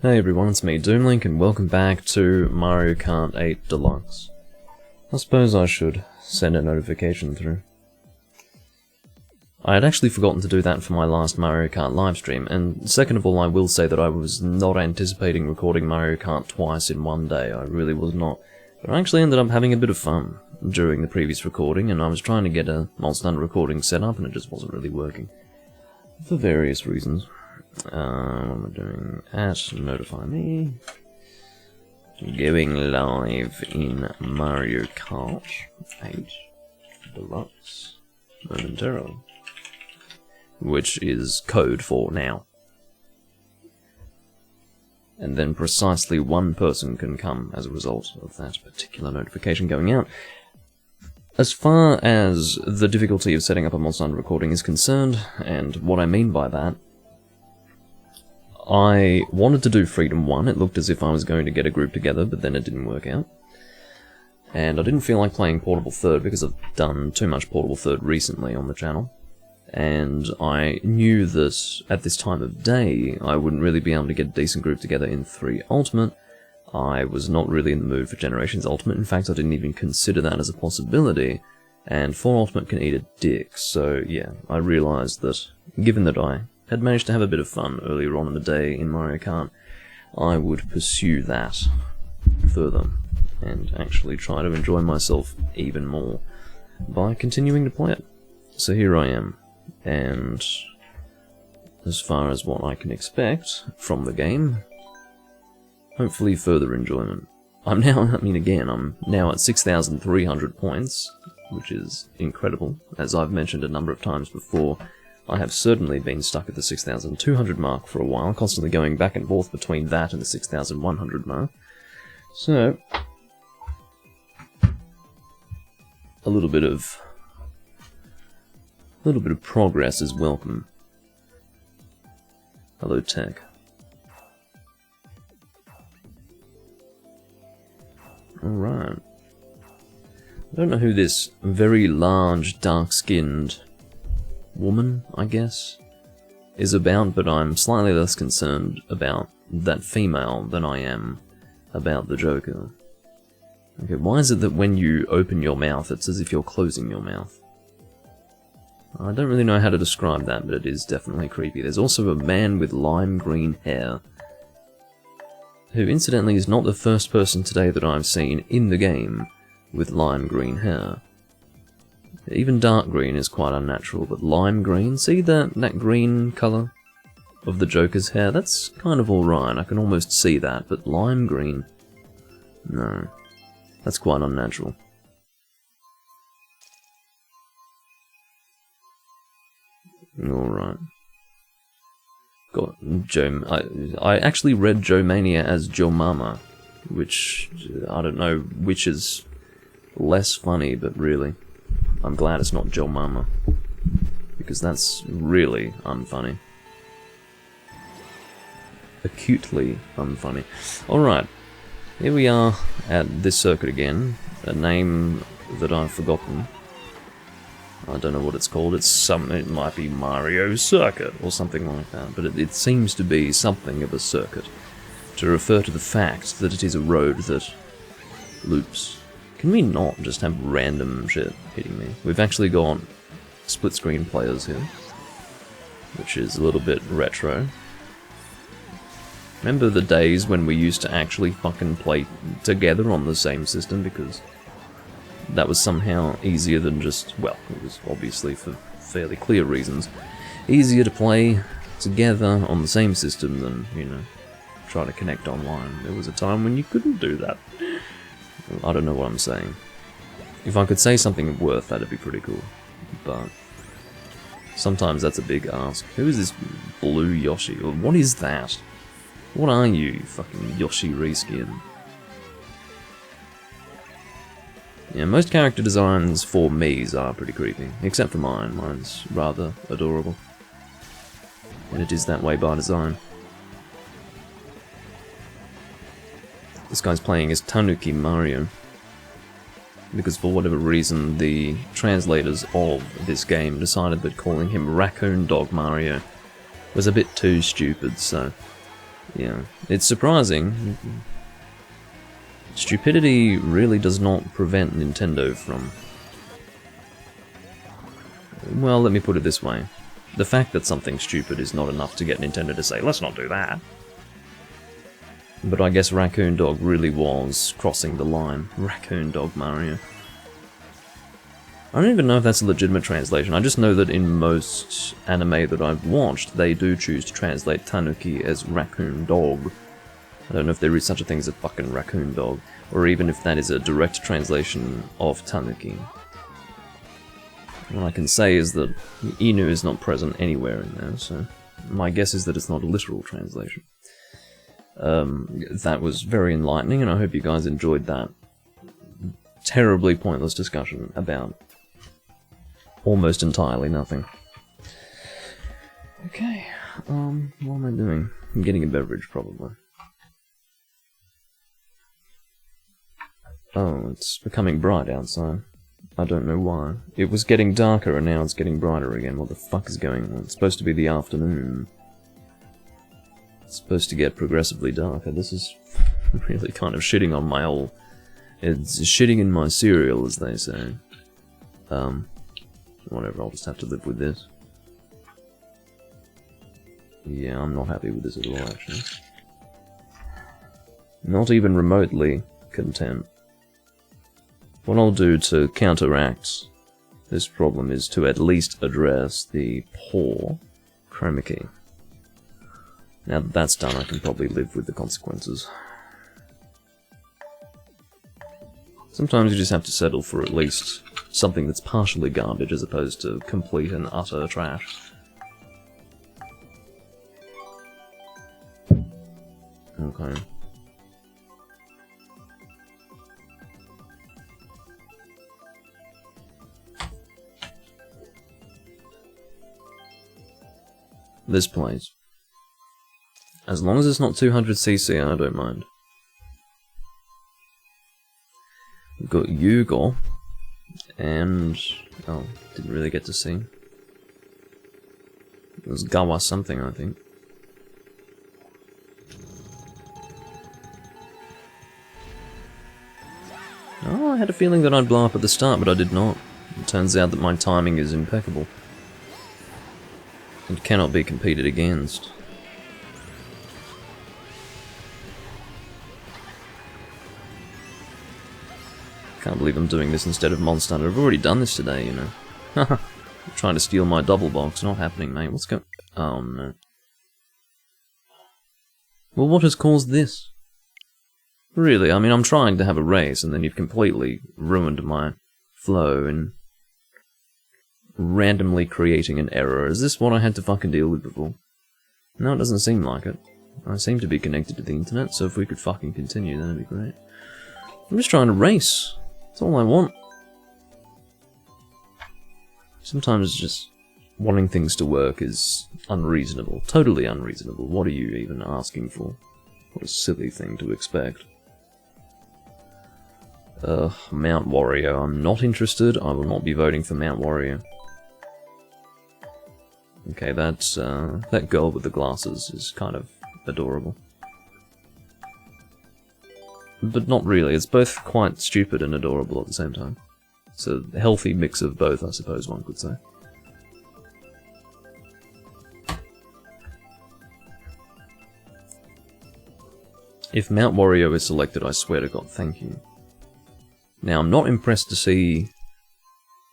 Hey everyone, it's me, Doomlink, and welcome back to Mario Kart 8 Deluxe. I suppose I should send a notification through. I had actually forgotten to do that for my last Mario Kart livestream, and second of all I will say that I was not anticipating recording Mario Kart twice in one day, I really was not. But I actually ended up having a bit of fun during the previous recording, and I was trying to get a Monster Hunter recording set up and it just wasn't really working. For various reasons. What am I doing? Notify me. Going live in Mario Kart 8 Deluxe momentarily. Which is code for now. And then precisely one person can come as a result of that particular notification going out. As far as the difficulty of setting up a Monster Hunter recording is concerned, and what I mean by that, I wanted to do Freedom 1, it looked as if I was going to get a group together, but then it didn't work out. And I didn't feel like playing Portable Third because I've done too much Portable Third recently on the channel. And I knew that at this time of day, I wouldn't really be able to get a decent group together in 3 Ultimate. I was not really in the mood for Generations Ultimate, in fact I didn't even consider that as a possibility. And 4 Ultimate can eat a dick, so yeah, I realised that, given that I had managed to have a bit of fun earlier on in the day in Mario Kart, I would pursue that further, and actually try to enjoy myself even more by continuing to play it. So here I am, and as far as what I can expect from the game, hopefully further enjoyment. I'm now at 6,300 points, which is incredible. As I've mentioned a number of times before, I have certainly been stuck at the 6,200 mark for a while, constantly going back and forth between that and the 6,100 mark. So, a little bit of progress is welcome. Hello, Tech. Alright. I don't know who this very large, dark-skinned woman, I guess, is about, but I'm slightly less concerned about that female than I am about the Joker. Okay, why is it that when you open your mouth, it's as if you're closing your mouth? I don't really know how to describe that, but it is definitely creepy. There's also a man with lime green hair, who incidentally is not the first person today that I've seen in the game with lime green hair. Even dark green is quite unnatural, but lime green, see that green colour of the Joker's hair? That's kind of alright, I can almost see that, but lime green? No. That's quite unnatural. Alright. Got Joe. I actually read Joe Mania as Joe Mama, which I don't know which is less funny, but really, I'm glad it's not Joe Mama, because that's really unfunny. Acutely unfunny. Alright, here we are at this circuit again, a name that I've forgotten. I don't know what it's called, it might be Wario Circuit or something like that, but it seems to be something of a circuit, to refer to the fact that it is a road that loops. Can we not just have random shit hitting me? We've actually got split screen players here, which is a little bit retro. Remember the days when we used to actually fucking play together on the same system, because that was somehow easier than just, well, it was obviously for fairly clear reasons, easier to play together on the same system than, you know, try to connect online. There was a time when you couldn't do that. I don't know what I'm saying. If I could say something of worth, that'd be pretty cool. But sometimes that's a big ask. Who is this blue Yoshi? Or what is that? What are you fucking Yoshi reskin? Yeah, most character designs for Miis are pretty creepy, except for mine. Mine's rather adorable. And it is that way by design. This guy's playing as Tanuki Mario, because for whatever reason the translators of this game decided that calling him Raccoon Dog Mario was a bit too stupid, so Yeah, it's surprising. Stupidity really does not prevent Nintendo from... Well, let me put it this way. The fact that something's stupid is not enough to get Nintendo to say, let's not do that. But I guess Raccoon Dog really was crossing the line. Raccoon Dog Mario. I don't even know if that's a legitimate translation. I just know that in most anime that I've watched, they do choose to translate Tanuki as Raccoon Dog. I don't know if there is such a thing as a fucking Raccoon Dog, or even if that is a direct translation of Tanuki. What I can say is that Inu is not present anywhere in there, so my guess is that it's not a literal translation. That was very enlightening, and I hope you guys enjoyed that terribly pointless discussion about almost entirely nothing. Okay, what am I doing? I'm getting a beverage, probably. Oh, it's becoming bright outside. I don't know why. It was getting darker and now it's getting brighter again. What the fuck is going on? It's supposed to be the afternoon. It's supposed to get progressively darker. This is really kind of shitting on my whole... It's shitting in my cereal, as they say. Whatever, I'll just have to live with this. Yeah, I'm not happy with this at all, actually. Not even remotely content. What I'll do to counteract this problem is to at least address the poor chroma key. Now that that's done, I can probably live with the consequences. Sometimes you just have to settle for at least something that's partially garbage as opposed to complete and utter trash. Okay. This place. As long as it's not 200cc, I don't mind. We've got Yugo, and... oh, didn't really get to see. It was Gawa something, I think. Oh, I had a feeling that I'd blow up at the start, but I did not. It turns out that my timing is impeccable. It cannot be competed against. Can't believe I'm doing this instead of Monster Hunter. I've already done this today, you know. Haha. Trying to steal my double box. Not happening, mate. What's going... oh, no. Well, what has caused this? Really, I mean, I'm trying to have a race, and then you've completely ruined my flow and randomly creating an error. Is this what I had to fucking deal with before? No, it doesn't seem like it. I seem to be connected to the internet, so if we could fucking continue, that'd be great. I'm just trying to race. That's all I want. Sometimes just wanting things to work is unreasonable. Totally unreasonable. What are you even asking for? What a silly thing to expect. Mount Wario. I'm not interested. I will not be voting for Mount Wario. Okay, that's, that girl with the glasses is kind of adorable. But not really, it's both quite stupid and adorable at the same time. It's a healthy mix of both, I suppose one could say. If Mount Wario is selected, I swear to God, thank you. Now, I'm not impressed to see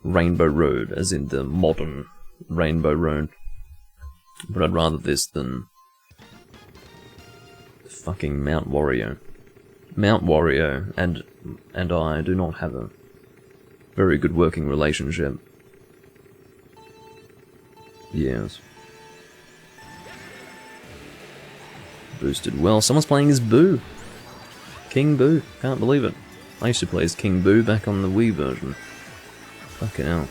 Rainbow Road, as in the modern Rainbow Road. But I'd rather this than fucking Mount Wario. Mount Wario and I do not have a very good working relationship. Yes. Boosted well. Someone's playing as Boo. King Boo. Can't believe it. I used to play as King Boo back on the Wii version. Fucking hell.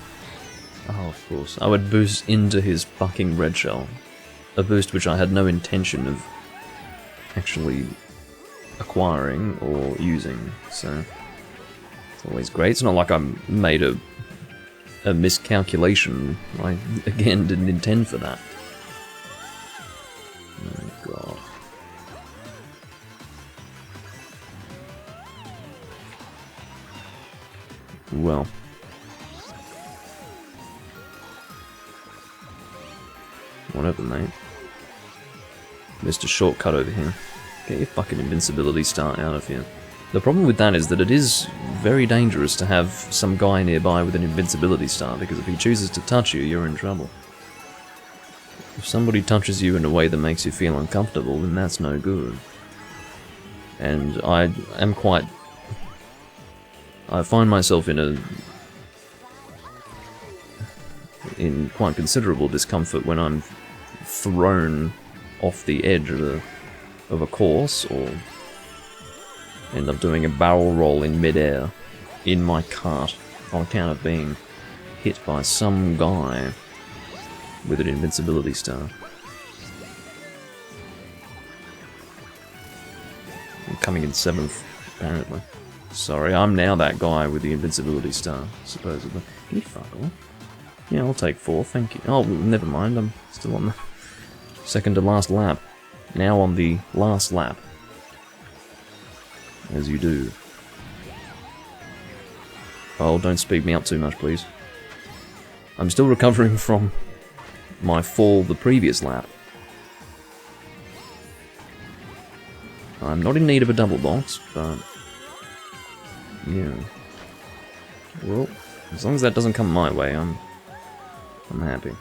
Oh, of course. I would boost into his fucking red shell. A boost which I had no intention of actually acquiring or using, so it's always great. It's not like I made a miscalculation. I, again, didn't intend for that. Oh, God. Well. Whatever, mate. Missed a shortcut over here. Get your fucking invincibility star out of here. The problem with that is that it is very dangerous to have some guy nearby with an invincibility star, because if he chooses to touch you, you're in trouble. If somebody touches you in a way that makes you feel uncomfortable, then that's no good. And I find myself in quite considerable discomfort when I'm thrown off the edge of a course, or end up doing a barrel roll in midair in my kart on account of being hit by some guy with an invincibility star. I'm coming in 7th, apparently. Sorry, I'm now that guy with the invincibility star, supposedly. Can you fuck off? Yeah, I'll take 4th, thank you. Oh, never mind, I'm still on the second to last lap. Now on the last lap. As you do. Oh, don't speed me up too much, please. I'm still recovering from my fall the previous lap. I'm not in need of a double box, but... yeah. Well, as long as that doesn't come my way, I'm happy.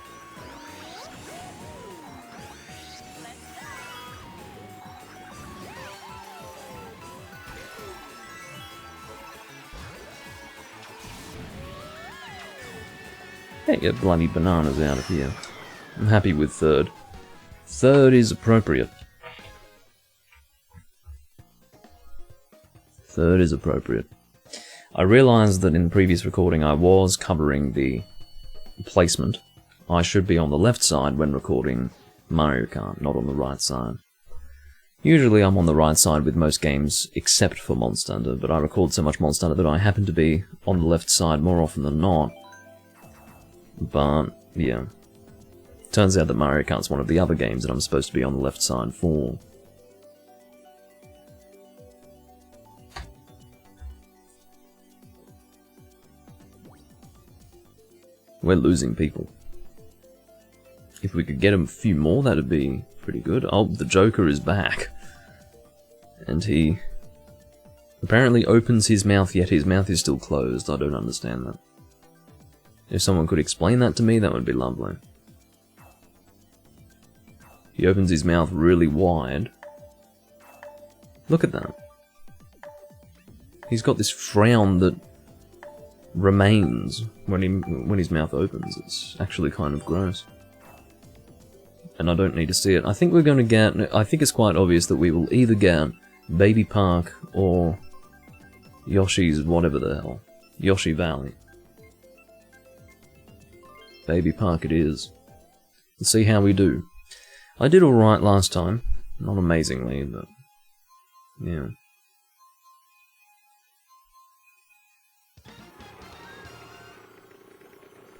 Get your bloody bananas out of here. I'm happy with 3rd. 3rd is appropriate. 3rd is appropriate. I realised that in the previous recording I was covering the placement. I should be on the left side when recording Mario Kart, not on the right side. Usually I'm on the right side with most games except for Monster Hunter, but I record so much Monster Hunter that I happen to be on the left side more often than not. But, yeah. Turns out that Mario Kart's one of the other games that I'm supposed to be on the left side for. We're losing people. If we could get a few more, that'd be pretty good. Oh, the Joker is back. And he apparently opens his mouth, yet his mouth is still closed. I don't understand that. If someone could explain that to me, that would be lovely. He opens his mouth really wide. Look at that. He's got this frown that remains when his mouth opens. It's actually kind of gross. And I don't need to see it. I think we're going to get... I think it's quite obvious that we will either get Baby Park or Yoshi's whatever the hell. Yoshi Valley. Baby Park it is. Let's see how we do. I did alright last time. Not amazingly, but... yeah.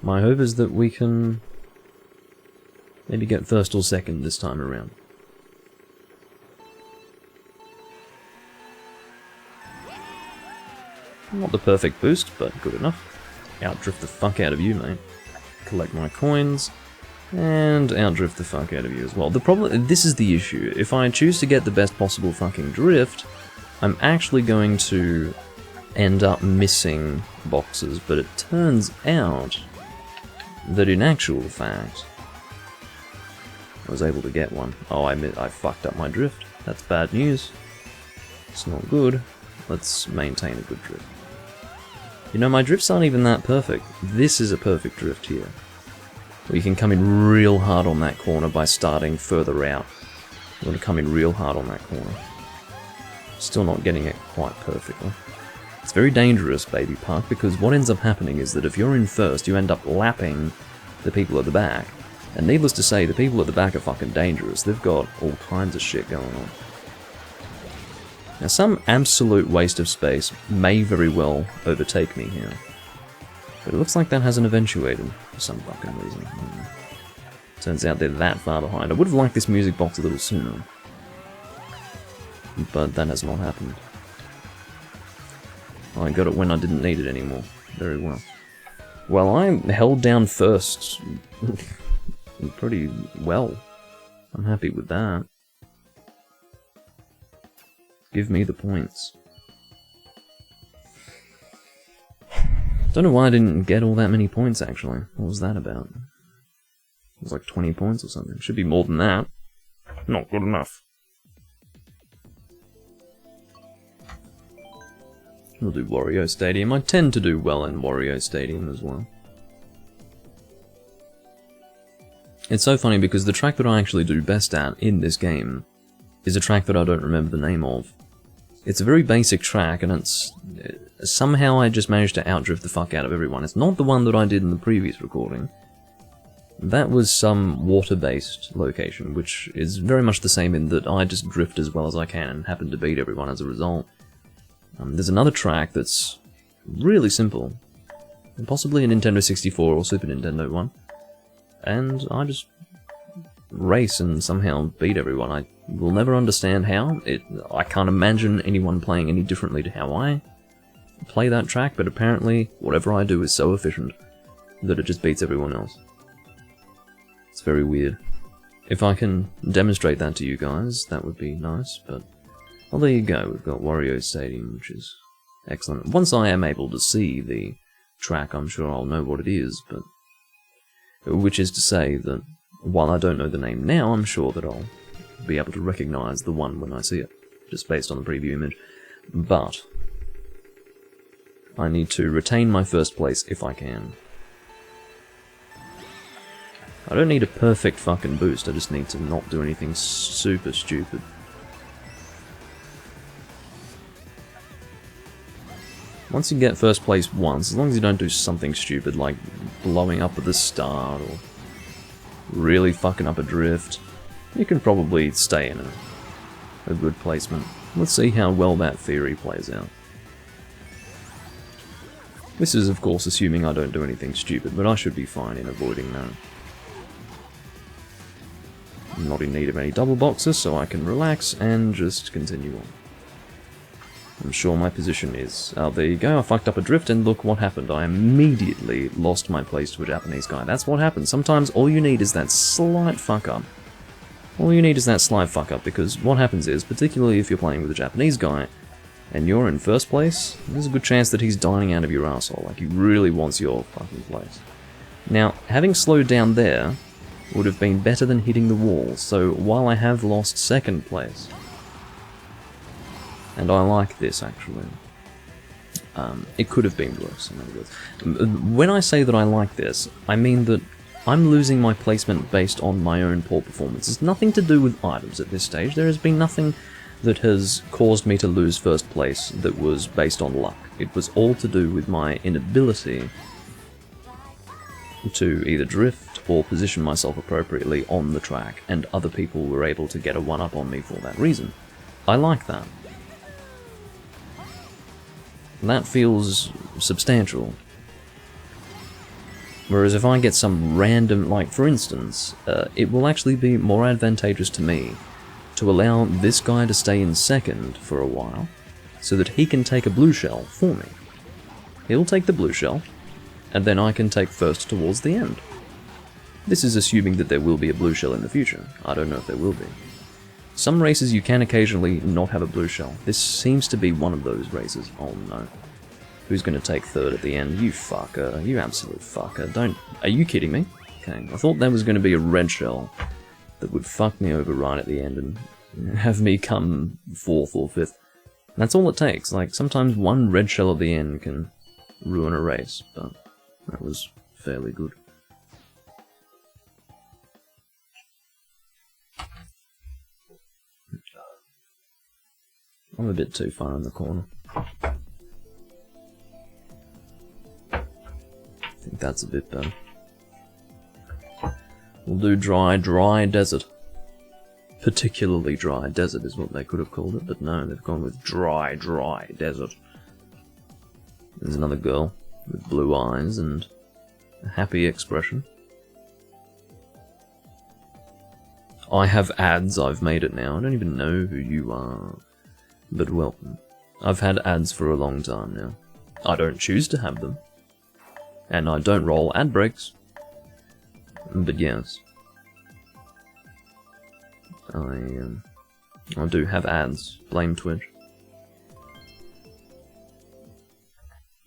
My hope is that we can maybe get 1st or 2nd this time around. Not the perfect boost, but good enough. Outdrift the fuck out of you, mate. Collect my coins, and outdrift the fuck out of you as well. The problem, this is the issue. If I choose to get the best possible fucking drift, I'm actually going to end up missing boxes, but it turns out that in actual fact, I was able to get one. Oh, I fucked up my drift. That's bad news. It's not good. Let's maintain a good drift. You know, my drifts aren't even that perfect. This is a perfect drift here. Where you can come in real hard on that corner by starting further out. You want to come in real hard on that corner. Still not getting it quite perfectly. It's very dangerous, Baby Park, because what ends up happening is that if you're in 1st, you end up lapping the people at the back. And needless to say, the people at the back are fucking dangerous. They've got all kinds of shit going on. Now, some absolute waste of space may very well overtake me here. But it looks like that hasn't eventuated, for some fucking reason. Turns out they're that far behind. I would have liked this music box a little sooner. But that has not happened. I got it when I didn't need it anymore. very well. Well, I held down first pretty well. I'm happy with that. Give me the points. Don't know why I didn't get all that many points, actually. What was that about? It was like 20 points or something. Should be more than that. Not good enough. We'll do Wario Stadium. I tend to do well in Wario Stadium as well. It's so funny because the track that I actually do best at in this game is a track that I don't remember the name of. It's a very basic track, and it's... somehow I just managed to outdrift the fuck out of everyone. It's not the one that I did in the previous recording. That was some water-based location, which is very much the same in that I just drift as well as I can and happen to beat everyone as a result. There's another track that's really simple, and possibly a Nintendo 64 or Super Nintendo one, and I just race and somehow beat everyone. I will never understand how. I can't imagine anyone playing any differently to how I play that track, but apparently whatever I do is so efficient that it just beats everyone else. It's very weird. If I can demonstrate that to you guys, that would be nice, but... well, there you go, we've got Wario Stadium, which is excellent. Once I am able to see the track, I'm sure I'll know what it is, but... which is to say that, while I don't know the name now, I'm sure that I'll be able to recognize the one when I see it, just based on the preview image. But... I need to retain my first place if I can. I don't need a perfect fucking boost, I just need to not do anything super stupid. Once you get first place once, as long as you don't do something stupid like blowing up at the start or really fucking up a drift, you can probably stay in a good placement. Let's see how well that theory plays out. This is of course assuming I don't do anything stupid, but I should be fine in avoiding that. I'm not in need of any double boxes, so I can relax and just continue on. I'm sure my position is... oh, there you go, I fucked up a drift and look what happened. I immediately lost my place to a Japanese guy. That's what happens. Sometimes all you need is that slight fuck up. All you need is that slight fuck up, because what happens is, particularly if you're playing with a Japanese guy, and you're in first place, there's a good chance that he's dining out of your asshole. Like, he really wants your fucking place. Now, having slowed down there would have been better than hitting the wall, so while I have lost second place, and I like this actually, it could have been worse. When I say that I like this, I mean that I'm losing my placement based on my own poor performance. It's nothing to do with items at this stage. There has been nothing that has caused me to lose first place that was based on luck. It was all to do with my inability to either drift or position myself appropriately on the track, and other people were able to get a one-up on me for that reason. I like that. That feels substantial. Whereas if I get some random, like for instance, it will actually be more advantageous to me to allow this guy to stay in second for a while, so that he can take a blue shell for me. He'll take the blue shell, and then I can take first towards the end. This is assuming that there will be a blue shell in the future. I don't know if there will be. Some races you can occasionally not have a blue shell. This seems to be one of those races. Oh no. Who's going to take third at the end? You fucker. You absolute fucker. Don't... Are you kidding me? Okay, I thought there was going to be a red shell that would fuck me over right at the end and have me come 4th or 5th. That's all it takes. Like, sometimes one red shell at the end can ruin a race, but that was fairly good. I'm a bit too far in the corner. I think that's a bit better. We'll do dry desert. Particularly dry desert is what they could have called it, but no, they've gone with dry desert. There's another girl with blue eyes and a happy expression. I have ads, I've made it now. I don't even know who you are. But welcome. I've had ads for a long time now. I don't choose to have them. And I don't roll ad breaks. But yes. I do have ads. Blame Twitch.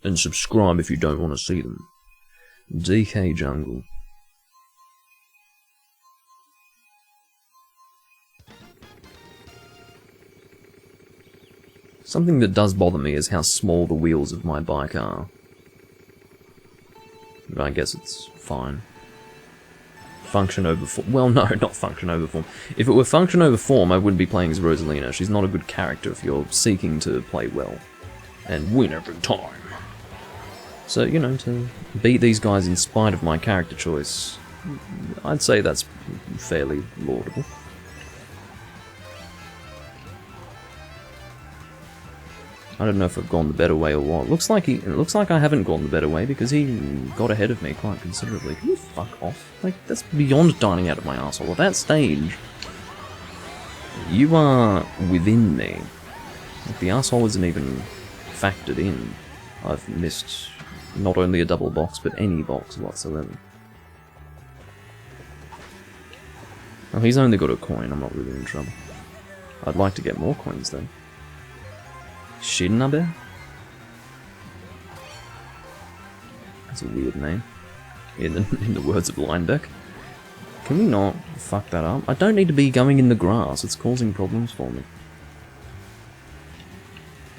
And subscribe if you don't want to see them. DK Jungle. Something that does bother me is how small the wheels of my bike are. But I guess it's fine. Function over form. Well, no, not function over form. If it were function over form, I wouldn't be playing as Rosalina. She's not a good character if you're seeking to play well. And win every time. So, you know, to beat these guys in spite of my character choice, I'd say that's fairly laudable. I don't know if I've gone the better way or what. It looks like I haven't gone the better way because he got ahead of me quite considerably. Can you fuck off? Like, that's beyond dining out of my arsehole. At that stage, you are within me. Like, the arsehole isn't even factored in. I've missed not only a double box, but any box whatsoever. Oh, he's only got a coin. I'm not really in trouble. I'd like to get more coins, though. Shinabe? That's a weird name. In the words of Linebeck. Can we not fuck that up? I don't need to be going in the grass. It's causing problems for me.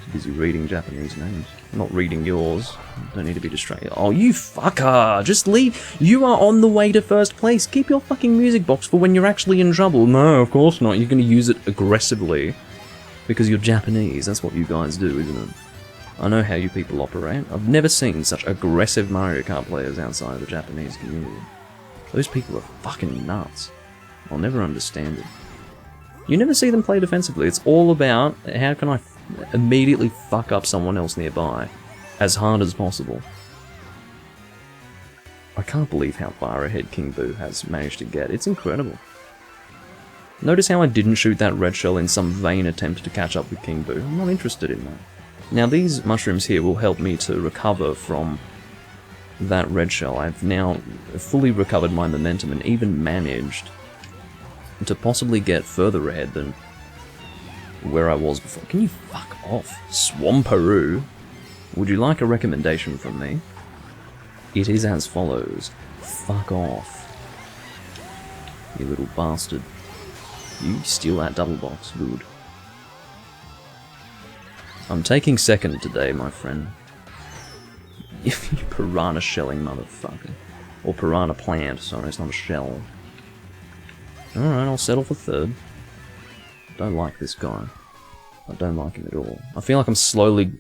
I'm busy reading Japanese names. I'm not reading yours. Don't need to be distracted. Oh, you fucker! Just leave. You are on the way to first place. Keep your fucking music box for when you're actually in trouble. No, of course not. You're going to use it aggressively. Because you're Japanese, that's what you guys do, isn't it? I know how you people operate. I've never seen such aggressive Mario Kart players outside of the Japanese community. Those people are fucking nuts. I'll never understand it. You never see them play defensively. It's all about how can I immediately fuck up someone else nearby as hard as possible. I can't believe how far ahead King Boo has managed to get. It's incredible. Notice how I didn't shoot that red shell in some vain attempt to catch up with King Boo. I'm not interested in that. Now these mushrooms here will help me to recover from that red shell. I've now fully recovered my momentum and even managed to possibly get further ahead than where I was before. Can you fuck off? Swamperoo? Would you like a recommendation from me? It is as follows. Fuck off. You little bastard. You steal that double box, good. I'm taking second today, my friend. You piranha shelling motherfucker. Or piranha plant, sorry, it's not a shell. Alright, I'll settle for third. Don't like this guy. I don't like him at all. I feel like I'm slowly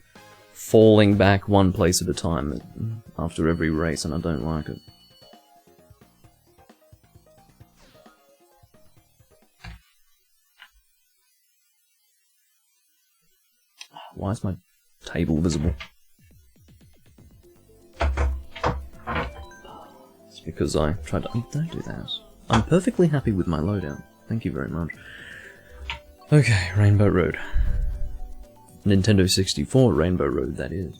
falling back one place at a time after every race, and I don't like it. Why is my table visible? It's because I tried to... Oh, don't do that. I'm perfectly happy with my loadout. Thank you very much. Okay, Rainbow Road. Nintendo 64 Rainbow Road, that is.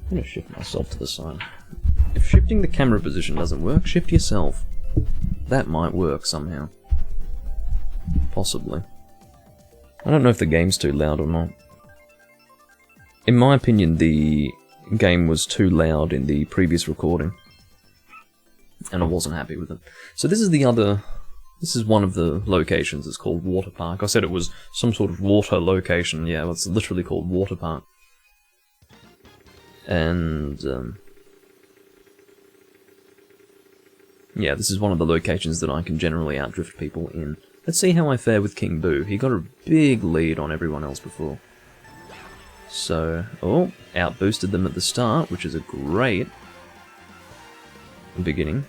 I'm gonna shift myself to the side. If shifting the camera position doesn't work, shift yourself. That might work somehow. Possibly. I don't know if the game's too loud or not. In my opinion, the game was too loud in the previous recording. And I wasn't happy with it. So this is the other... This is one of the locations. It's called Water Park. I said it was some sort of water location. Yeah, well, it's literally called Water Park. And... yeah, this is one of the locations that I can generally outdrift people in. Let's see how I fare with King Boo. He got a big lead on everyone else before. So, oh, outboosted them at the start, which is a great beginning.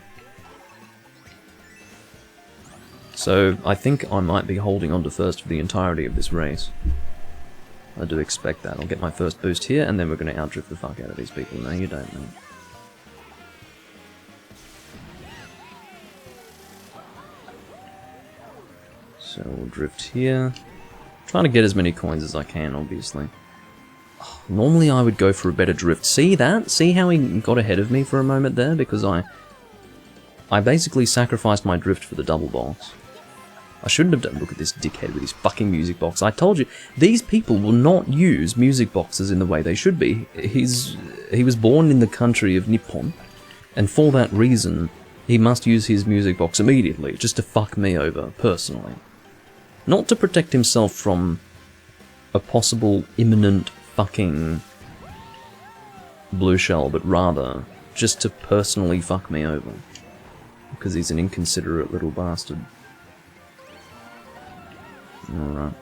So, I think I might be holding on to first for the entirety of this race. I do expect that. I'll get my first boost here, and then we're going to outdrift the fuck out of these people. No, you don't, man. So, we'll drift here. Trying to get as many coins as I can, obviously. Normally I would go for a better drift. See that? See how he got ahead of me for a moment there? Because I basically sacrificed my drift for the double box. I shouldn't have done. Look at this dickhead with his fucking music box. I told you, these people will not use music boxes in the way they should be. He was born in the country of Nippon, and for that reason, he must use his music box immediately, just to fuck me over, personally. Not to protect himself from a possible imminent fucking blue shell, but rather just to personally fuck me over. Because he's an inconsiderate little bastard. Alright.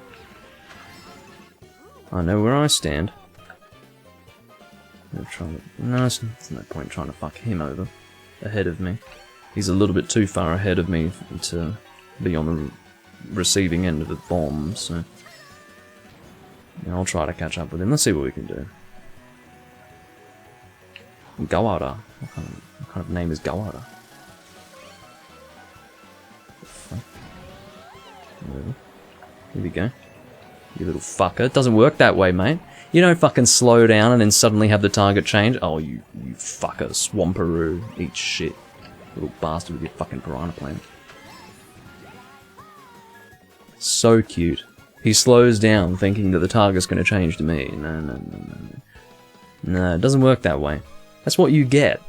I know where I stand. No, there's no point trying to fuck him over. Ahead of me. He's a little bit too far ahead of me to be on the receiving end of a bomb, so... Yeah, I'll try to catch up with him. Let's see what we can do. Gawara. What kind of name is Gawara? Whatever. Here we go. You little fucker. It doesn't work that way, mate. You don't fucking slow down and then suddenly have the target change. Oh, you fucker. Swamperoo. Eat shit. Little bastard with your fucking piranha plant. So cute. He slows down thinking that the target's going to change to me. No. No, it doesn't work that way. That's what you get.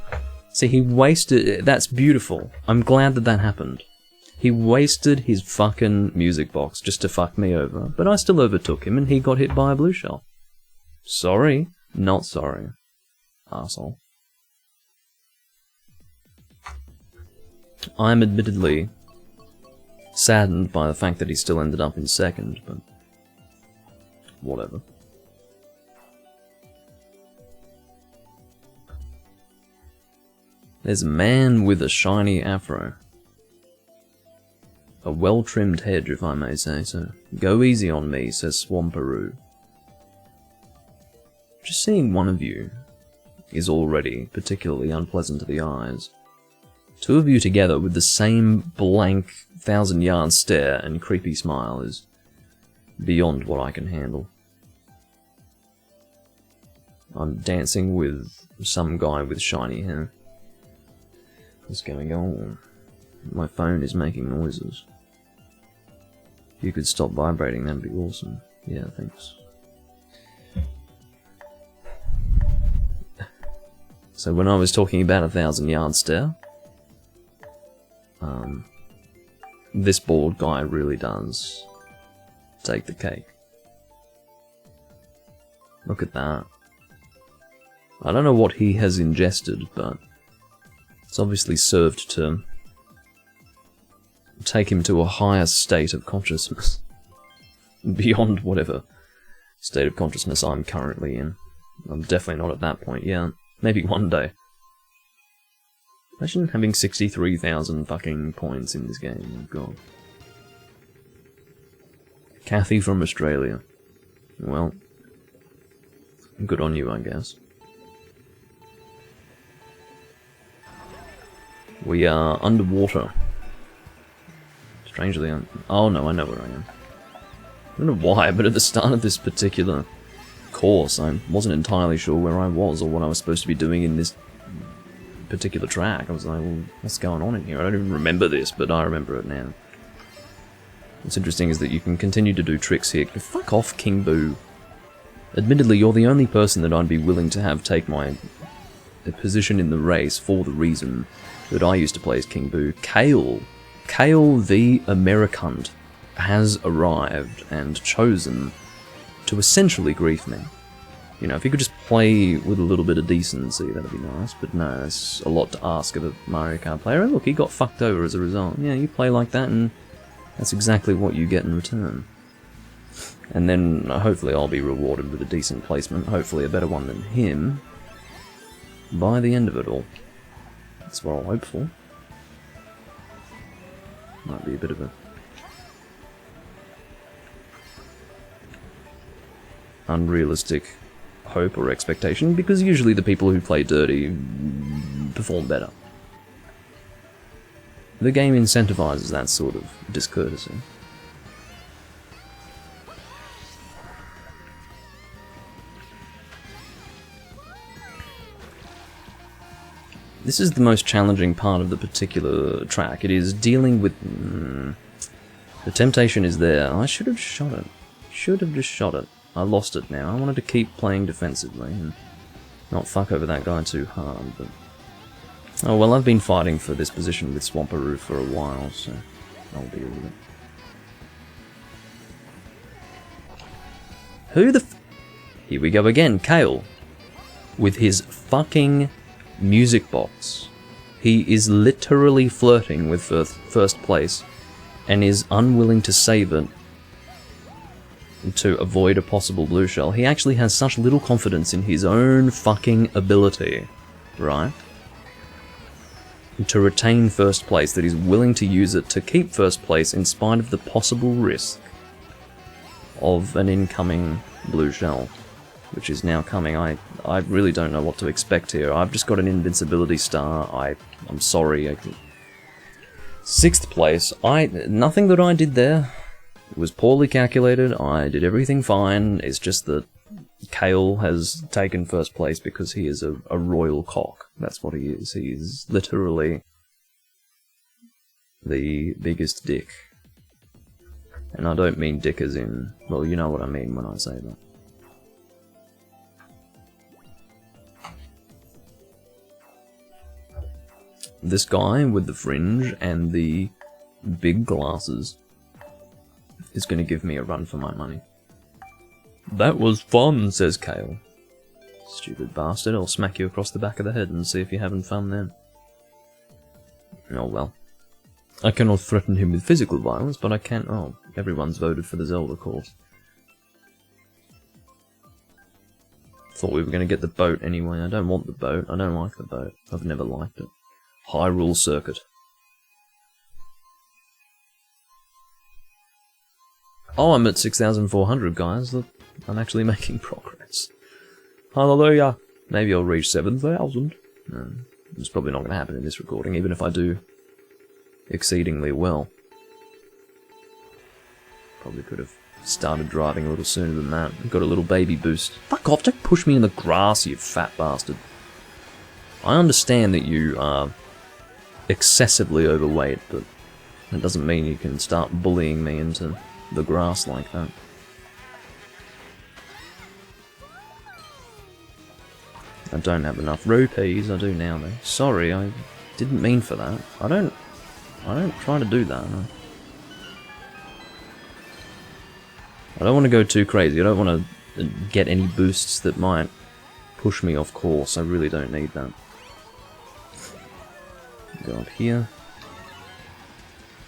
See, he wasted... That's beautiful. I'm glad that that happened. He wasted his fucking music box just to fuck me over, but I still overtook him and he got hit by a blue shell. Sorry, not sorry. Arsehole. I'm admittedly saddened by the fact that he still ended up in second, but whatever. There's a man with a shiny afro. A well-trimmed hedge, if I may say so. Go easy on me, says Swamperoo. Just seeing one of you is already particularly unpleasant to the eyes. Two of you together with the same blank, thousand-yard stare and creepy smile is beyond what I can handle. I'm dancing with some guy with shiny hair. What's going on? My phone is making noises. If you could stop vibrating, that'd be awesome. Yeah, thanks. So when I was talking about a 1,000-yard stare, this bald guy really does take the cake. Look at that. I don't know what he has ingested, but it's obviously served to take him to a higher state of consciousness. Beyond whatever state of consciousness I'm currently in. I'm definitely not at that point yet. Maybe one day. Imagine having 63,000 fucking points in this game. Oh god. Kathy from Australia. Well, good on you, I guess. We are underwater. Strangely, oh no, I know where I am. I don't know why, but at the start of this particular course, I wasn't entirely sure where I was or what I was supposed to be doing in this particular track. I was like, well, what's going on in here? I don't even remember this, but I remember it now. What's interesting is that you can continue to do tricks here. Fuck off, King Boo. Admittedly, you're the only person that I'd be willing to have take my position in the race for the reason that I used to play as King Boo. Kale the Americunt has arrived and chosen to essentially grief me. You know, if he could just play with a little bit of decency, that'd be nice, but no, that's a lot to ask of a Mario Kart player. And look, he got fucked over as a result. Yeah, you play like that and that's exactly what you get in return. And then hopefully I'll be rewarded with a decent placement, hopefully a better one than him, by the end of it all. That's what I'll hope for. Might be a bit of a unrealistic hope or expectation, because usually the people who play dirty perform better. The game incentivizes that sort of discourtesy. This is the most challenging part of the particular track. It is dealing with... the temptation is there. I should have shot it. Should have just shot it. I lost it now. I wanted to keep playing defensively and not fuck over that guy too hard, but... Oh well, I've been fighting for this position with Swamperoo for a while, so I'll deal with it. Who the f... Here we go again, Kale. With his fucking music box. He is literally flirting with first place and is unwilling to save it to avoid a possible blue shell. He actually has such little confidence in his own fucking ability, right? To retain first place that he's willing to use it to keep first place in spite of the possible risk of an incoming blue shell, which is now coming. I really don't know what to expect here. I've just got an invincibility star. I'm sorry. 6th place. Nothing that I did there was poorly calculated. I did everything fine. It's just that Kale has taken first place because he is a royal cock. That's what he is. He is literally the biggest dick. And I don't mean dick as in, well, you know what I mean when I say that. This guy with the fringe and the big glasses is going to give me a run for my money. That was fun, says Kale. Stupid bastard, I'll smack you across the back of the head and see if you're having fun then. Oh well. I cannot threaten him with physical violence, but I can... Oh, everyone's voted for the Zelda course. Thought we were going to get the boat anyway. I don't want the boat. I don't like the boat. I've never liked it. Hyrule Circuit. Oh, I'm at 6,400, guys. Look, I'm actually making progress. Hallelujah! Maybe I'll reach 7,000. No, it's probably not going to happen in this recording, even if I do exceedingly well. Probably could have started driving a little sooner than that. Got a little baby boost. Fuck off, don't push me in the grass, you fat bastard. I understand that you are excessively overweight, but that doesn't mean you can start bullying me into the grass like that. I don't have enough rupees. I do now though. Sorry, I didn't mean for that. I don't try to do that. No. I don't want to go too crazy. I don't want to get any boosts that might push me off course. I really don't need that. Go up here.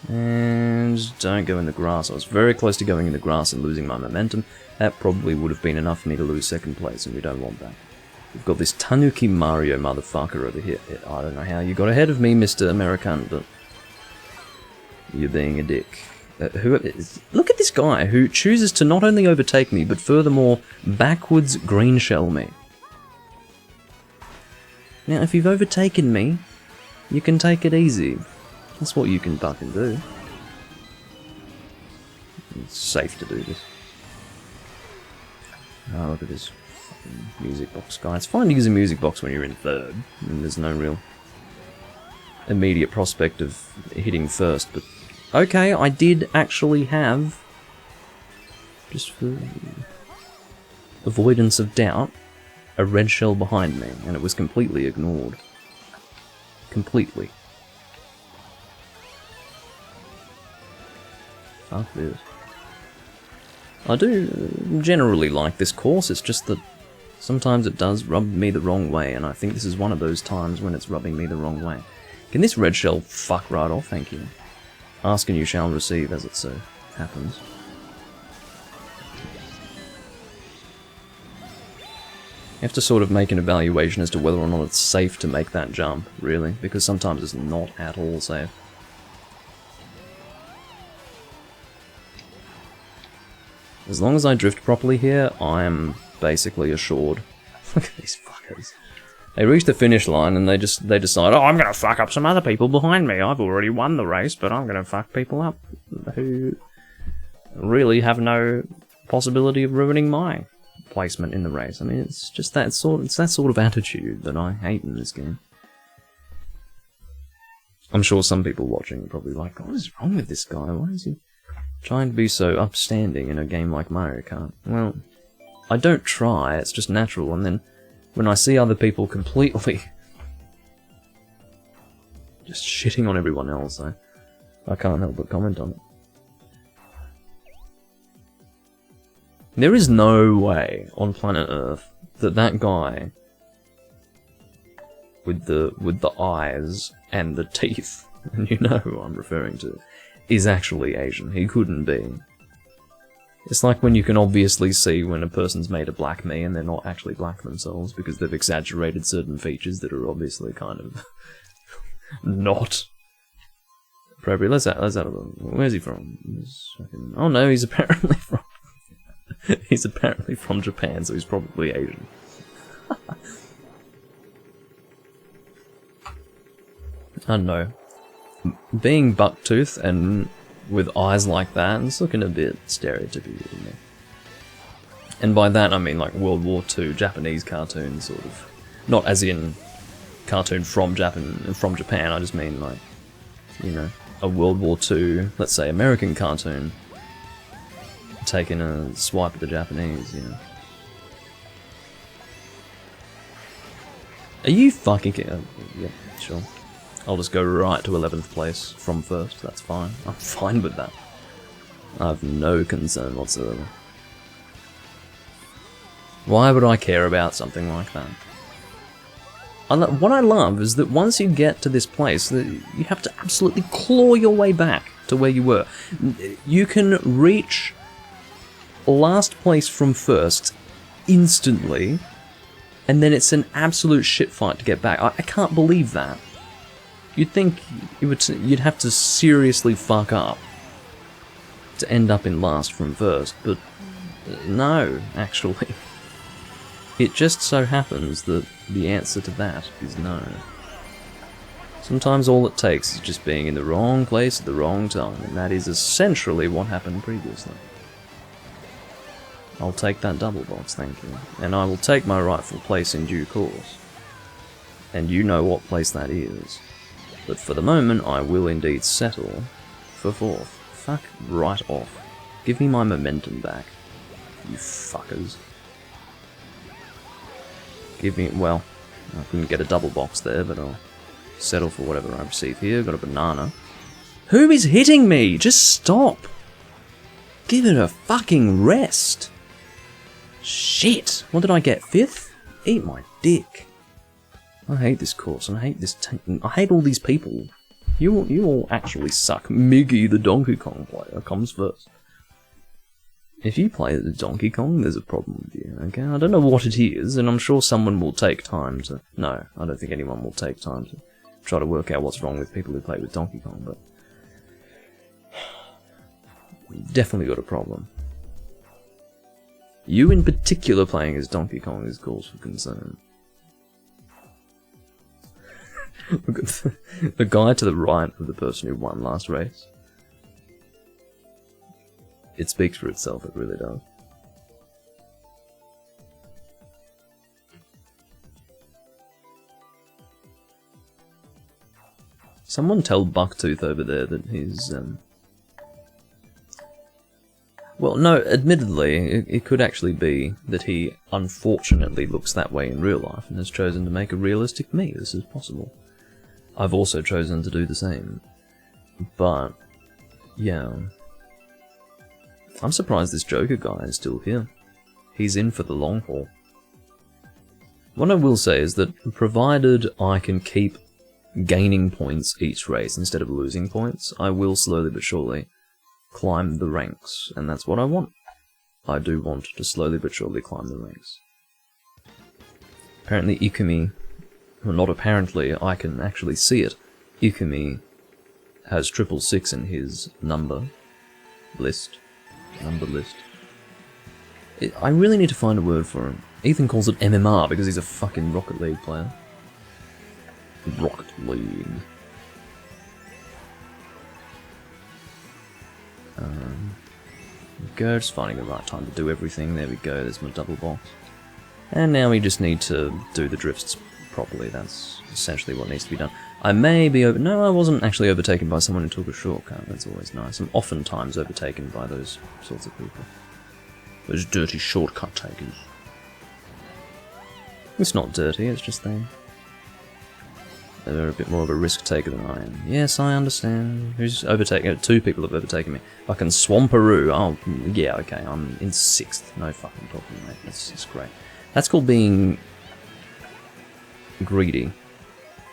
And don't go in the grass. I was very close to going in the grass and losing my momentum. That probably would have been enough for me to lose 2nd place, and we don't want that. We've got this Tanuki Mario motherfucker over here. I don't know how you got ahead of me, Mr. American, but you're being a dick. Look at this guy who chooses to not only overtake me, but furthermore, backwards green shell me. Now, if you've overtaken me, you can take it easy. That's what you can fucking do. It's safe to do this. Oh, look at this fucking music box guy. It's fine to use a music box when you're in 3rd, and there's no real immediate prospect of hitting 1st, but okay, I did actually have, just for avoidance of doubt, a red shell behind me, and it was completely ignored. Completely. Fuck this. I do generally like this course, it's just that sometimes it does rub me the wrong way, and I think this is one of those times when it's rubbing me the wrong way. Can this red shell fuck right off? Thank you. Ask and you shall receive, as it so happens. You have to sort of make an evaluation as to whether or not it's safe to make that jump, really, because sometimes it's not at all safe. As long as I drift properly here, I'm basically assured. Look at these fuckers. They reach the finish line and they decide, oh, I'm gonna fuck up some other people behind me. I've already won the race, but I'm gonna fuck people up who really have no possibility of ruining my placement in the race. I mean, it's just that sort of attitude that I hate in this game. I'm sure some people watching are probably like, what is wrong with this guy? Why is he trying to be so upstanding in a game like Mario Kart? Well, I don't try, it's just natural, and then when I see other people completely just shitting on everyone else, I can't help but comment on it. There is no way on planet Earth that that guy with the eyes and the teeth, and you know who I'm referring to, is actually Asian. He couldn't be. It's like when you can obviously see when a person's made a black me and they're not actually black themselves because they've exaggerated certain features that are obviously kind of not appropriate. Let's have a look. Where's he from? Oh no, he's apparently from he's apparently from Japan, so he's probably Asian. I don't know. Being bucktooth and with eyes like that, it's looking a bit stereotypical to me. And by that I mean like World War II Japanese cartoon, sort of. Not as in cartoon from Japan, I just mean like, you know, a World War II, let's say American cartoon, taking a swipe at the Japanese, you know. Are you fucking kidding? Yeah, sure. I'll just go right to 11th place from first, that's fine. I'm fine with that. I have no concern whatsoever. Why would I care about something like that? What I love is that once you get to this place, you have to absolutely claw your way back to where you were. You can reach last place from first instantly, and then it's an absolute shit fight to get back. I can't believe that. You'd think you'd have to seriously fuck up to end up in last from first, but no, actually. It just so happens that the answer to that is no. Sometimes all it takes is just being in the wrong place at the wrong time, and that is essentially what happened previously. I'll take that double box, thank you. And I will take my rightful place in due course. And you know what place that is. But for the moment, I will indeed settle for fourth. Fuck right off. Give me my momentum back, you fuckers. Give me, well, I couldn't get a double box there, but I'll settle for whatever I receive here. Got a banana. Who is hitting me? Just stop. Give it a fucking rest. Shit. What did I get? Fifth? Eat my dick. I hate this course, and I hate this I hate all these people. You all actually suck. Miggy, the Donkey Kong player, comes first. If you play the Donkey Kong, there's a problem with you, okay? I don't know what it is, and I'm sure someone will take time to... No, I don't think anyone will take time to try to work out what's wrong with people who play with Donkey Kong, but... You've definitely got a problem. You in particular playing as Donkey Kong is cause for concern. Look at the guy to the right of the person who won last race. It speaks for itself, it really does. Someone tell Bucktooth over there that he's, well, no, admittedly, it could actually be that he unfortunately looks that way in real life and has chosen to make a realistic me. This is possible. I've also chosen to do the same. But, yeah. I'm surprised this Joker guy is still here. He's in for the long haul. What I will say is that, provided I can keep gaining points each race instead of losing points, I will slowly but surely climb the ranks, and that's what I want. I do want to slowly but surely climb the ranks. Apparently Ikumi, well not apparently, I can actually see it. Ikumi has 666 in his number list. I really need to find a word for him. Ethan calls it MMR because he's a fucking Rocket League player. Rocket League. Go, just finding the right time to do everything. There we go, there's my double box. And now we just need to do the drifts properly. That's essentially what needs to be done. I may be over... No, I wasn't actually overtaken by someone who took a shortcut. That's always nice. I'm oftentimes overtaken by those sorts of people. Those dirty shortcut takers. It's not dirty, it's just they're a bit more of a risk taker than I am. Yes, I understand. Who's overtaken? 2 people have overtaken me. Fucking Swamperoo. Oh, yeah, okay. I'm in 6th. No fucking talking, mate. That's great. That's called being greedy.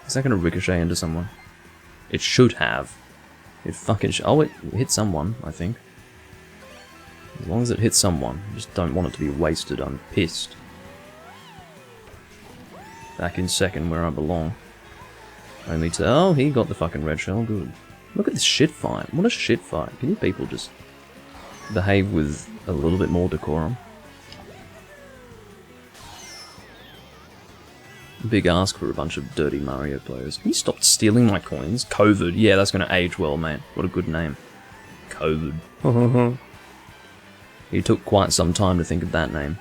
Is that going to ricochet into someone? It should have. It fucking should. Oh, it hit someone, I think. As long as it hits someone. I just don't want it to be wasted. I'm pissed. Back in 2nd where I belong. Only to... Oh, he got the fucking red shell. Good. Look at this shit fight. What a shit fight. Can you people just behave with a little bit more decorum? Big ask for a bunch of dirty Mario players. Can you stop stealing my coins? COVID. Yeah, that's going to age well, mate. What a good name. COVID. He took quite some time to think of that name.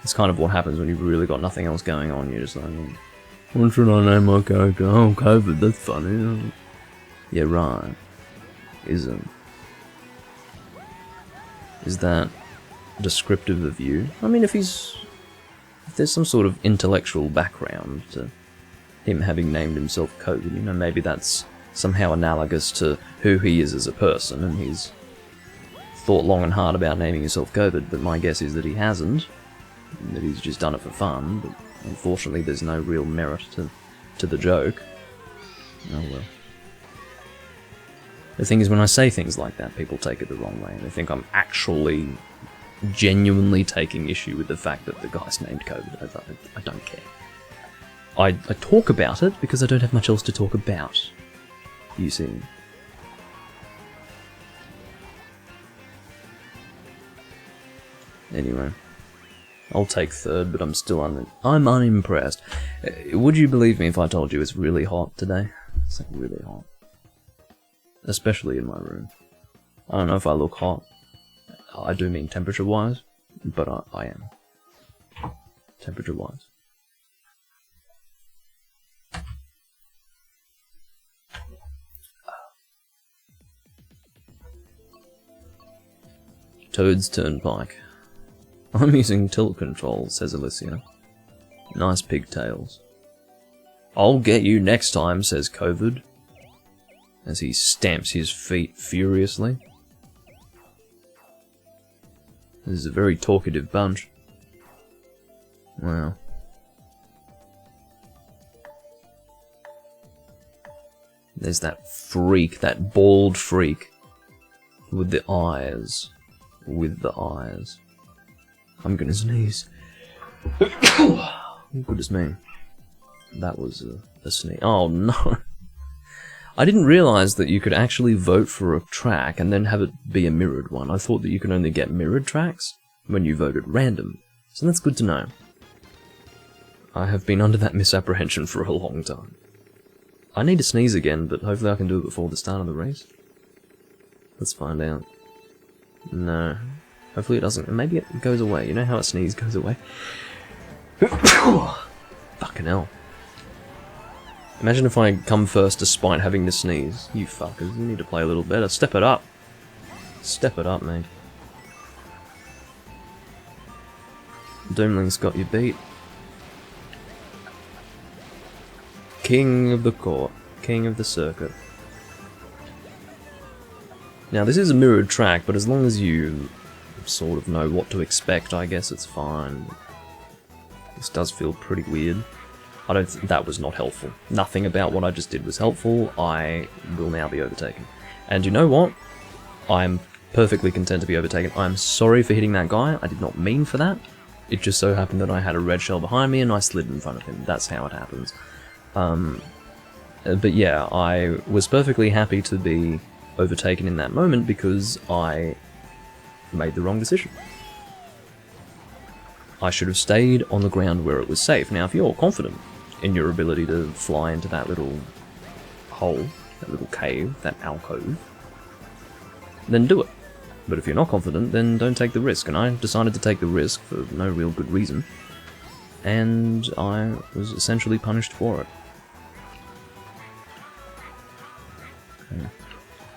It's kind of what happens when you've really got nothing else going on. You're just like... What should I name my character? Oh, COVID, that's funny. Yeah, right. Isn't. Is that descriptive of you? I mean, if there's some sort of intellectual background to him having named himself COVID, you know, maybe that's somehow analogous to who he is as a person, and he's thought long and hard about naming himself COVID, but my guess is that he hasn't, that he's just done it for fun, but unfortunately there's no real merit to the joke. Oh well. The thing is, when I say things like that, people take it the wrong way. They think I'm actually genuinely taking issue with the fact that the guy's named COVID. I don't care. I talk about it because I don't have much else to talk about. You see. Anyway. I'll take 3rd, but I'm still I'm unimpressed. Would you believe me if I told you it's really hot today? It's like really hot. Especially in my room. I don't know if I look hot. I do mean temperature-wise, but I am. Temperature-wise. Toad's Turnpike. I'm using tilt control, says Alicia. Nice pigtails. I'll get you next time, says COVID, as he stamps his feet furiously. This is a very talkative bunch. Wow. There's that freak, that bald freak, with the eyes. With the eyes. I'm gonna sneeze. Goodness me. That was a sneeze. Oh no. I didn't realise that you could actually vote for a track and then have it be a mirrored one. I thought that you could only get mirrored tracks when you voted random. So that's good to know. I have been under that misapprehension for a long time. I need to sneeze again, but hopefully I can do it before the start of the race. Let's find out. No. Hopefully it doesn't. Maybe it goes away. You know how a sneeze goes away? Fucking hell. Imagine if I come first despite having to sneeze. You fuckers, you need to play a little better. Step it up. Step it up, mate. Doomling's got you beat. King of the court. King of the circuit. Now this is a mirrored track, but as long as you sort of know what to expect, I guess it's fine. This does feel pretty weird. I don't think that was not helpful. Nothing about what I just did was helpful. I will now be overtaken. And you know what? I'm perfectly content to be overtaken. I'm sorry for hitting that guy. I did not mean for that. It just so happened that I had a red shell behind me and I slid in front of him. That's how it happens. But yeah, I was perfectly happy to be overtaken in that moment because I made the wrong decision. I should have stayed on the ground where it was safe. Now, if you're confident in your ability to fly into that little hole, that little cave, that alcove, then do it. But if you're not confident, then don't take the risk, and I decided to take the risk for no real good reason. and I was essentially punished for it.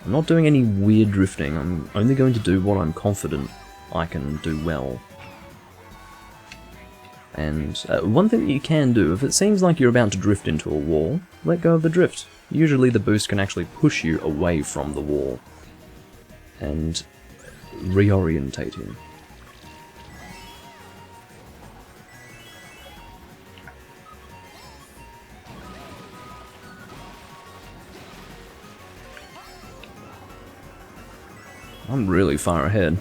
I'm not doing any weird drifting, I'm only going to do what I'm confident I can do well. And one thing that you can do, if it seems like you're about to drift into a wall, let go of the drift. Usually the boost can actually push you away from the wall and reorientate you. I'm really far ahead.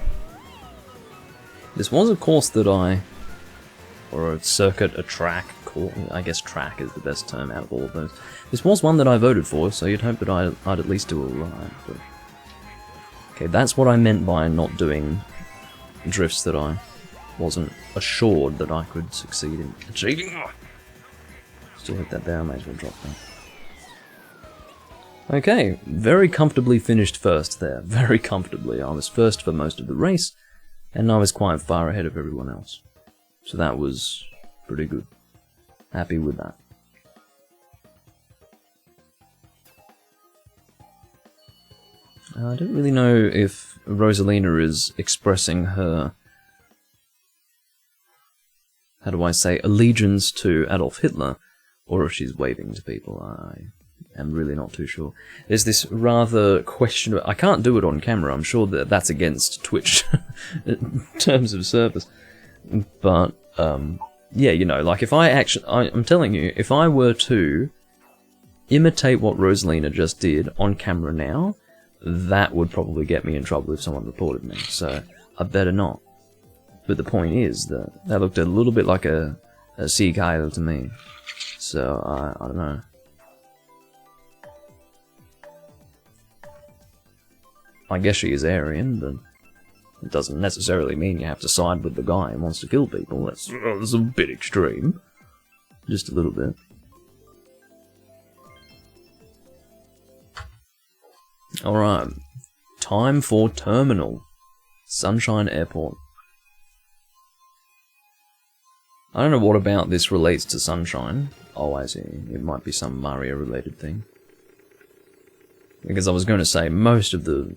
This was a course that or a circuit, a track, I guess track is the best term out of all of those. This was one that I voted for, so you'd hope that I'd at least do alright. But... okay, that's what I meant by not doing drifts that I wasn't assured that I could succeed in achieving. Still hit that there, I may as well drop that. Okay, very comfortably finished first there, very comfortably. I was first for most of the race, and I was quite far ahead of everyone else. So that was pretty good. Happy with that. I don't really know if Rosalina is expressing her, how do I say, allegiance to Adolf Hitler, or if she's waving to people. I am really not too sure. There's this rather questionable... I can't do it on camera, I'm sure that that's against Twitch terms of service. But, yeah, you know, like if I'm telling you, if I were to imitate what Rosalina just did on camera now, that would probably get me in trouble if someone reported me, so I better not. But the point is that that looked a little bit like a Sieg Heil to me, so I don't know. I guess she is Aryan, but it doesn't necessarily mean you have to side with the guy who wants to kill people. That's a bit extreme. Just a little bit. Alright. Time for Terminal. Sunshine Airport. I don't know what about this relates to Sunshine. Oh, I see. It might be some Mario-related thing. Because I was going to say, most of the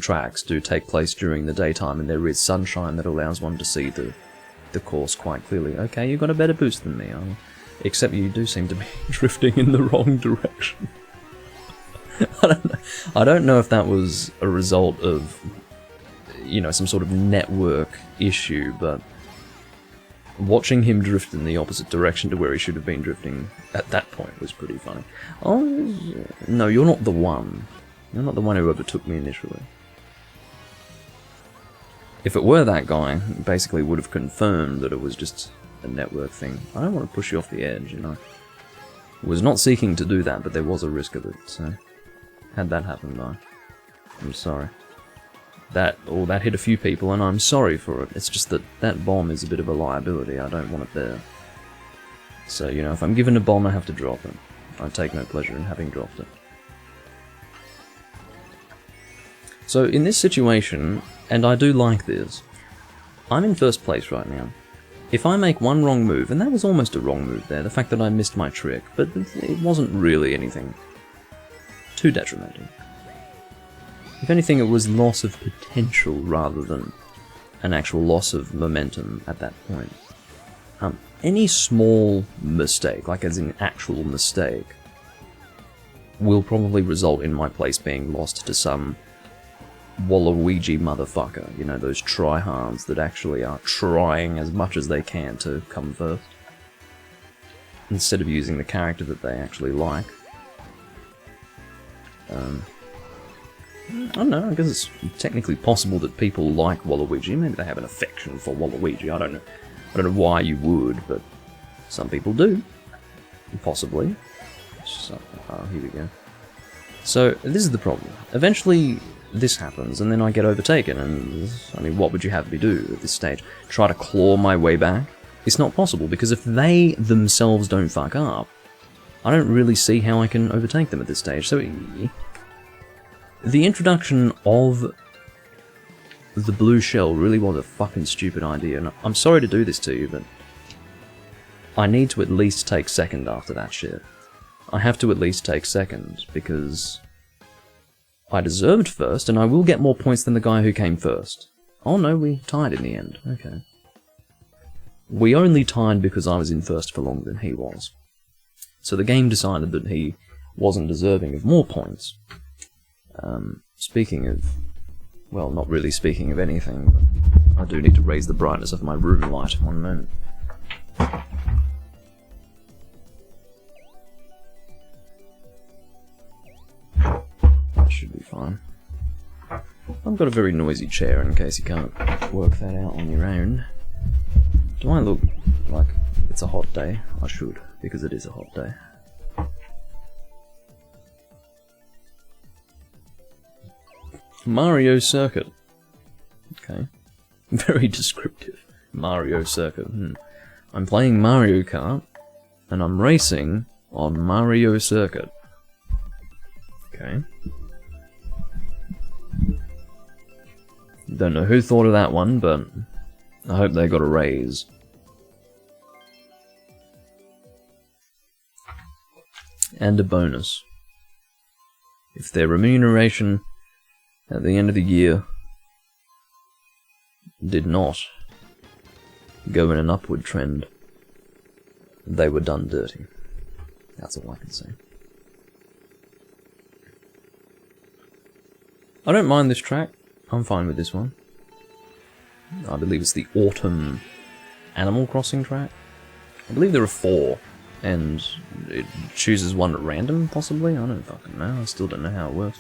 tracks do take place during the daytime, and there is sunshine that allows one to see the course quite clearly. Okay, you got a better boost than me, except you do seem to be drifting in the wrong direction. I don't know if that was a result of, you know, some sort of network issue, but watching him drift in the opposite direction to where he should have been drifting at that point was pretty funny. Oh, no, you're not the one. You're not the one who overtook me initially. If it were that guy, it basically would have confirmed that it was just a network thing. I don't want to push you off the edge, you know. I was not seeking to do that, but there was a risk of it, so... had that happen, though. I'm sorry. That hit a few people, and I'm sorry for it. It's just that that bomb is a bit of a liability. I don't want it there. So, you know, if I'm given a bomb, I have to drop it. I take no pleasure in having dropped it. So, in this situation, and I do like this, I'm in first place right now. If I make one wrong move, and that was almost a wrong move there, the fact that I missed my trick, but it wasn't really anything too detrimental. If anything, it was loss of potential rather than an actual loss of momentum at that point. Any small mistake, like as in actual mistake, will probably result in my place being lost to some Waluigi motherfucker. You know, those tryhards that actually are trying as much as they can to come first, instead of using the character that they actually like. I don't know, I guess it's technically possible that people like Waluigi. Maybe they have an affection for Waluigi. I don't know why you would, but some people do. Possibly. So, here we go. So, this is the problem. Eventually, this happens, and then I get overtaken, and, I mean, what would you have me do at this stage? Try to claw my way back? It's not possible, because if they themselves don't fuck up, I don't really see how I can overtake them at this stage. So, the introduction of the blue shell really was a fucking stupid idea, and I'm sorry to do this to you, but I need to at least take second after that shit. I have to at least take second, because I deserved first, and I will get more points than the guy who came first. Oh no, we tied in the end. Okay. We only tied because I was in first for longer than he was. So the game decided that he wasn't deserving of more points. Speaking of... well, not really speaking of anything, but I do need to raise the brightness of my room light. One moment. That should be fine. I've got a very noisy chair in case you can't work that out on your own. Do I look like it's a hot day? I should, because it is a hot day. Mario Circuit. Okay. Very descriptive. Mario Circuit. I'm playing Mario Kart, and I'm racing on Mario Circuit. Okay. Don't know who thought of that one, but I hope they got a raise. And a bonus. If their remuneration at the end of the year did not go in an upward trend, they were done dirty. That's all I can say. I don't mind this track. I'm fine with this one. I believe it's the Autumn Animal Crossing track. I believe there are 4, and it chooses one at random, possibly? I don't fucking know. I still don't know how it works.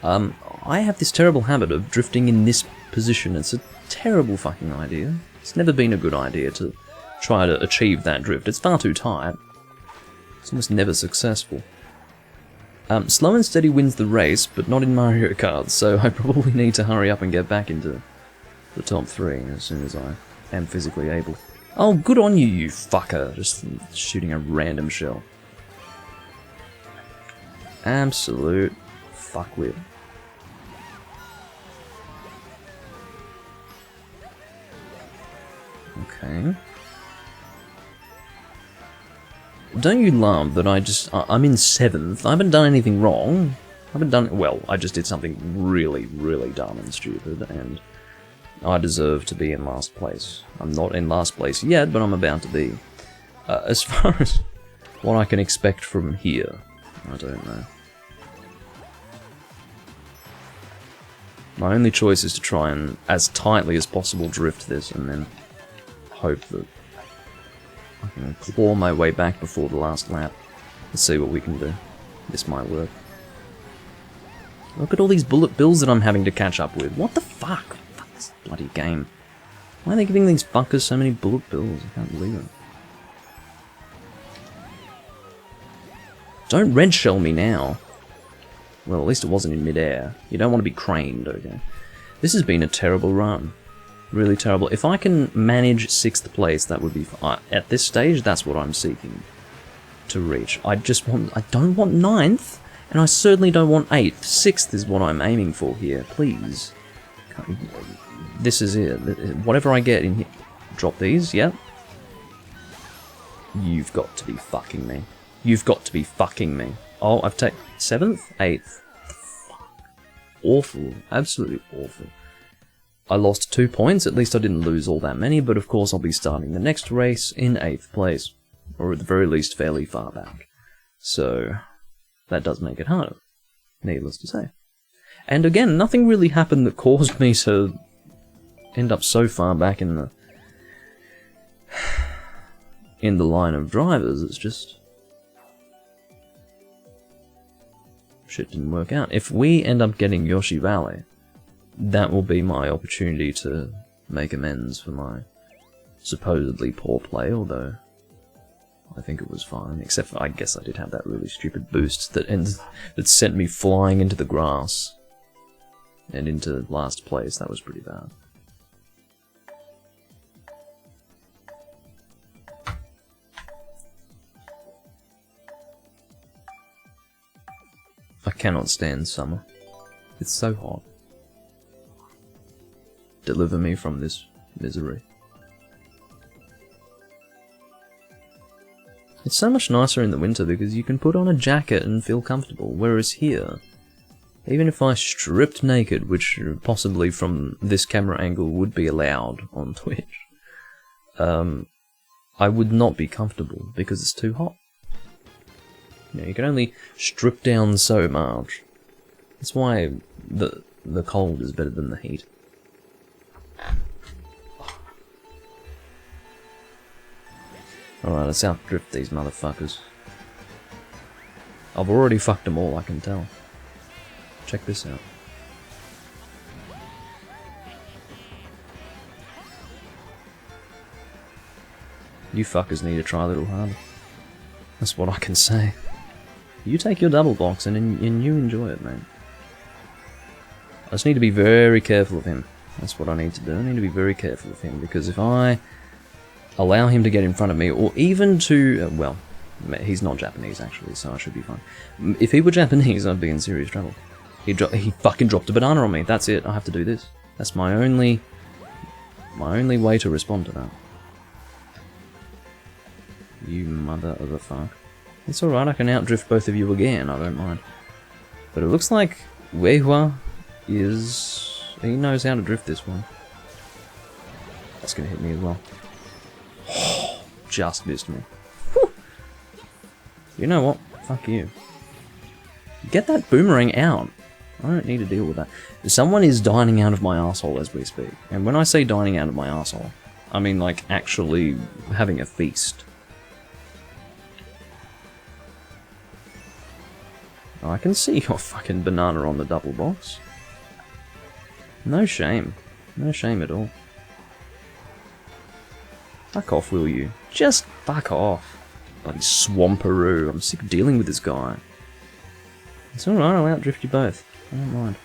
I have this terrible habit of drifting in this position. It's a terrible fucking idea. It's never been a good idea to try to achieve that drift. It's far too tight. It's almost never successful. Slow and steady wins the race, but not in Mario Kart, so I probably need to hurry up and get back into the top 3 as soon as I am physically able. Oh, good on you, you fucker! Just shooting a random shell. Absolute fuckwit. Okay. Don't you love that I'm in 7th, I haven't done anything wrong, well, I just did something really, really dumb and stupid, and I deserve to be in last place. I'm not in last place yet, but I'm about to be. As far as what I can expect from here, I don't know. My only choice is to try and, as tightly as possible, drift this, and then hope that I can claw my way back before the last lap. Let's see what we can do. This might work. Look at all these bullet bills that I'm having to catch up with. What the fuck? Fuck this bloody game. Why are they giving these fuckers so many bullet bills? I can't believe it. Don't red shell me now. Well, at least it wasn't in midair. You don't want to be craned, okay? This has been a terrible run. Really terrible. If I can manage 6th place, that would be fine. At this stage, that's what I'm seeking to reach. I don't want 9th, and I certainly don't want 8th. 6th is what I'm aiming for here, please. This is it. Whatever I get in here. Drop these, yep. You've got to be fucking me. You've got to be fucking me. Oh, I've taken 7th? 8th. Fuck. Awful. Absolutely awful. I lost 2 points, at least I didn't lose all that many, but of course I'll be starting the next race in 8th place. Or at the very least fairly far back. So, that does make it harder. Needless to say. And again, nothing really happened that caused me to end up so far back in the line of drivers. It's just shit didn't work out. If we end up getting Yoshi Valley, that will be my opportunity to make amends for my supposedly poor play, although I think it was fine, except for I guess I did have that really stupid boost that sent me flying into the grass and into last place. That was pretty bad. I cannot stand summer. It's so hot. Deliver me from this misery. It's so much nicer in the winter because you can put on a jacket and feel comfortable, whereas here, even if I stripped naked, which possibly from this camera angle would be allowed on Twitch, I would not be comfortable because it's too hot. You know, you can only strip down so much. That's why the cold is better than the heat. Alright, let's outdrift these motherfuckers. I've already fucked them all, I can tell. Check this out. You fuckers need to try a little harder. That's what I can say. You take your double box and you enjoy it, man. I just need to be very careful of him. That's what I need to do. I need to be very careful of him, because if I allow him to get in front of me, or even to... well, he's not Japanese, actually, so I should be fine. If he were Japanese, I'd be in serious trouble. He fucking dropped a banana on me. That's it. I have to do this. That's my only way to respond to that. You mother of a fuck. It's alright, I can outdrift both of you again, I don't mind. But it looks like Weihua is... he knows how to drift this one. That's gonna hit me as well. Just missed me. Whew. You know what? Fuck you. Get that boomerang out. I don't need to deal with that. Someone is dining out of my arsehole as we speak. And when I say dining out of my arsehole, I mean like actually having a feast. I can see your fucking banana on the double box. No shame. No shame at all. Fuck off, will you? Just fuck off. Bloody Swamperoo. I'm sick of dealing with this guy. It's alright, I'll outdrift you both. I don't mind.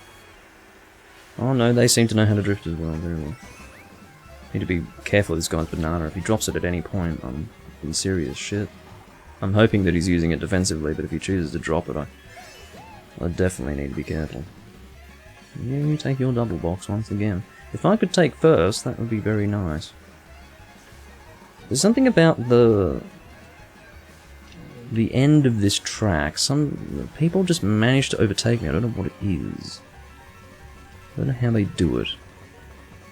Oh no, they seem to know how to drift as well, very well. Need to be careful of this guy's banana. If he drops it at any point, I'm in serious shit. I'm hoping that he's using it defensively, but if he chooses to drop it, I definitely need to be careful. Yeah, you take your double box once again. If I could take first, that would be very nice. There's something about the end of this track. Some people just manage to overtake me. I don't know what it is. I don't know how they do it.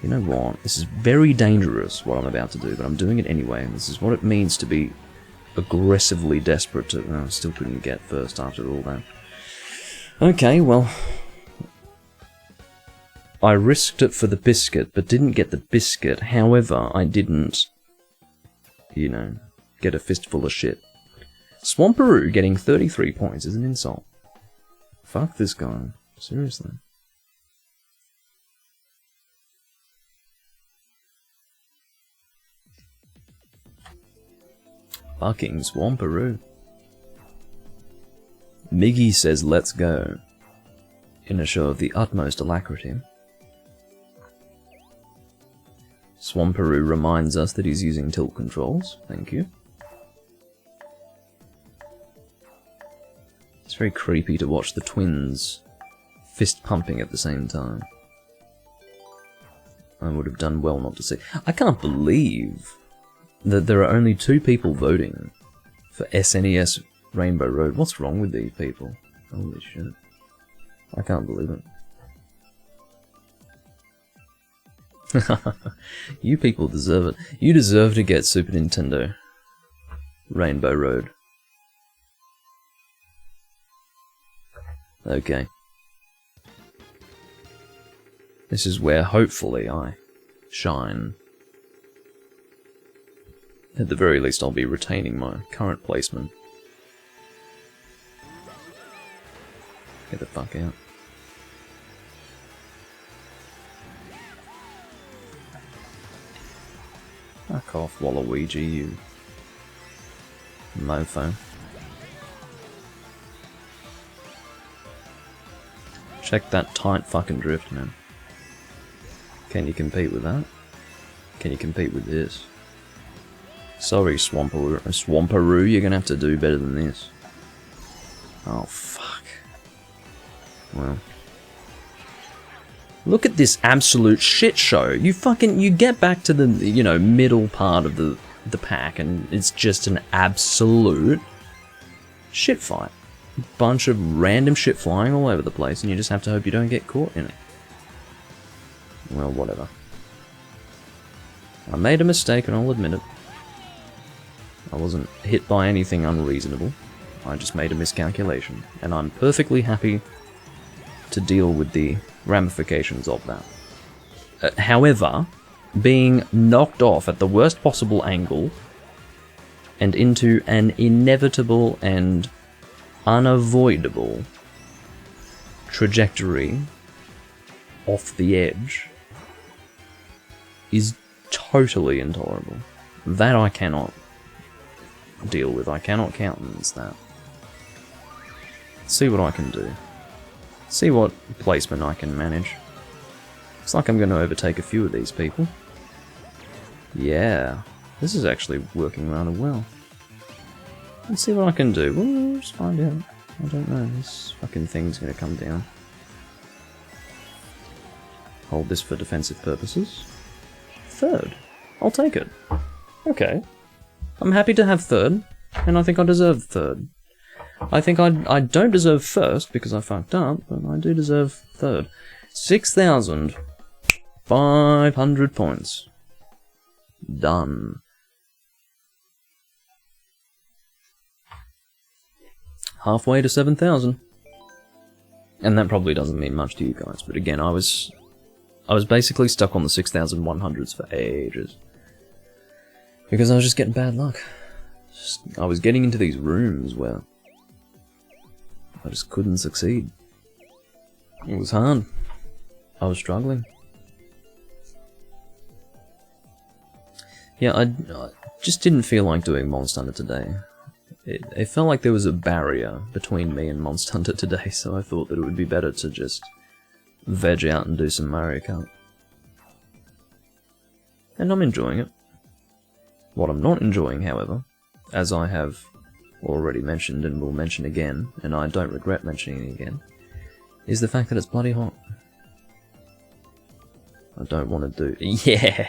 You know what? This is very dangerous, what I'm about to do, but I'm doing it anyway. This is what it means to be aggressively desperate to... oh, I still couldn't get first after all that. Okay, well... I risked it for the biscuit, but didn't get the biscuit. However, I didn't, you know, get a fistful of shit. Swamperoo getting 33 points is an insult. Fuck this guy. Seriously. Fucking Swamperoo. Miggy says let's go, in a show of the utmost alacrity. Swamperoo reminds us that he's using tilt controls. Thank you. It's very creepy to watch the twins fist pumping at the same time. I would have done well not to see. I can't believe that there are only 2 people voting for SNES Rainbow Road. What's wrong with these people? Holy shit. I can't believe it. You people deserve it. You deserve to get Super Nintendo Rainbow Road. Okay. This is where hopefully I shine. At the very least I'll be retaining my current placement. Get the fuck out. Fuck off, Waluigi, you mofo. Check that tight fucking drift, man. Can you compete with that? Can you compete with this? Sorry, Swamperoo, you're gonna have to do better than this. Oh, fuck. Well. Look at this absolute shit show. You get back to the, you know, middle part of the the pack, and it's just an absolute shit fight. Bunch of random shit flying all over the place, and you just have to hope you don't get caught in it. Well, whatever. I made a mistake, and I'll admit it. I wasn't hit by anything unreasonable. I just made a miscalculation, and I'm perfectly happy to deal with the ramifications of that. However, being knocked off at the worst possible angle and into an inevitable and unavoidable trajectory off the edge is totally intolerable. That I cannot deal with. I cannot countenance that. See what I can do. See what placement I can manage. Looks like I'm going to overtake a few of these people. Yeah, this is actually working rather well. Let's see what I can do. We'll just find out. I don't know. This fucking thing's going to come down. Hold this for defensive purposes. Third. I'll take it. Okay. I'm happy to have third, and I think I deserve third. I think I don't deserve first because I fucked up, but I do deserve third. 6,500 points. Done. Halfway to 7,000. And that probably doesn't mean much to you guys, but again, I was basically stuck on the 6,100s for ages. Because I was just getting bad luck. I was getting into these rooms where I just couldn't succeed. It was hard. I was struggling. Yeah, I just didn't feel like doing Monster Hunter today. It felt like there was a barrier between me and Monster Hunter today, so I thought that it would be better to just veg out and do some Mario Kart. And I'm enjoying it. What I'm not enjoying, however, as I have already mentioned and will mention again, and I don't regret mentioning it again, is the fact that it's bloody hot. I don't want to do... Yeah!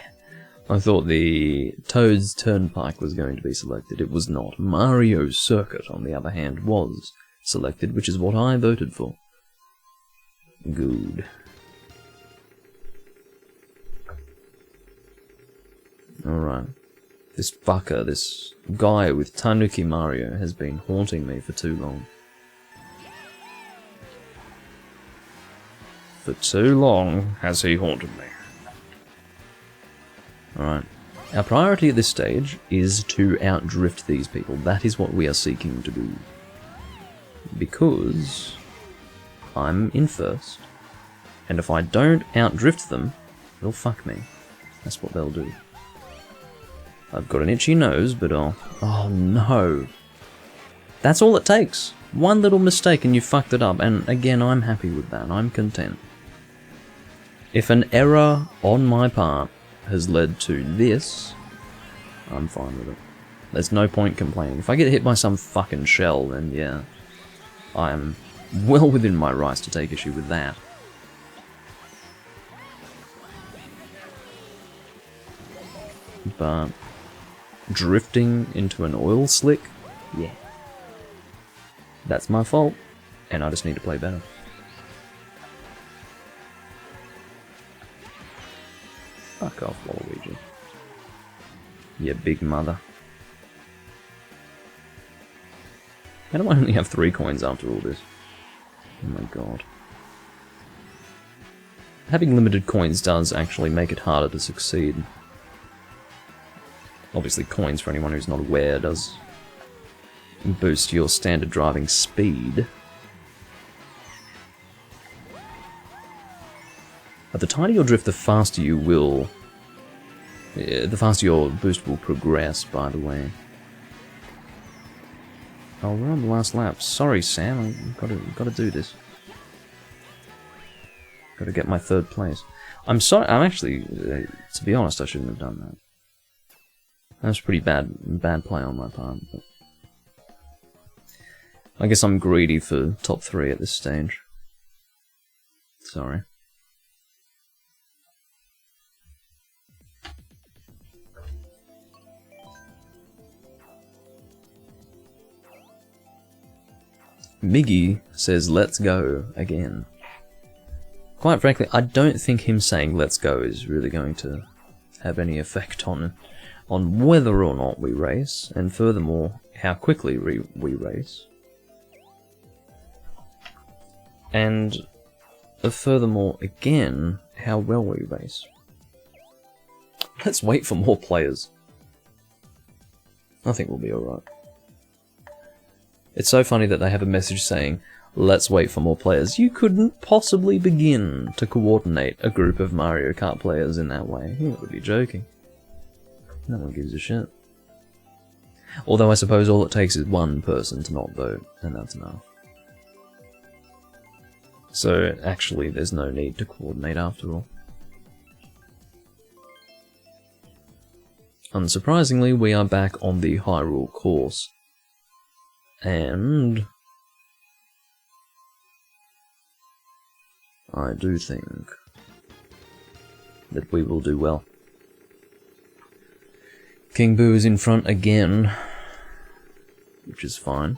I thought the Toad's Turnpike was going to be selected. It was not. Wario Circuit, on the other hand, was selected, which is what I voted for. Good. Alright. This fucker, this guy with Tanuki Mario has been haunting me for too long. For too long has he haunted me. Alright. Our priority at this stage is to outdrift these people. That is what we are seeking to do. Because I'm in first. And if I don't outdrift them, they'll fuck me. That's what they'll do. I've got an itchy nose, but oh no. That's all it takes. One little mistake and you fucked it up, and again, I'm happy with that. I'm content. If an error on my part has led to this, I'm fine with it. There's no point complaining. If I get hit by some fucking shell, then yeah, I'm well within my rights to take issue with that. But drifting into an oil slick? Yeah. That's my fault, and I just need to play better. Fuck off, Waluigi. You big mother. How do I only have 3 coins after all this? Oh my god. Having limited coins does actually make it harder to succeed. Obviously, coins, for anyone who's not aware, does boost your standard driving speed. But the tighter your drift, the faster you will... the faster your boost will progress, by the way. Oh, we're on the last lap. Sorry, Sam, I've got to do this. Got to get my 3rd place. I'm sorry, I'm actually... to be honest, I shouldn't have done that. That was pretty bad play on my part, but I guess I'm greedy for top 3 at this stage. Sorry. Miggy says let's go again. Quite frankly, I don't think him saying let's go is really going to have any effect on whether or not we race, and furthermore, how quickly we race. And furthermore, again, how well we race. Let's wait for more players. I think we'll be alright. It's so funny that they have a message saying, let's wait for more players. You couldn't possibly begin to coordinate a group of Mario Kart players in that way. You would be joking. No one gives a shit. Although I suppose all it takes is one person to not vote, and that's enough. So actually there's no need to coordinate after all. Unsurprisingly, we are back on the Hyrule course. And I do think that we will do well. King Boo is in front again, which is fine.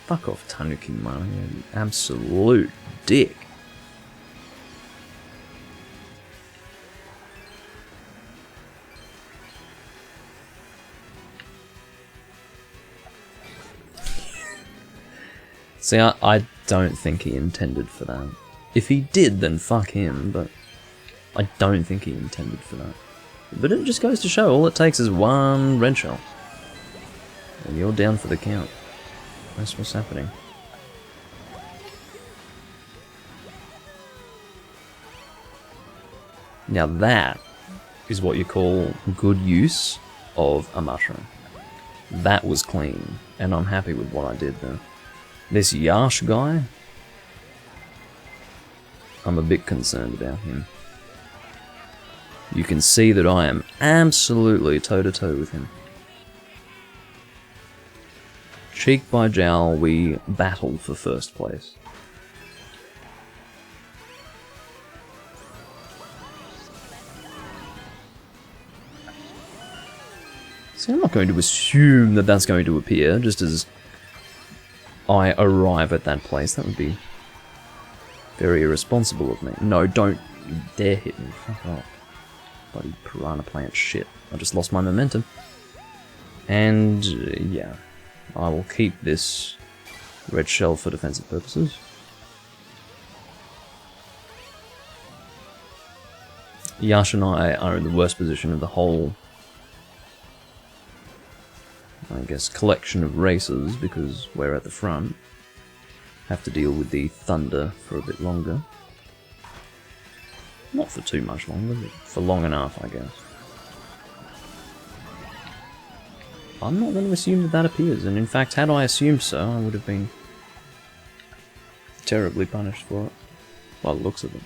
Fuck off, Tanuki Mario, you absolute dick. See, I don't think he intended for that. If he did, then fuck him, but I don't think he intended for that. But it just goes to show, all it takes is one red shell. And you're down for the count. That's what's happening. Now that is what you call good use of a mushroom. That was clean, and I'm happy with what I did there. This Yash guy, I'm a bit concerned about him. You can see that I am absolutely toe-to-toe with him. Cheek by jowl, we battle for first place. See, I'm not going to assume that that's going to appear just as I arrive at that place. That would be very irresponsible of me. No, don't you dare hit me. Fuck off. Bloody piranha plant shit. I just lost my momentum. And, yeah. I will keep this red shell for defensive purposes. Yash and I are in the worst position of the whole, I guess, collection of races, because we're at the front. Have to deal with the thunder for a bit longer. Not for too much longer, but for long enough, I guess. I'm not going to assume that that appears, and in fact, had I assumed so, I would have been terribly punished for it. By the looks of it.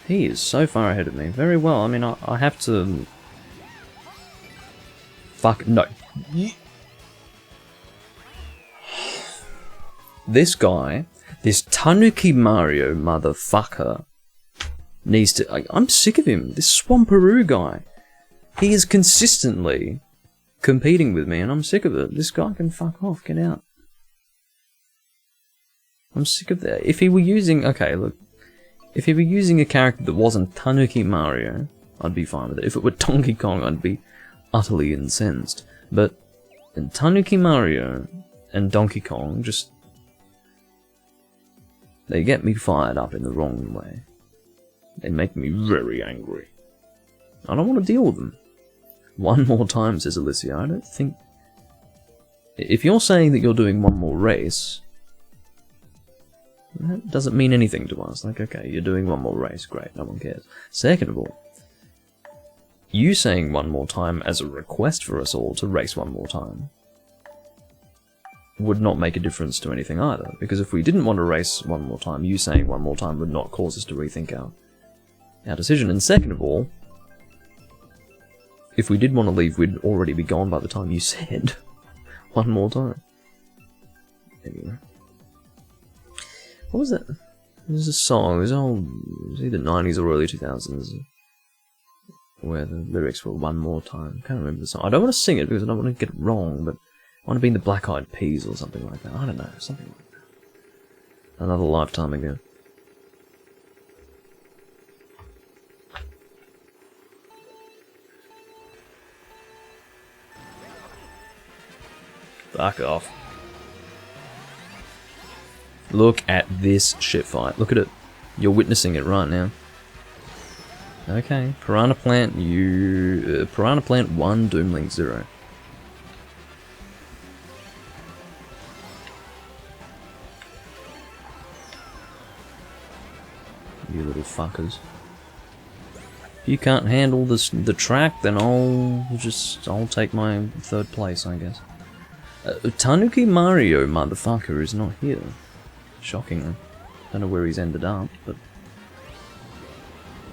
He is so far ahead of me. Very well, I mean, I have to... Fuck, no. This guy, this Tanuki Mario motherfucker, needs to... I'm sick of him. This Swamperoo guy. He is consistently competing with me, and I'm sick of it. This guy can fuck off. Get out. I'm sick of that. If he were using... Okay, look. If he were using a character that wasn't Tanuki Mario, I'd be fine with it. If it were Donkey Kong, I'd be utterly incensed. But Tanuki Mario and Donkey Kong just... They get me fired up in the wrong way. They make me very angry. I don't want to deal with them. One more time, says Alicia. I don't think... If you're saying that you're doing one more race, that doesn't mean anything to us. Like, okay, you're doing one more race. Great, no one cares. Second of all, you saying one more time as a request for us all to race one more time would not make a difference to anything either. Because if we didn't want to race one more time, you saying one more time would not cause us to rethink our decision. And second of all, if we did want to leave, we'd already be gone by the time you said one more time. Anyway. What was that? It was a song. It was either 90s or early 2000s. where the lyrics were one more time. Can't remember the song. I don't want to sing it because I don't want to get it wrong, but I want to be in the Black Eyed Peas or something like that. I don't know, something like that. Another lifetime ago. Fuck off. Look at this shit fight. Look at it. You're witnessing it right now. Okay, Piranha Plant, Piranha Plant 1, Doomlink 0. You little fuckers. If you can't handle the track, then I'll take my third place, I guess. Tanuki Mario, motherfucker, is not here. Shockingly. Don't know where he's ended up, but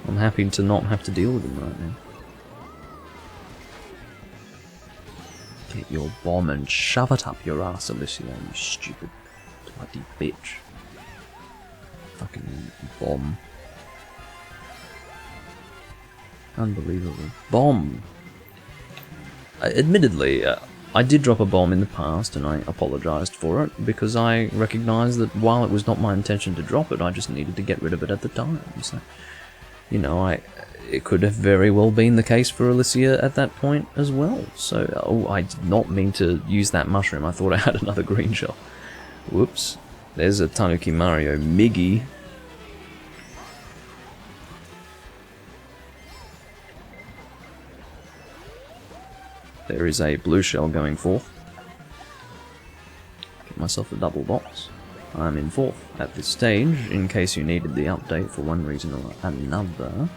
I'm happy to not have to deal with him right now. Get your bomb and shove it up your ass, Alicia, you stupid bloody bitch. Fucking bomb. Unbelievable. Bomb! Admittedly, I did drop a bomb in the past, and I apologised for it, because I recognised that while it was not my intention to drop it, I just needed to get rid of it at the time. So, you know, it could have very well been the case for Alicia at that point as well. So, I did not mean to use that mushroom. I thought I had another green shell. Whoops. There's a Tanuki Mario Miggy. There is a blue shell going forth. Get myself a double box. I'm in fourth at this stage, in case you needed the update for one reason or another.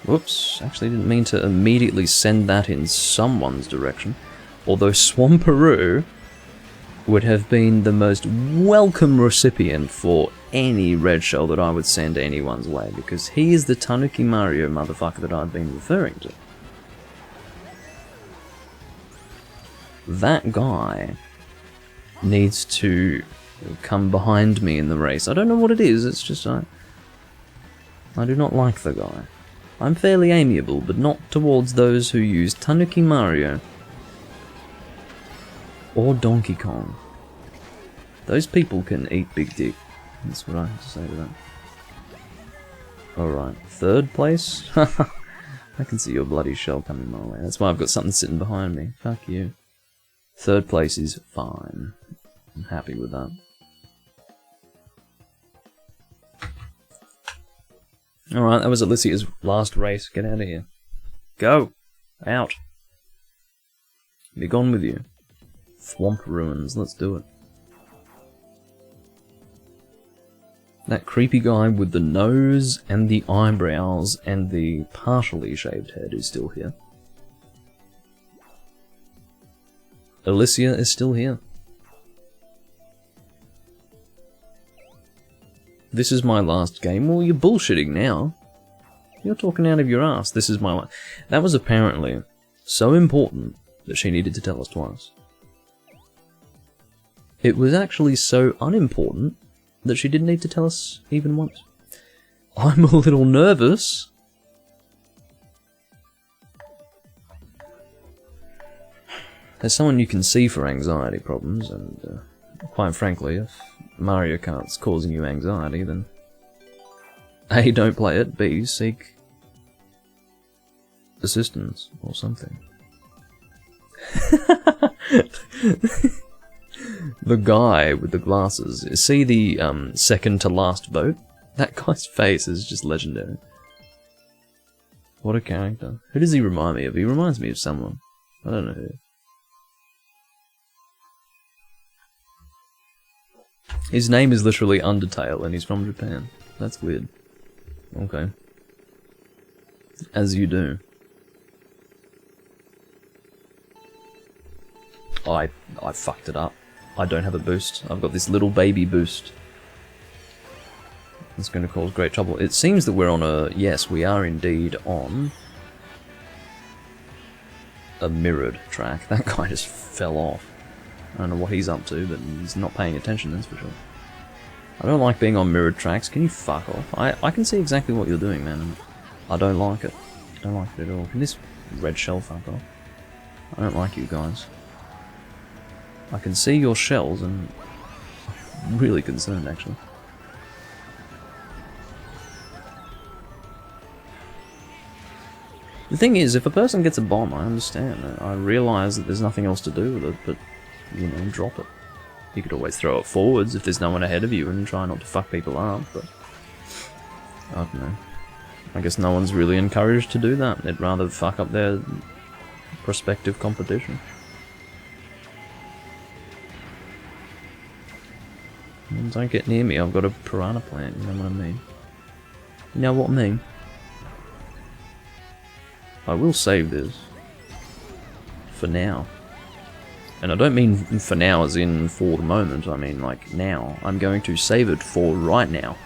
Whoops, actually didn't mean to immediately send that in someone's direction. Although Swamperoo would have been the most welcome recipient for any red shell that I would send anyone's way, because he is the Tanuki Mario motherfucker that I've been referring to. That guy needs to come behind me in the race. I don't know what it is, it's just I do not like the guy. I'm fairly amiable, but not towards those who use Tanuki Mario or Donkey Kong. Those people can eat big dick. That's what I have to say to that. Alright, third place? I can see your bloody shell coming my way. That's why I've got something sitting behind me. Fuck you. Third place is fine. I'm happy with that. Alright, that was Alicia's last race. Get out of here. Go! Out! Be gone with you. Swamp Ruins, let's do it. That creepy guy with the nose and the eyebrows and the partially shaved head is still here. Alicia is still here. This is my last game. Well, you're bullshitting now. You're talking out of your ass. This is my life. That was apparently so important that she needed to tell us twice. It was actually so unimportant that she didn't need to tell us even once. I'm a little nervous. There's someone you can see for anxiety problems, and quite frankly, if Mario Kart's causing you anxiety, then A, don't play it, B, seek assistance or something. The guy with the glasses. See the second to last vote? That guy's face is just legendary. What a character. Who does he remind me of? He reminds me of someone. I don't know who. His name is literally Undertale and he's from Japan. That's weird. Okay. As you do. I fucked it up. I don't have a boost. I've got this little baby boost. It's going to cause great trouble. It seems that we're on a... Yes, we are indeed on a mirrored track. That guy just fell off. I don't know what he's up to, but he's not paying attention, that's for sure. I don't like being on mirrored tracks. Can you fuck off? I can see exactly what you're doing, man, and I don't like it. I don't like it at all. Can this red shell fuck off? I don't like you guys. I can see your shells, and I'm really concerned, actually. The thing is, if a person gets a bomb, I understand. I realise that there's nothing else to do with it, but, you know, drop it. You could always throw it forwards if there's no one ahead of you and try not to fuck people up, but... I don't know. I guess no one's really encouraged to do that. They'd rather fuck up their prospective competition. Don't get near me, I've got a piranha plant, you know what I mean? You know what I mean? I will save this. For now. And I don't mean for now as in for the moment, I mean like now. I'm going to save it for right now.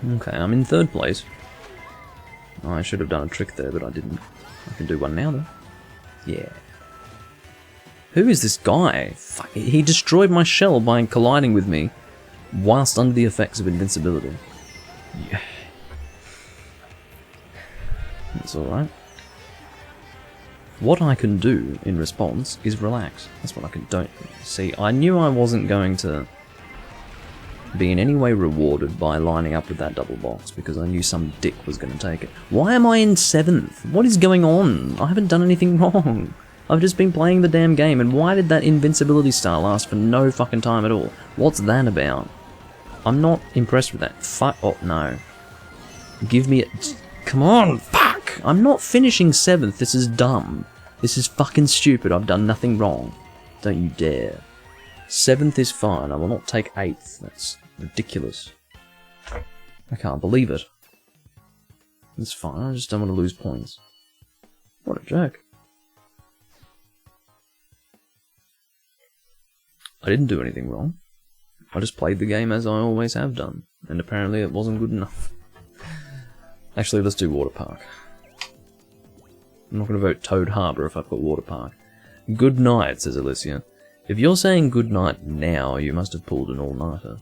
Okay, I'm in third place. Oh, I should have done a trick there, but I didn't. I can do one now though. Yeah. Who is this guy? Fuck, he destroyed my shell by colliding with me whilst under the effects of invincibility. Yeah. That's alright. What I can do in response is relax. That's what I can do. See, I knew I wasn't going to be in any way rewarded by lining up with that double box, because I knew some dick was going to take it. Why am I in 7th? What is going on? I haven't done anything wrong. I've just been playing the damn game, and why did that invincibility star last for no fucking time at all? What's that about? I'm not impressed with that. Fuck. Oh, no. Give me it. Come on, fuck! I'm not finishing 7th, this is dumb. This is fucking stupid, I've done nothing wrong. Don't you dare. 7th is fine, I will not take 8th. That's ridiculous. I can't believe it. It's fine, I just don't want to lose points. What a jerk. I didn't do anything wrong. I just played the game as I always have done, and apparently it wasn't good enough. Actually, let's do Water Park. I'm not going to vote Toad Harbor if I put Water Park. Good night, says Alicia. If you're saying good night now, you must have pulled an all-nighter.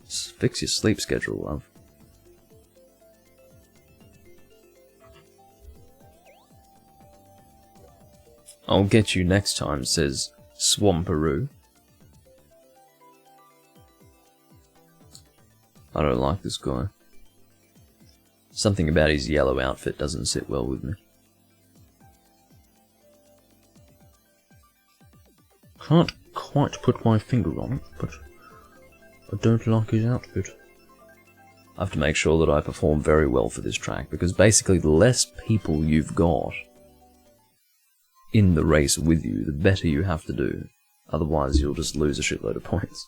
Fix your sleep schedule, love. I'll get you next time, says Swamperoo. I don't like this guy. Something about his yellow outfit doesn't sit well with me. Can't quite put my finger on it, but I don't like his outfit. I have to make sure that I perform very well for this track, because basically the less people you've got in the race with you, the better you have to do. Otherwise you'll just lose a shitload of points.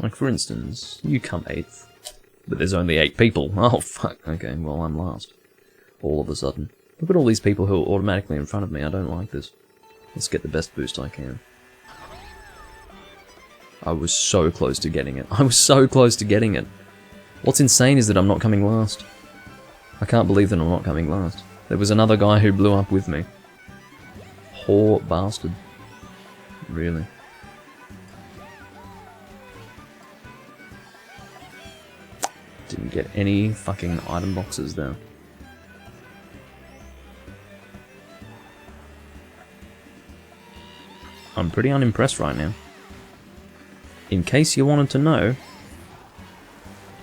Like for instance, you come 8th, but there's only 8 people. Oh fuck, okay, well I'm last. All of a sudden. Look at all these people who are automatically in front of me, I don't like this. Let's get the best boost I can. I was so close to getting it. I was so close to getting it. What's insane is that I'm not coming last. I can't believe that I'm not coming last. There was another guy who blew up with me. Poor bastard. Really. Didn't get any fucking item boxes there. I'm pretty unimpressed right now. In case you wanted to know,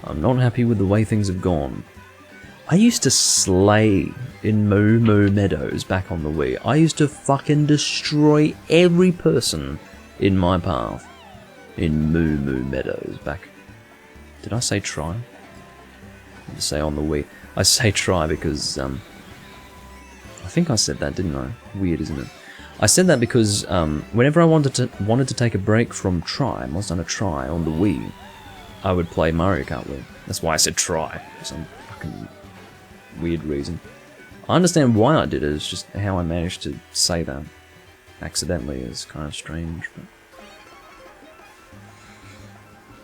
I'm not happy with the way things have gone. I used to slay in Moo Moo Meadows back on the Wii. I used to fucking destroy every person in my path in Moo Moo Meadows back. Did I say try? I did say on the Wii. I say try because I think I said that, didn't I? Weird, isn't it? I said that because whenever I wanted to take a break from try, whilst on a try on the Wii, I would play Mario Kart Wii. That's why I said try, for some fucking weird reason. I understand why I did it, it's just how I managed to say that accidentally is kind of strange.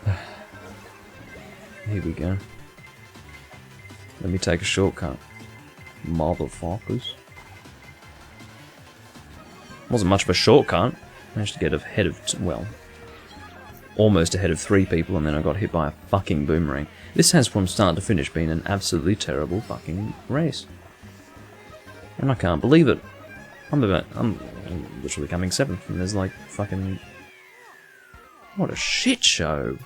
But Here we go. Let me take a shortcut. Motherfuckers. Wasn't much of a shortcut. Managed to get ahead of, well, almost ahead of 3 people, and then I got hit by a fucking boomerang. This has, from start to finish, been an absolutely terrible fucking race. And I can't believe it. I'm literally coming 7th, and there's like fucking... What a shit show.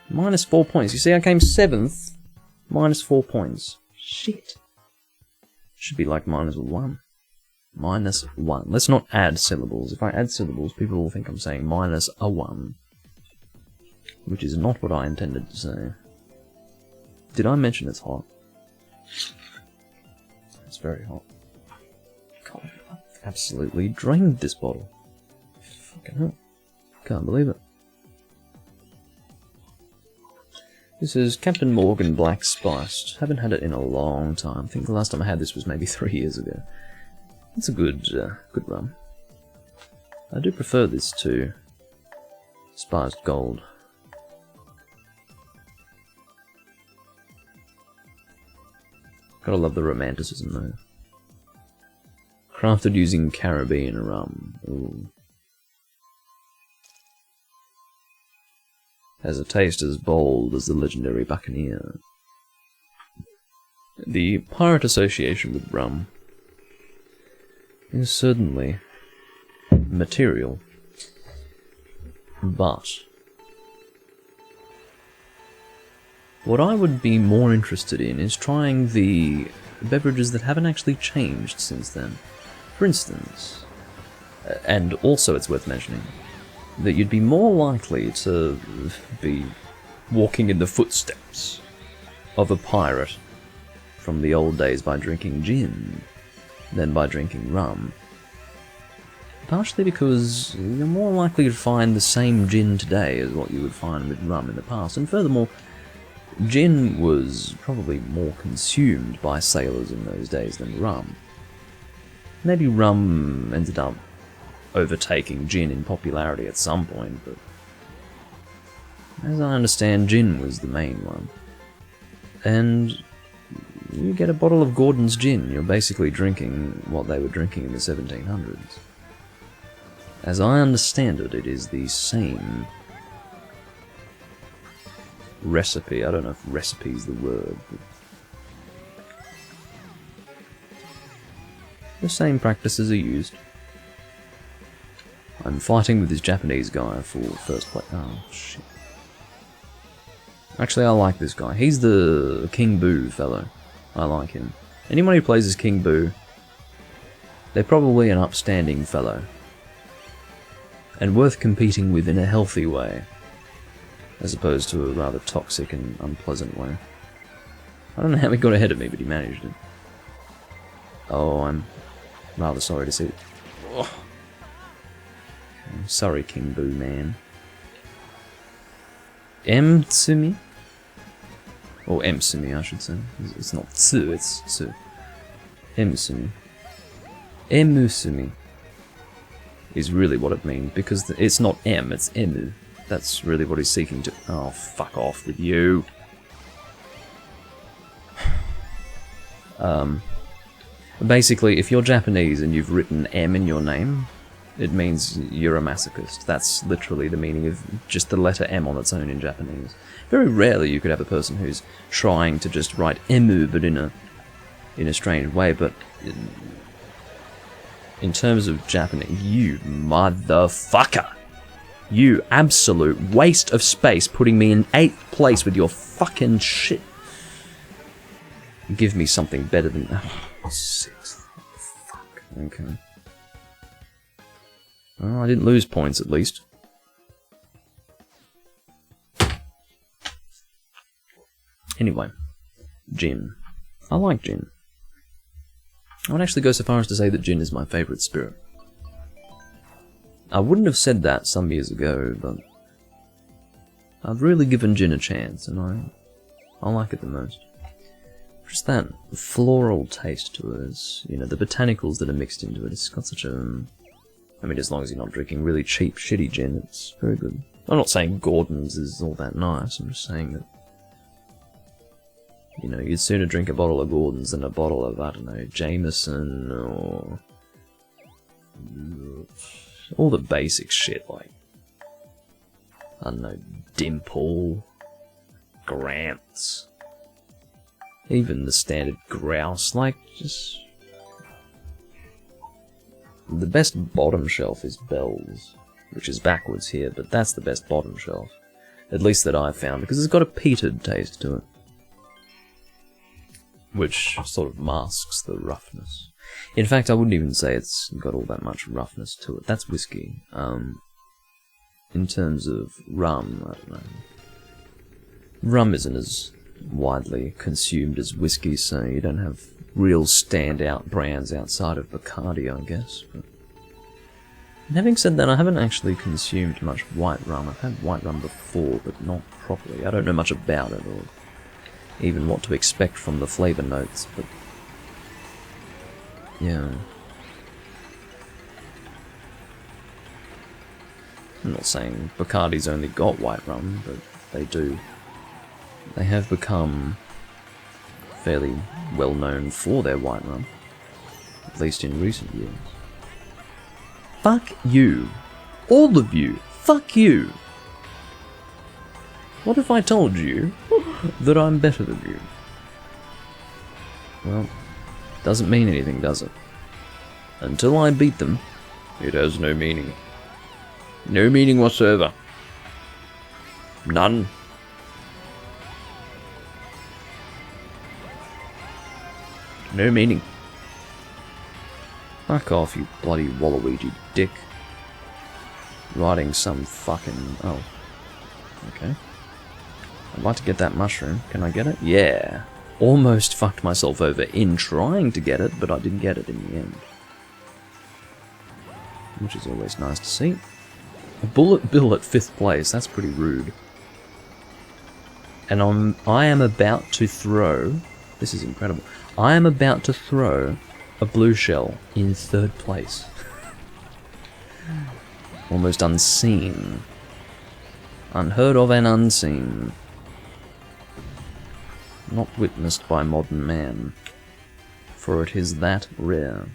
-4 points. You see, I came 7th, -4 points. Shit. Should be like -1. -1. Let's not add syllables. If I add syllables, people will think I'm saying -1. Which is not what I intended to say. Did I mention it's hot? It's very hot. God, I've absolutely drained this bottle. Fucking hell. Can't believe it. This is Captain Morgan Black Spiced. Haven't had it in a long time. I think the last time I had this was maybe 3 years ago. It's a good run. I do prefer this to Spiced Gold. Gotta love the romanticism though. Crafted using Caribbean rum. Ooh. Has a taste as bold as the legendary Buccaneer. The pirate association with rum is certainly material, but what I would be more interested in is trying the beverages that haven't actually changed since then. For instance, and also it's worth mentioning, that you'd be more likely to be walking in the footsteps of a pirate from the old days by drinking gin than by drinking rum. Partially because you're more likely to find the same gin today as what you would find with rum in the past, and furthermore, gin was probably more consumed by sailors in those days than rum. Maybe rum ended up overtaking gin in popularity at some point, but as I understand, gin was the main one. And you get a bottle of Gordon's gin, you're basically drinking what they were drinking in the 1700s. As I understand it, it is the same recipe. I don't know if recipe is the word, but the same practices are used. I'm fighting with this Japanese guy for first place. Oh, shit. Actually, I like this guy. He's the King Boo fellow. I like him. Anyone who plays as King Boo, they're probably an upstanding fellow. And worth competing with in a healthy way, as opposed to a rather toxic and unpleasant way. I don't know how he got ahead of me, but he managed it. Oh, I'm rather sorry to see it. Oh. I'm sorry, King Boo man. Tsumi? Or Tsumi, I should say. It's not tsu, it's tsu. Tsumi. Tsumi is really what it means, because it's not M, it's Emu. That's really what he's seeking to... Oh, fuck off with you. Basically, if you're Japanese and you've written M in your name, it means you're a masochist. That's literally the meaning of just the letter M on its own in Japanese. Very rarely you could have a person who's trying to just write Emu, but in a strange way, but... In terms of Japanese, you motherfucker! You absolute waste of space putting me in 8th place with your fucking shit. Give me something better than... Oh, 6th. Fuck. Okay. Well, I didn't lose points at least. Anyway. Gin. I like gin. I would actually go so far as to say that gin is my favourite spirit. I wouldn't have said that some years ago, but I've really given gin a chance, and I like it the most. Just that floral taste to it, you know, the botanicals that are mixed into it. It's got such a... I mean, as long as you're not drinking really cheap, shitty gin, it's very good. I'm not saying Gordon's is all that nice, I'm just saying that You know, you'd sooner drink a bottle of Gordon's than a bottle of, I don't know, Jameson or... all the basic shit, like... I don't know, Dimple, Grants, even the standard grouse, like, just... The best bottom shelf is Bell's, which is backwards here, but that's the best bottom shelf. At least that I've found, because it's got a peated taste to it. Which sort of masks the roughness. In fact, I wouldn't even say it's got all that much roughness to it. That's whiskey. In terms of rum, I don't know. Rum isn't as widely consumed as whiskey, so you don't have real standout brands outside of Bacardi, I guess. But having said that, I haven't actually consumed much white rum. I've had white rum before, but not properly. I don't know much about it, or even what to expect from the flavour notes, but... yeah. I'm not saying Bacardi's only got white rum, but they do. They have become fairly well known for their white rum, at least in recent years. Fuck you. All of you. Fuck you. What if I told you that I'm better than you? Well, doesn't mean anything, does it? Until I beat them, it has no meaning. No meaning whatsoever. None. No meaning. Fuck off, you bloody Waluigi dick. Riding some fucking... oh. Okay. I'd like to get that mushroom. Can I get it? Yeah. Almost fucked myself over in trying to get it, but I didn't get it in the end. Which is always nice to see. A bullet bill at 5th place, that's pretty rude. And I am about to throw... this is incredible. I am about to throw a blue shell in 3rd place. Almost unseen. Unheard of and unseen. Not witnessed by modern man. For it is that rare.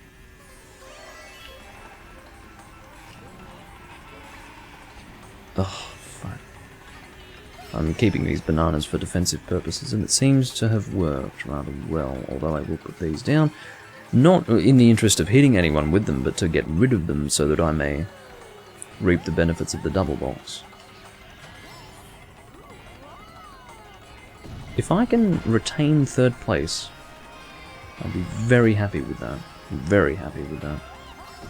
Oh, fuck. I'm keeping these bananas for defensive purposes, and it seems to have worked rather well, although I will put these down. Not in the interest of hitting anyone with them, but to get rid of them so that I may reap the benefits of the double box. If I can retain 3rd place, I'll be very happy with that. Very happy with that.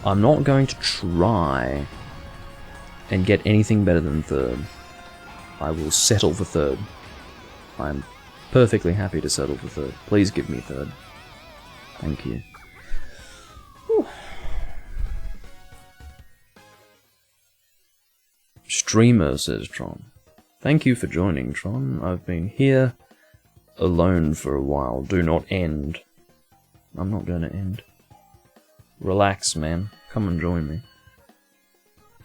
I'm not going to try and get anything better than 3rd. I will settle for 3rd. I'm perfectly happy to settle for 3rd. Please give me 3rd. Thank you. Whew. Streamer, says Tron. Thank you for joining, Tron. I've been here alone for a while. Do not end. I'm not going to end. Relax, man. Come and join me.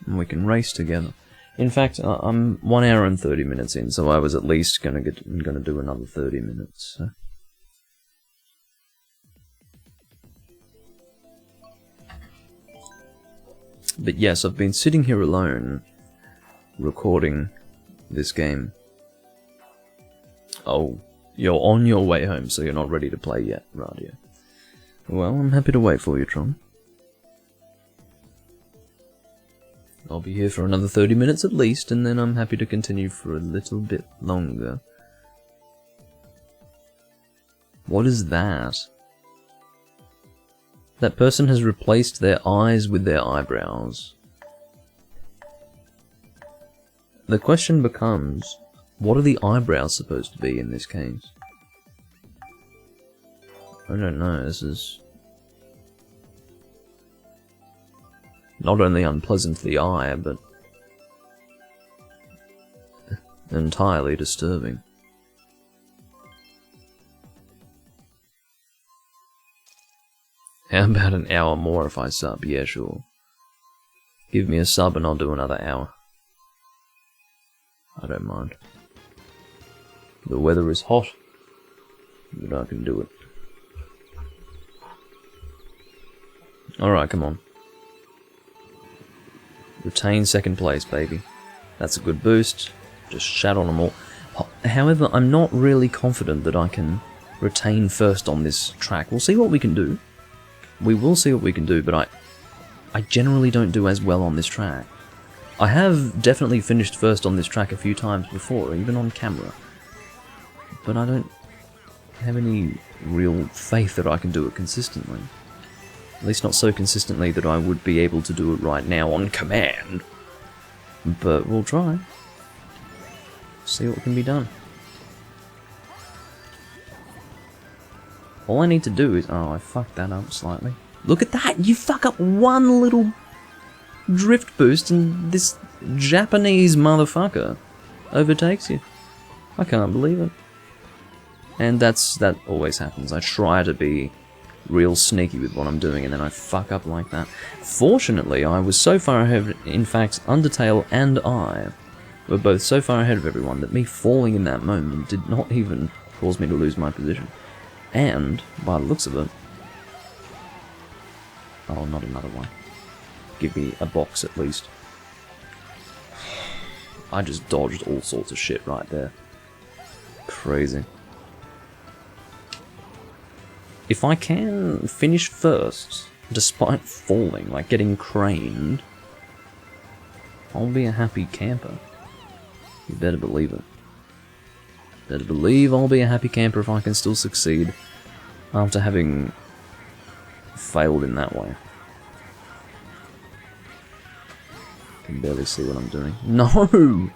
And we can race together. In fact, I'm 1 hour and 30 minutes in, so I was at least gonna do another 30 minutes. So. But yes, I've been sitting here alone, recording this game. Oh, you're on your way home, so you're not ready to play yet, Radio. Well, I'm happy to wait for you, Tron. I'll be here for another 30 minutes at least, and then I'm happy to continue for a little bit longer. What is that? That person has replaced their eyes with their eyebrows. The question becomes, what are the eyebrows supposed to be in this case? I don't know, this is... not only unpleasant to the eye, but entirely disturbing. How about an hour more if I sub? Yeah, sure. Give me a sub and I'll do another hour. I don't mind. The weather is hot. But I can do it. Alright, come on. Retain second place, baby. That's a good boost. Just shat on them all. However, I'm not really confident that I can retain first on this track. We'll see what we can do. We will see what we can do, but I generally don't do as well on this track. I have definitely finished first on this track a few times before, even on camera. But I don't have any real faith that I can do it consistently. At least not so consistently that I would be able to do it right now on command. But we'll try. See what can be done. All I need to do is... Oh, I fucked that up slightly. Look at that! You fuck up one little drift boost and this Japanese motherfucker overtakes you. I can't believe it. And that always happens. I try to be real sneaky with what I'm doing and then I fuck up like that. Fortunately, I was so far ahead, in fact, Undertale and I were both so far ahead of everyone that me falling in that moment did not even cause me to lose my position. And, by the looks of it... Oh, not another one. Give me a box at least. I just dodged all sorts of shit right there. Crazy. If I can finish first, despite falling, like getting craned, I'll be a happy camper. You better believe it. Better believe I'll be a happy camper if I can still succeed after having failed in that way. I can barely see what I'm doing. No!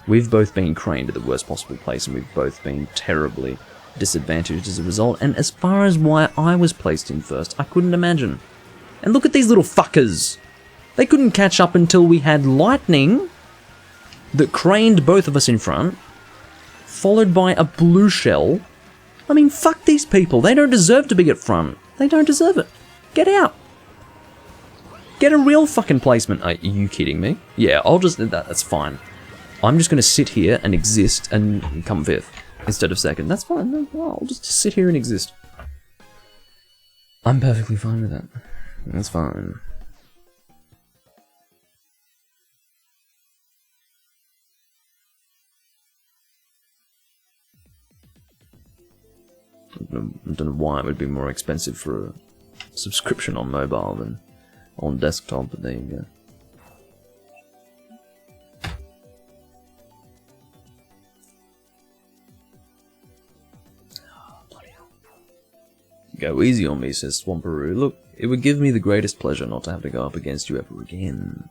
We've both been craned to the worst possible place and we've both been terribly disadvantaged as a result, and as far as why I was placed in first, I couldn't imagine. And look at these little fuckers! They couldn't catch up until we had lightning that craned both of us in front, followed by a blue shell. I mean, fuck these people, they don't deserve to be at front. They don't deserve it. Get out! Get a real fucking placement. Are you kidding me? Yeah, I'll just... That's fine. I'm just gonna sit here and exist and come fifth instead of second. That's fine. No, I'll just sit here and exist. I'm perfectly fine with that. That's fine. I don't know why it would be more expensive for a subscription on mobile than on desktop, but there you go. Go easy on me, says Swamperoo. Look, it would give me the greatest pleasure not to have to go up against you ever again.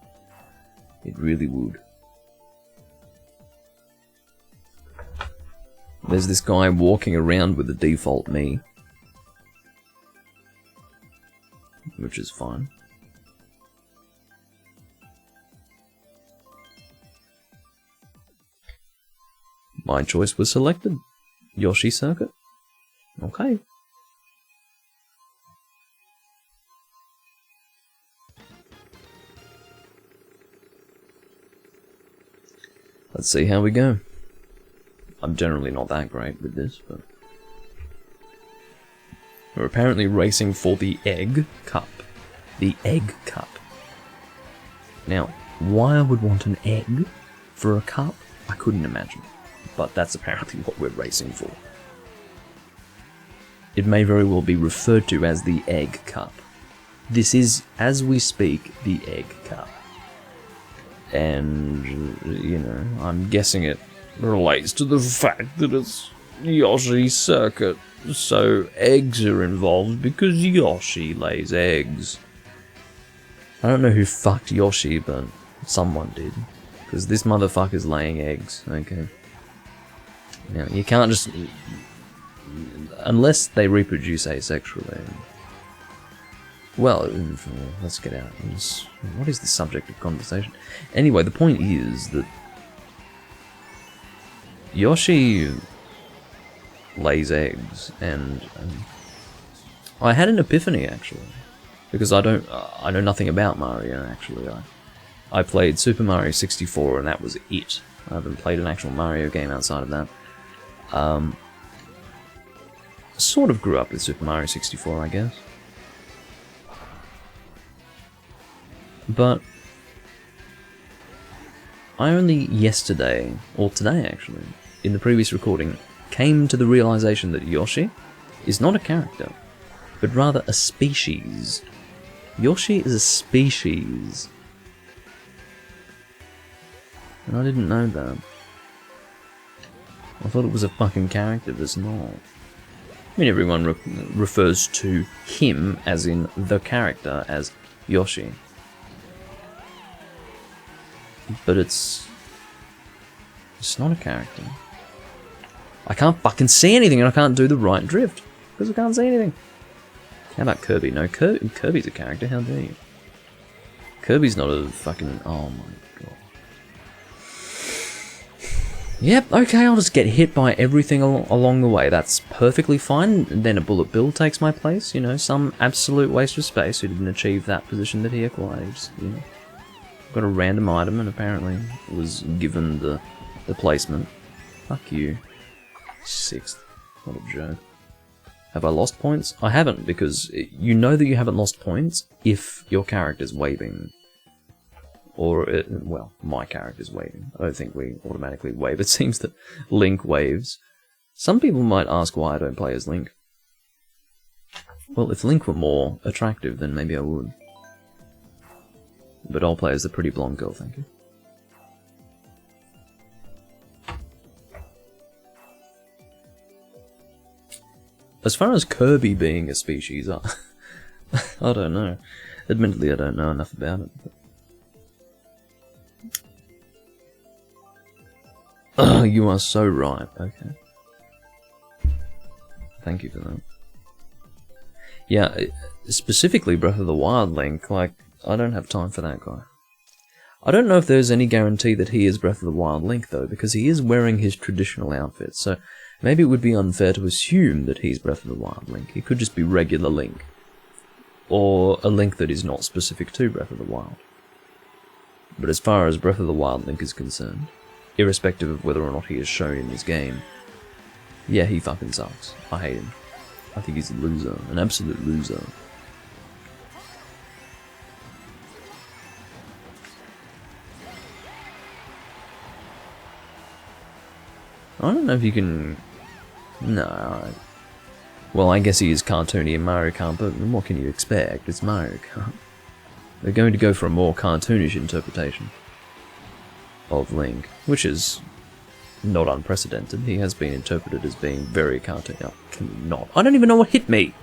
It really would. There's this guy walking around with the default me. Which is fine. My choice was selected. Yoshi Circuit. Okay. Let's see how we go. I'm generally not that great with this, but... We're apparently racing for the Egg Cup. The Egg Cup. Now, why I would want an egg for a cup, I couldn't imagine. But that's apparently what we're racing for. It may very well be referred to as the Egg Cup. This is, as we speak, the Egg Cup. And, you know, I'm guessing it relates to the fact that it's Yoshi Circuit, so eggs are involved because Yoshi lays eggs. I don't know who fucked Yoshi, but someone did. Because this motherfucker's laying eggs, okay? Now, you can't just... Unless they reproduce asexually. Well, let's get out. What is the subject of conversation? Anyway, the point is that Yoshi lays eggs, and I had an epiphany actually, because I know nothing about Mario actually. I played Super Mario 64, and that was it. I haven't played an actual Mario game outside of that. sort of grew up with Super Mario 64, I guess. But I only yesterday, or today actually, in the previous recording, came to the realization that Yoshi is not a character, but rather a species. Yoshi is a species. And I didn't know that. I thought it was a fucking character, but it's not. I mean, everyone refers to him, as in the character, as Yoshi. But it's not a character. I can't fucking see anything, and I can't do the right drift, because I can't see anything. How about Kirby? No, Kirby's a character, how dare you? Kirby's not a fucking... oh my god. Yep, okay, I'll just get hit by everything along the way. That's perfectly fine. And then a Bullet Bill takes my place, you know, some absolute waste of space who didn't achieve that position that he acquired. You know. Got a random item and apparently was given the placement. Fuck you. 6th. What a joke. Have I lost points? I haven't, because you know that you haven't lost points if your character's waving. Or, well, my character's waving. I don't think we automatically wave. It seems that Link waves. Some people might ask why I don't play as Link. Well, if Link were more attractive, then maybe I would. But I'll play as the pretty blonde girl, thank you. As far as Kirby being a species, I don't know. Admittedly, I don't know enough about it. But... oh, you are so right. Okay. Thank you for that. Yeah, specifically Breath of the Wild Link, like, I don't have time for that guy. I don't know if there's any guarantee that he is Breath of the Wild Link, though, because he is wearing his traditional outfit, so maybe it would be unfair to assume that he's Breath of the Wild Link. He could just be regular Link. Or a Link that is not specific to Breath of the Wild. But as far as Breath of the Wild Link is concerned, irrespective of whether or not he is shown in this game, yeah, he fucking sucks. I hate him. I think he's a loser, an absolute loser. I don't know if you can... no. Well, I guess he is cartoony in Mario Kart, but what can you expect? It's Mario Kart. They're going to go for a more cartoonish interpretation of Link, which is not unprecedented. He has been interpreted as being very cartoony. Oh, can you not? I don't even know what hit me!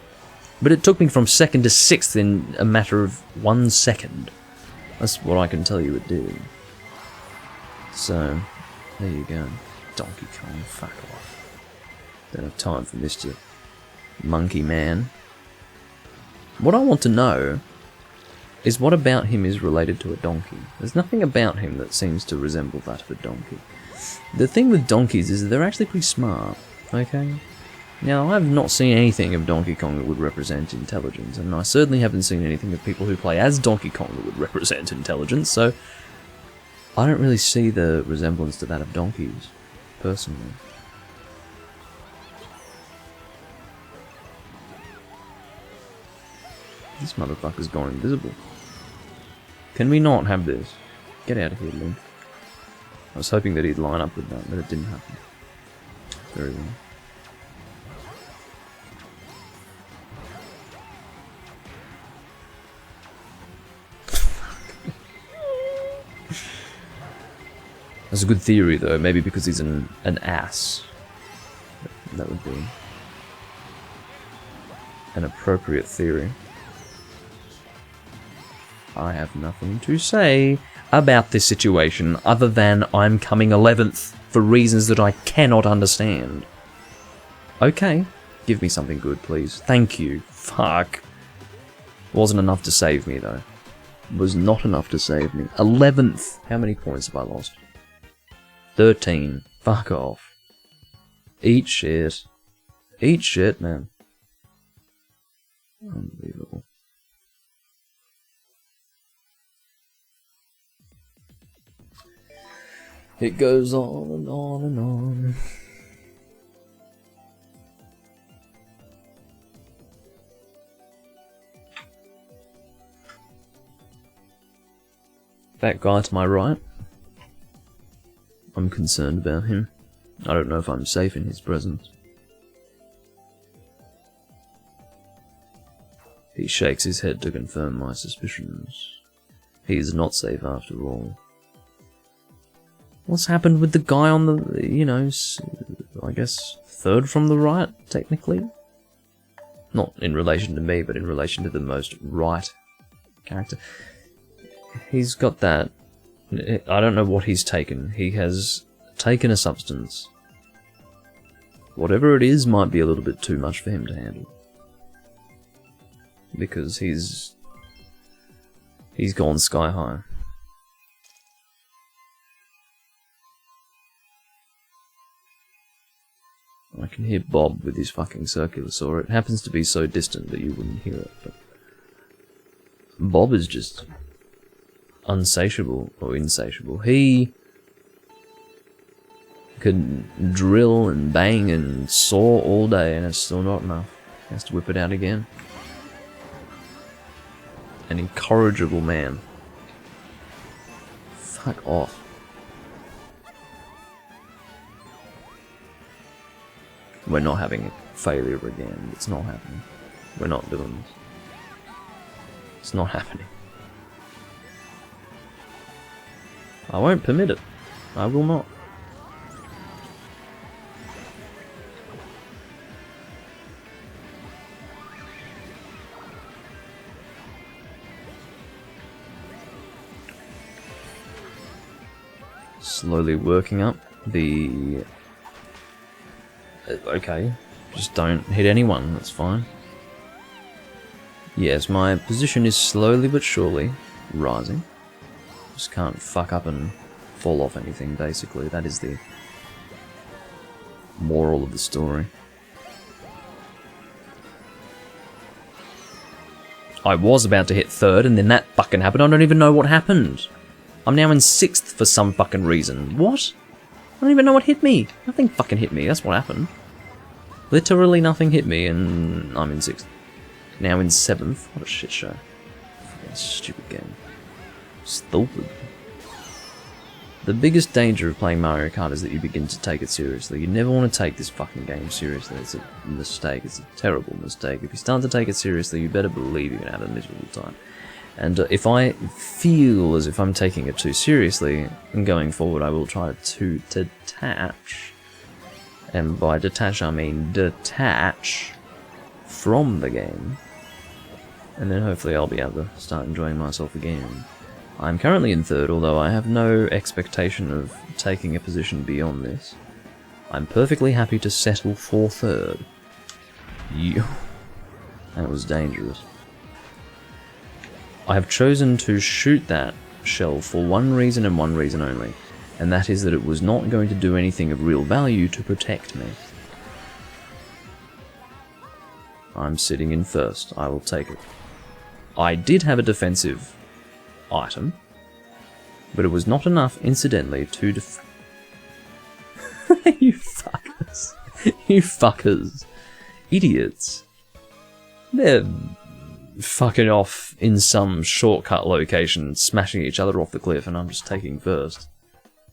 But it took me from 2nd to 6th in a matter of 1 second. That's what I can tell you it did. So, there you go. Donkey Kong, fuck off. Don't have time for Mr. Monkey Man. What I want to know is what about him is related to a donkey. There's nothing about him that seems to resemble that of a donkey. The thing with donkeys is that they're actually pretty smart, okay? Now, I've not seen anything of Donkey Kong that would represent intelligence, and I certainly haven't seen anything of people who play as Donkey Kong that would represent intelligence, so I don't really see the resemblance to that of donkeys. Personally. This motherfucker's gone invisible. Can we not have this? Get out of here, Link. I was hoping that he'd line up with that, but it didn't happen. Very well. That's a good theory, though. Maybe because he's an ass. That would be an appropriate theory. I have nothing to say about this situation other than I'm coming 11th for reasons that I cannot understand. Okay, give me something good, please. Thank you. Fuck. Wasn't enough to save me, though. Was not enough to save me. 11th. How many points have I lost? 13. Fuck off. Eat shit. Eat shit, man. Unbelievable. It goes on and on and on. That guy to my right, I'm concerned about him. I don't know if I'm safe in his presence. He shakes his head to confirm my suspicions. He is not safe after all. What's happened with the guy on the, you know, I guess, third from the right, technically? Not in relation to me, but in relation to the most right character. He's got that... I don't know what he's taken. He has taken a substance. Whatever it is might be a little bit too much for him to handle. Because he's gone sky high. I can hear Bob with his fucking circular saw. It happens to be so distant that you wouldn't hear it, but Bob is just unsatiable, or insatiable. He could drill and bang and saw all day and it's still not enough. He has to whip it out again. An incorrigible man. Fuck off. We're not having a failure again. It's not happening. We're not doing this. It's not happening. I won't permit it. I will not. Slowly working up the... Okay, just don't hit anyone, that's fine. Yes, my position is slowly but surely rising. Just can't fuck up and fall off anything, basically. That is the moral of the story. I was about to hit third and then that fucking happened. I don't even know what happened. I'm now in 6th for some fucking reason. What? I don't even know what hit me. Nothing fucking hit me, that's what happened. Literally nothing hit me and I'm in 6th. Now in 7th. What a shit show. Fucking stupid game. Stupid. The biggest danger of playing Mario Kart is that you begin to take it seriously. You never want to take this fucking game seriously. It's a mistake. It's a terrible mistake. If you start to take it seriously, you better believe you're going to have a miserable time. And if I feel as if I'm taking it too seriously, and going forward I will try to detach, and by detach I mean detach from the game, and then hopefully I'll be able to start enjoying myself again. I'm currently in 3rd, although I have no expectation of taking a position beyond this. I'm perfectly happy to settle for 3rd. That was dangerous. I have chosen to shoot that shell for one reason and one reason only, and that is that it was not going to do anything of real value to protect me. I'm sitting in 1st, I will take it. I did have a defensive item, but it was not enough, incidentally, to You fuckers. You fuckers. Idiots. They're fucking off in some shortcut location, smashing each other off the cliff, and I'm just taking 1st.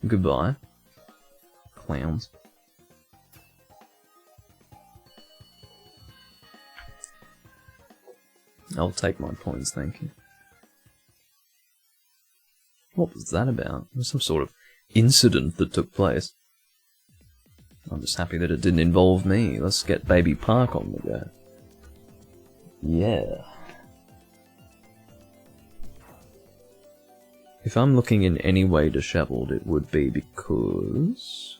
Goodbye. Clowns. I'll take my points, thank you. What was that about? There was some sort of incident that took place. I'm just happy that it didn't involve me. Let's get Baby Park on the go. Yeah. If I'm looking in any way disheveled, it would be because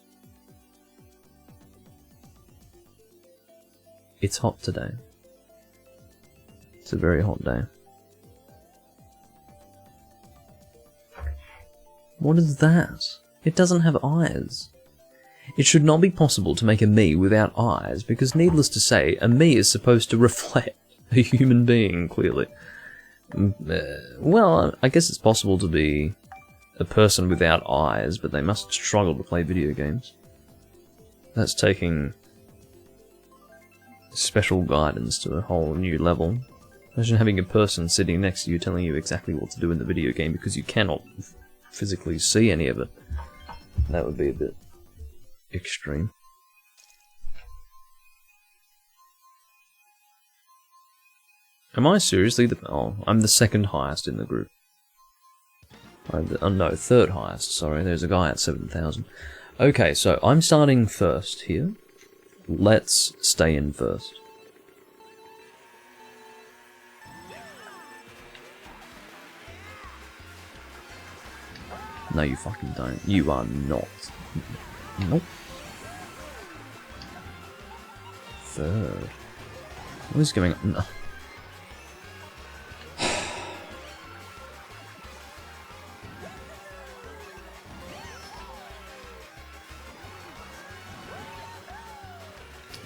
it's hot today. It's a very hot day. What is that? It doesn't have eyes. It should not be possible to make a me without eyes, because needless to say, a me is supposed to reflect a human being, clearly. Well, I guess it's possible to be a person without eyes, but they must struggle to play video games. That's taking special guidance to a whole new level. Imagine having a person sitting next to you telling you exactly what to do in the video game because you cannot physically see any of it. That would be a bit extreme. Am I seriously the... Oh, I'm the second highest in the group. No, third highest, sorry. There's a guy at 7,000. Okay, so I'm starting first here. Let's stay in first. No, you fucking don't. You are not. Nope. Third. What is going on? No.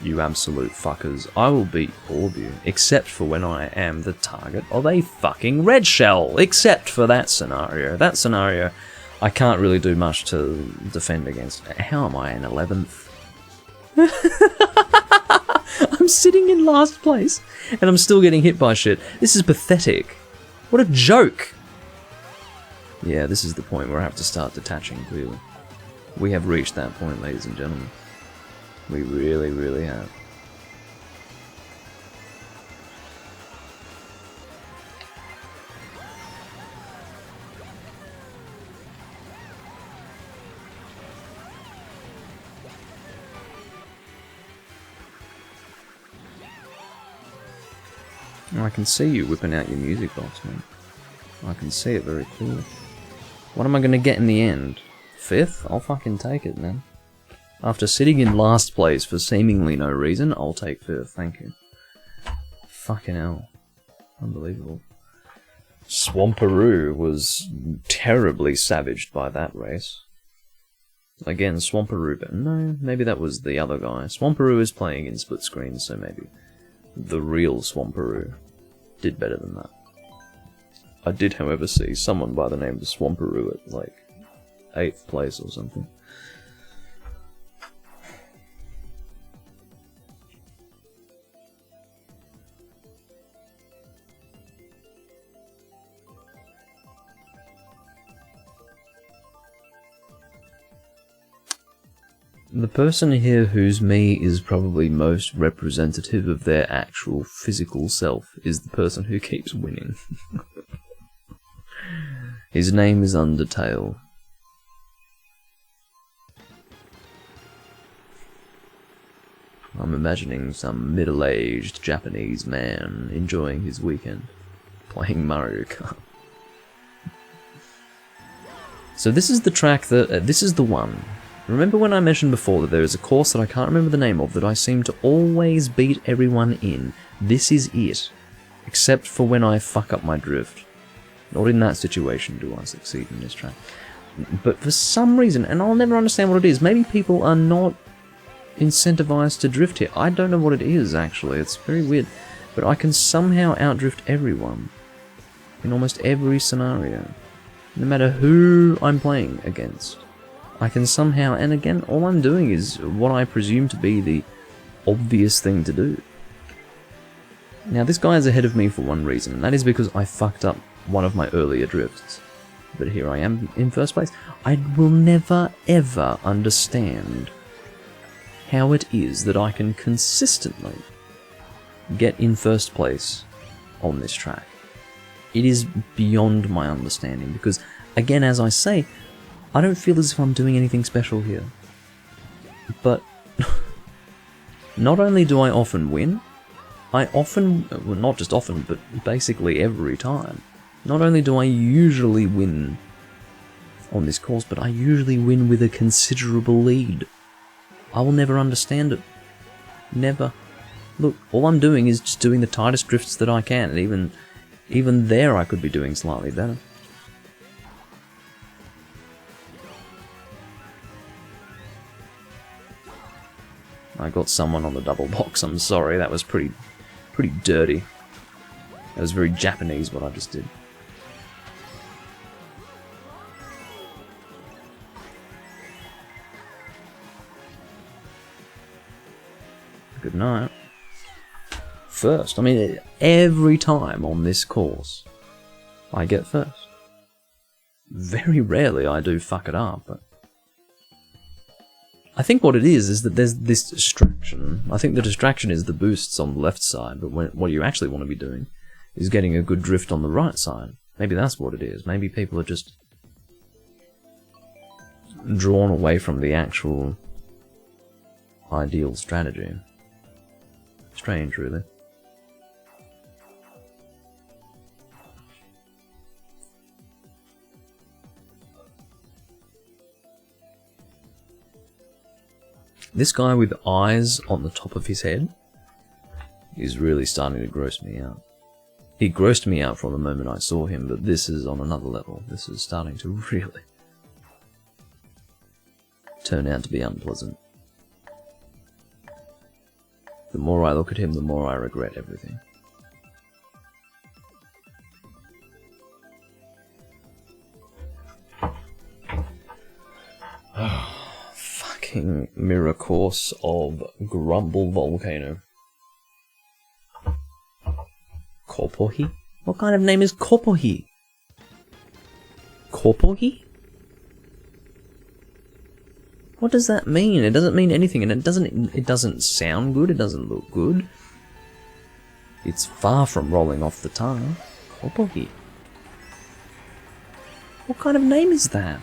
You absolute fuckers. I will beat all of you, except for when I am the target of a fucking red shell. Except for that scenario. That scenario, I can't really do much to defend against. How am I in 11th? I'm sitting in last place, and I'm still getting hit by shit. This is pathetic. What a joke! Yeah, this is the point where I have to start detaching, clearly. We have reached that point, ladies and gentlemen. We really, really have. I can see you whipping out your music box, man. I can see it very clearly. What am I going to get in the end? 5th? I'll fucking take it, man. After sitting in last place for seemingly no reason, I'll take 5th, thank you. Fucking hell. Unbelievable. Swamperoo was terribly savaged by that race. Again, Swamperoo, but no, maybe that was the other guy. Swamperoo is playing in split screen, so maybe the real Swamperoo did better than that. I did, however, see someone by the name of Swamperoo at, like, 8th place or something. The person here whose me is probably most representative of their actual physical self is the person who keeps winning. His name is Undertale. I'm imagining some middle-aged Japanese man enjoying his weekend, playing Mario Kart. So this is the track that... this is the one. Remember when I mentioned before that there is a course that I can't remember the name of that I seem to always beat everyone in? This is it. Except for when I fuck up my drift. Not in that situation do I succeed in this track. But for some reason, and I'll never understand what it is, maybe people are not incentivized to drift here. I don't know what it is, actually. It's very weird. But I can somehow outdrift everyone. In almost every scenario. No matter who I'm playing against. I can somehow, and again, all I'm doing is what I presume to be the obvious thing to do. Now, this guy is ahead of me for one reason, and that is because I fucked up one of my earlier drifts. But here I am in first place. I will never, ever understand how it is that I can consistently get in first place on this track. It is beyond my understanding, because, again, as I say, I don't feel as if I'm doing anything special here. But not only do I often win, I often, well, not just often, but basically every time, not only do I usually win on this course, but I usually win with a considerable lead. I will never understand it. Never. Look, all I'm doing is just doing the tightest drifts that I can, and even there I could be doing slightly better. I got someone on the double box, I'm sorry, that was pretty dirty. That was very Japanese what I just did. Good night. first. I mean, every time on this course, I get first. Very rarely I do fuck it up, but I think what it is that there's this distraction. I think the distraction is the boosts on the left side, but what you actually want to be doing is getting a good drift on the right side. Maybe that's what it is. Maybe people are just drawn away from the actual ideal strategy. Strange, really. This guy with eyes on the top of his head is really starting to gross me out. He grossed me out from the moment I saw him, but this is on another level. This is starting to really turn out to be unpleasant. The more I look at him, the more I regret everything. Fucking mirror course of Grumble Volcano. Korpohi? What kind of name is Korpohi? Korpohi? What does that mean? It doesn't mean anything, and it doesn't sound good, it doesn't look good. It's far from rolling off the tongue. Korpohi. What kind of name is that?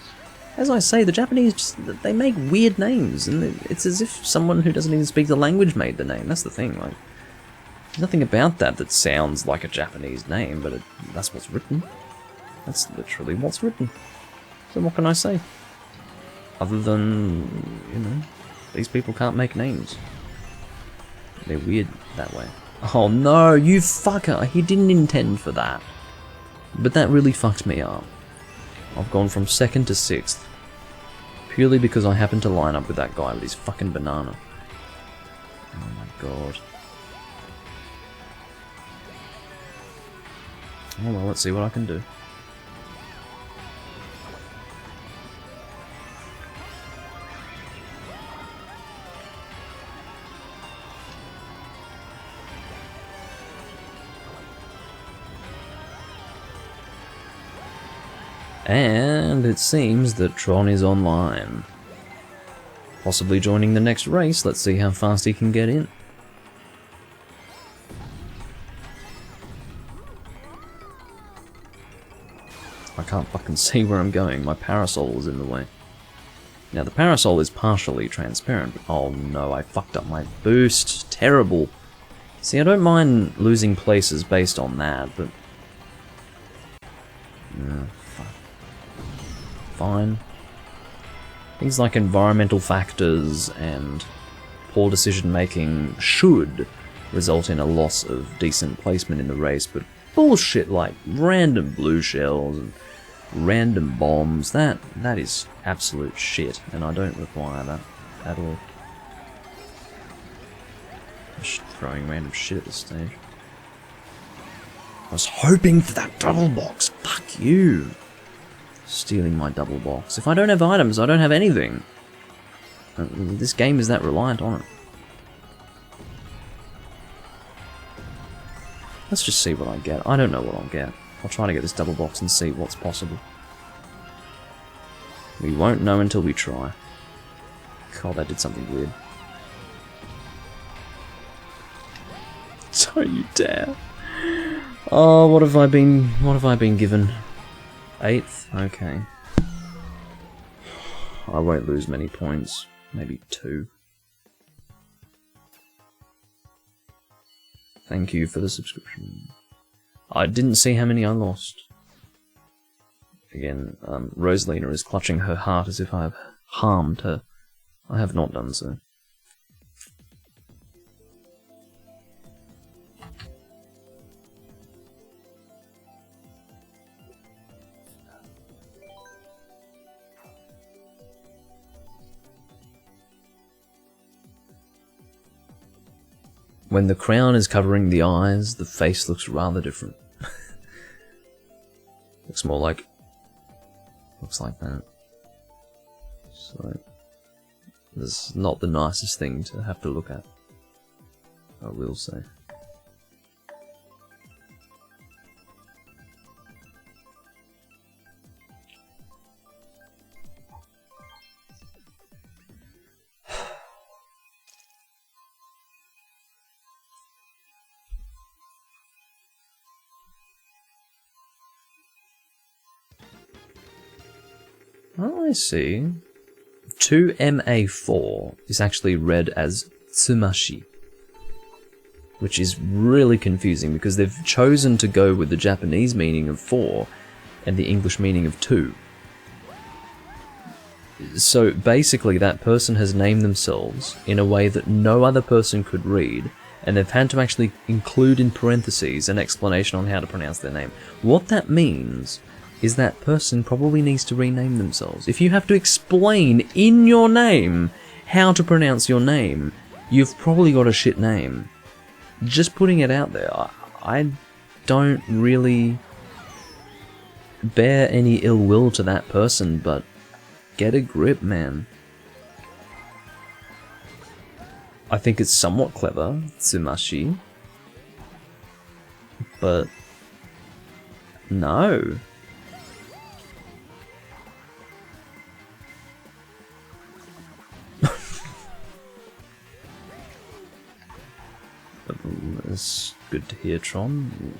As I say, the Japanese, they make weird names, and it's as if someone who doesn't even speak the language made the name. That's the thing, like, there's nothing about that sounds like a Japanese name, but that's what's written. That's literally what's written. So what can I say? Other than, you know, these people can't make names. They're weird that way. Oh no, you fucker! He didn't intend for that. But that really fucked me up. I've gone from 2nd to 6th. Purely because I happened to line up with that guy with his fucking banana. Oh my god. Oh well, let's see what I can do. And it seems that Tron is online. Possibly joining the next race. Let's see how fast he can get in. I can't fucking see where I'm going. My parasol is in the way. Now the parasol is partially transparent. But oh no, I fucked up my boost. Terrible. See, I don't mind losing places based on that, but... fine. Things like environmental factors and poor decision making should result in a loss of decent placement in the race, but bullshit like random blue shells and random bombs, that is absolute shit, and I don't require that at all. I'm just throwing random shit at this stage. I was hoping for that double box. Fuck you. Stealing my double box. If I don't have items, I don't have anything. This game is that reliant on it. Let's just see what I get. I don't know what I'll get. I'll try to get this double box and see what's possible. We won't know until we try. God, that did something weird. Don't you dare. Oh, what have I been given? 8th? Okay. I won't lose many points. Maybe 2. Thank you for the subscription. I didn't see how many I lost. Again, Rosalina is clutching her heart as if I have harmed her. I have not done so. When the crown is covering the eyes, the face looks rather different. Looks more like... looks like that. So... this is not the nicest thing to have to look at, I will say. Oh, I see. 2MA4 is actually read as Tsumashi, which is really confusing because they've chosen to go with the Japanese meaning of 4 and the English meaning of 2. So basically that person has named themselves in a way that no other person could read, and they've had to actually include in parentheses an explanation on how to pronounce their name. What that means is that person probably needs to rename themselves. If you have to explain in your name how to pronounce your name, you've probably got a shit name. Just putting it out there, I don't really bear any ill will to that person, but get a grip, man. I think it's somewhat clever, Tsumashi, but no. It's good to hear, Tron.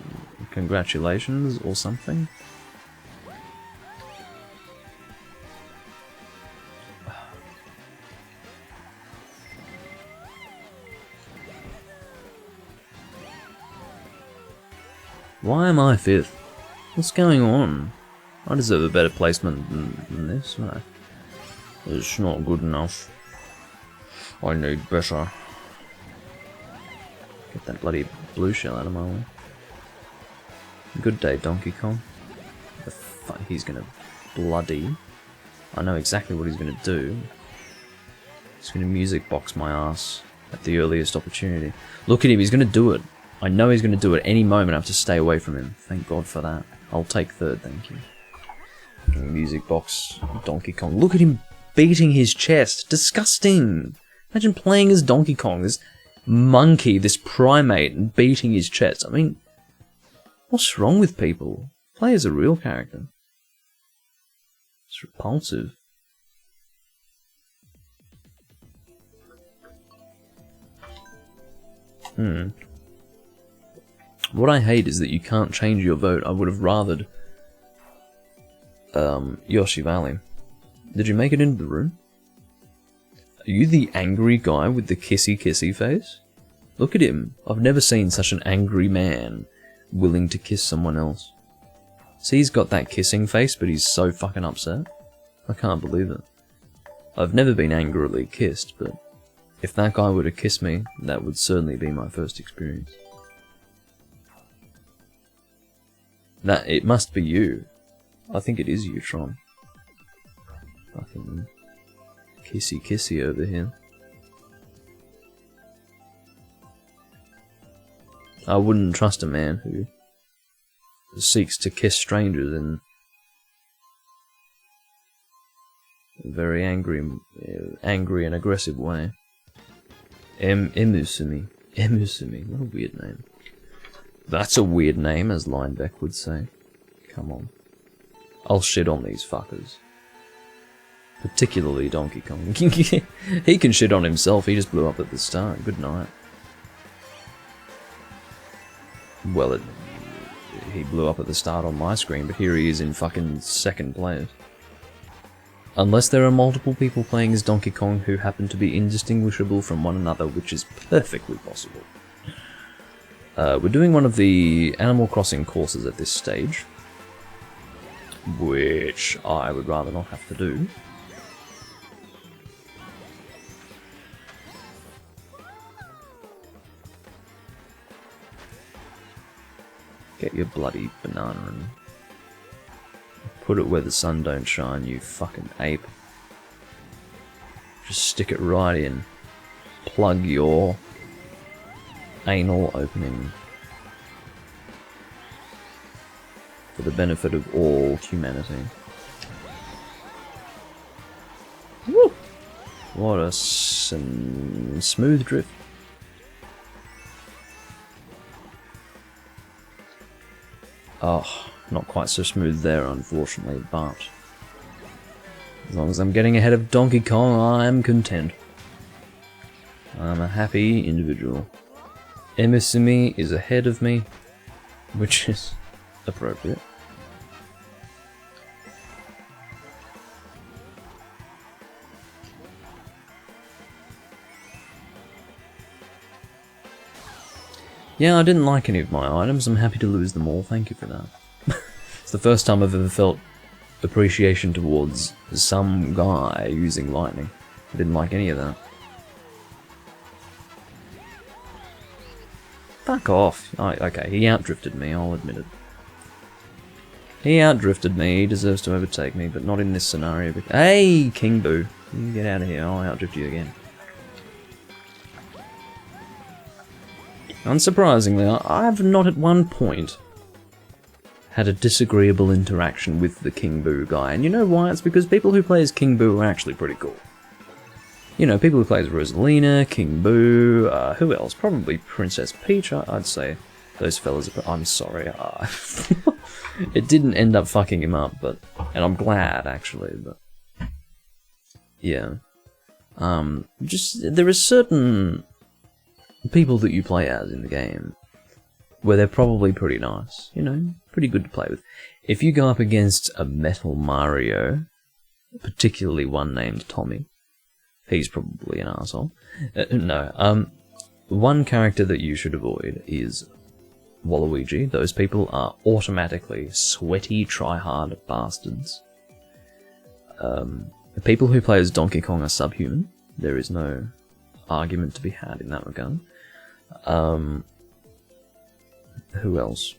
Congratulations, or something. Why am I 5th? What's going on? I deserve a better placement than this. No. It's not good enough. I need better. Get that bloody blue shell out of my way. Good day, Donkey Kong. The fuck he's gonna bloody... I know exactly what he's gonna do. He's gonna music box my ass at the earliest opportunity. Look at him, he's gonna do it. I know he's gonna do it any moment. I have to stay away from him. Thank God for that. I'll take 3rd, thank you. Music box Donkey Kong. Look at him beating his chest. Disgusting! Imagine playing as Donkey Kong. This monkey, this primate, and beating his chest. I mean, what's wrong with people? Play as a real character. It's repulsive. What I hate is that you can't change your vote. I would have rathered Yoshi Valley. Did you make it into the room? Are you the angry guy with the kissy face? Look at him. I've never seen such an angry man willing to kiss someone else. See, he's got that kissing face, but he's so fucking upset. I can't believe it. I've never been angrily kissed, but if that guy were to kiss me, that would certainly be my first experience. It must be you. I think it is you, Tron. Fucking kissy over here. I wouldn't trust a man who seeks to kiss strangers in a very angry and aggressive way. Emusumi. What a weird name. That's a weird name, as Linebeck would say. Come on. I'll shit on these fuckers. Particularly Donkey Kong. He can shit on himself, he just blew up at the start. Good night. Well, he blew up at the start on my screen, but here he is in fucking 2nd place. Unless there are multiple people playing as Donkey Kong who happen to be indistinguishable from one another, which is perfectly possible. We're doing one of the Animal Crossing courses at this stage, which I would rather not have to do. Get your bloody banana and put it where the sun don't shine, you fucking ape. Just stick it right in. Plug your anal opening for the benefit of all humanity. Woo! What a smooth drift. Oh, not quite so smooth there, unfortunately, but as long as I'm getting ahead of Donkey Kong, I'm content. I'm a happy individual. Emusumi is ahead of me, which is appropriate. Yeah, I didn't like any of my items. I'm happy to lose them all. Thank you for that. It's the first time I've ever felt appreciation towards some guy using lightning. I didn't like any of that. Fuck off. Okay, he outdrifted me, I'll admit it. He outdrifted me, he deserves to overtake me, but not in this scenario. Hey, King Boo! You get out of here, I'll outdrift you again. Unsurprisingly, I've not at one point had a disagreeable interaction with the King Boo guy, and you know why? It's because people who play as King Boo are actually pretty cool. You know, people who play as Rosalina, King Boo, who else? Probably Princess Peach, I'd say. Those fellas are... I'm sorry. It didn't end up fucking him up, but... And I'm glad, actually, but... Yeah. There are certain people that you play as in the game where they're probably pretty nice. You know, pretty good to play with. If you go up against a Metal Mario, particularly one named Tommy, he's probably an arsehole. One character that you should avoid is Waluigi. Those people are automatically sweaty, try-hard bastards. The people who play as Donkey Kong are subhuman. There is no argument to be had in that regard. Who else?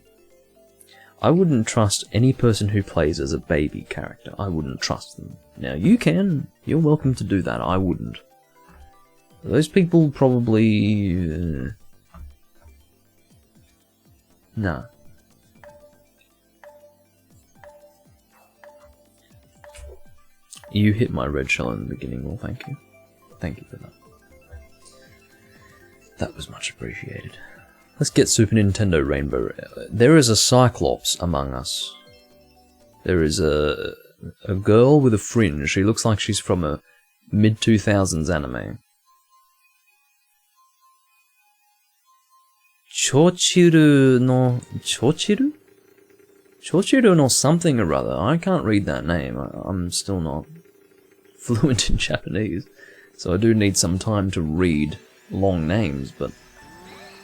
I wouldn't trust any person who plays as a baby character. I wouldn't trust them. Now, you can. You're welcome to do that. I wouldn't. Those people probably... No. You hit my red shell in the beginning, well, thank you. Thank you for that. That was much appreciated. Let's get Super Nintendo Rainbow. There is a Cyclops among us. There is a girl with a fringe. She looks like she's from a mid-2000s anime. Chochiru no... Chochiru? Chochiru no something or other. I can't read that name. I'm still not fluent in Japanese. So I do need some time to read long names, but...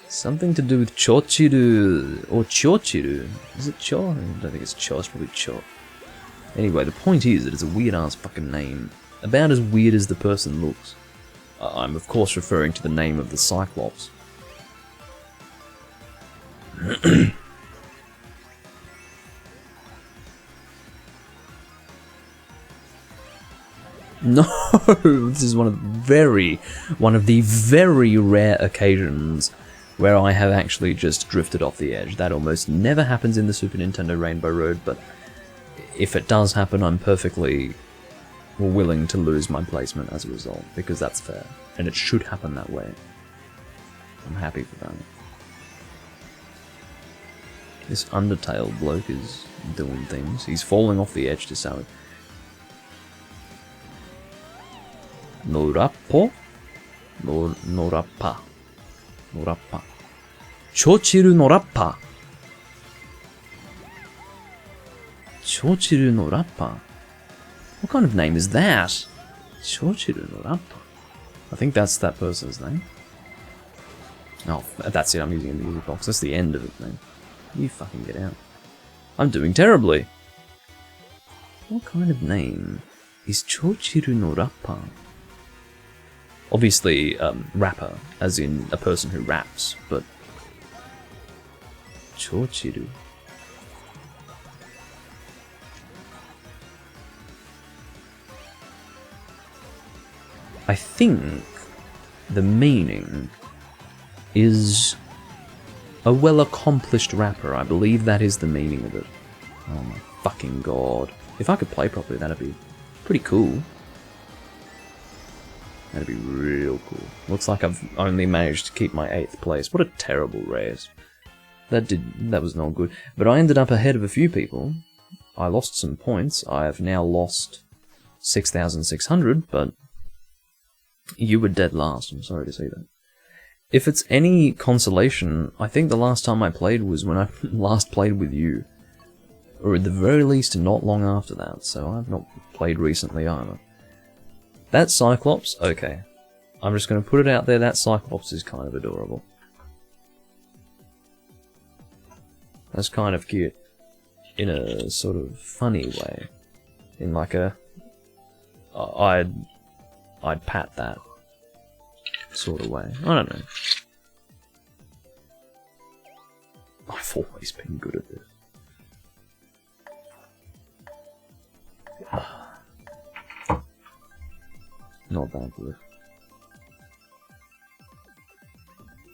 Something to do with Chochiru, or Chochiru. Is it Cho? I don't think it's Cho, it's probably Cho. Anyway, the point is that it's a weird-ass fucking name. About as weird as the person looks. I'm of course referring to the name of the Cyclops. No! This is one of the very rare occasions where I have actually just drifted off the edge. That almost never happens in the Super Nintendo Rainbow Road, but if it does happen, I'm perfectly willing to lose my placement as a result, because that's fair, and it should happen that way. I'm happy for that. This Undertale bloke is doing things. He's falling off the edge to Sally. Norappo? Norappa. Norappa. Chochiru Norappa. Chochiru Norappa. What kind of name is that? Chochiru Norappa. I think that's that person's name. Oh, that's it. I'm using a music box. That's the end of it, man. You fucking get out. I'm doing terribly. What kind of name is Chochiru Norappa? Obviously, rapper, as in a person who raps, but... Chochiru. I think the meaning is a well-accomplished rapper. I believe that is the meaning of it. Oh my fucking god. If I could play properly, that'd be pretty cool. That'd be real cool. Looks like I've only managed to keep my 8th place. What a terrible race. That was not good. But I ended up ahead of a few people. I lost some points. I have now lost 6,600, but you were dead last. I'm sorry to say that. If it's any consolation, I think the last time I played was when I last played with you. Or at the very least, not long after that, so I've not played recently either. That Cyclops, okay. I'm just going to put it out there, that Cyclops is kind of adorable. That's kind of cute. In a sort of funny way. In like a... I'd pat that sort of way. I don't know. I've always been good at this. Not that good.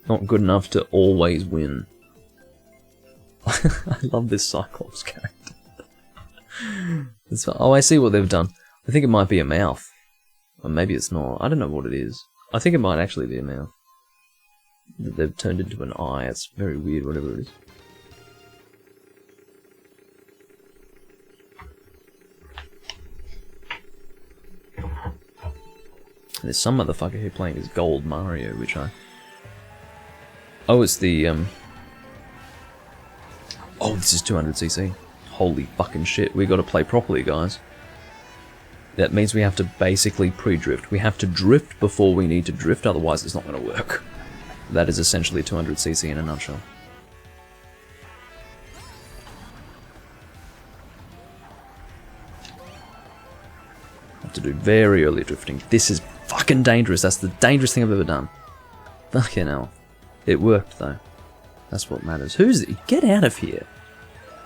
Not good enough to always win. I love this Cyclops character. Oh, I see what they've done. I think it might be a mouth. Or maybe it's not. I don't know what it is. I think it might actually be a mouth. They've turned into an eye. It's very weird, whatever it is. There's some motherfucker here playing as Gold Mario, which I... Oh, it's the, Oh, this is 200cc. Holy fucking shit, we gotta play properly, guys. That means we have to basically pre-drift. We have to drift before we need to drift, otherwise it's not gonna work. That is essentially 200cc in a nutshell. Have to do very early drifting. This is fucking dangerous. That's the dangerous thing I've ever done. Fucking hell. It worked though. That's what matters. Who's it? Get out of here.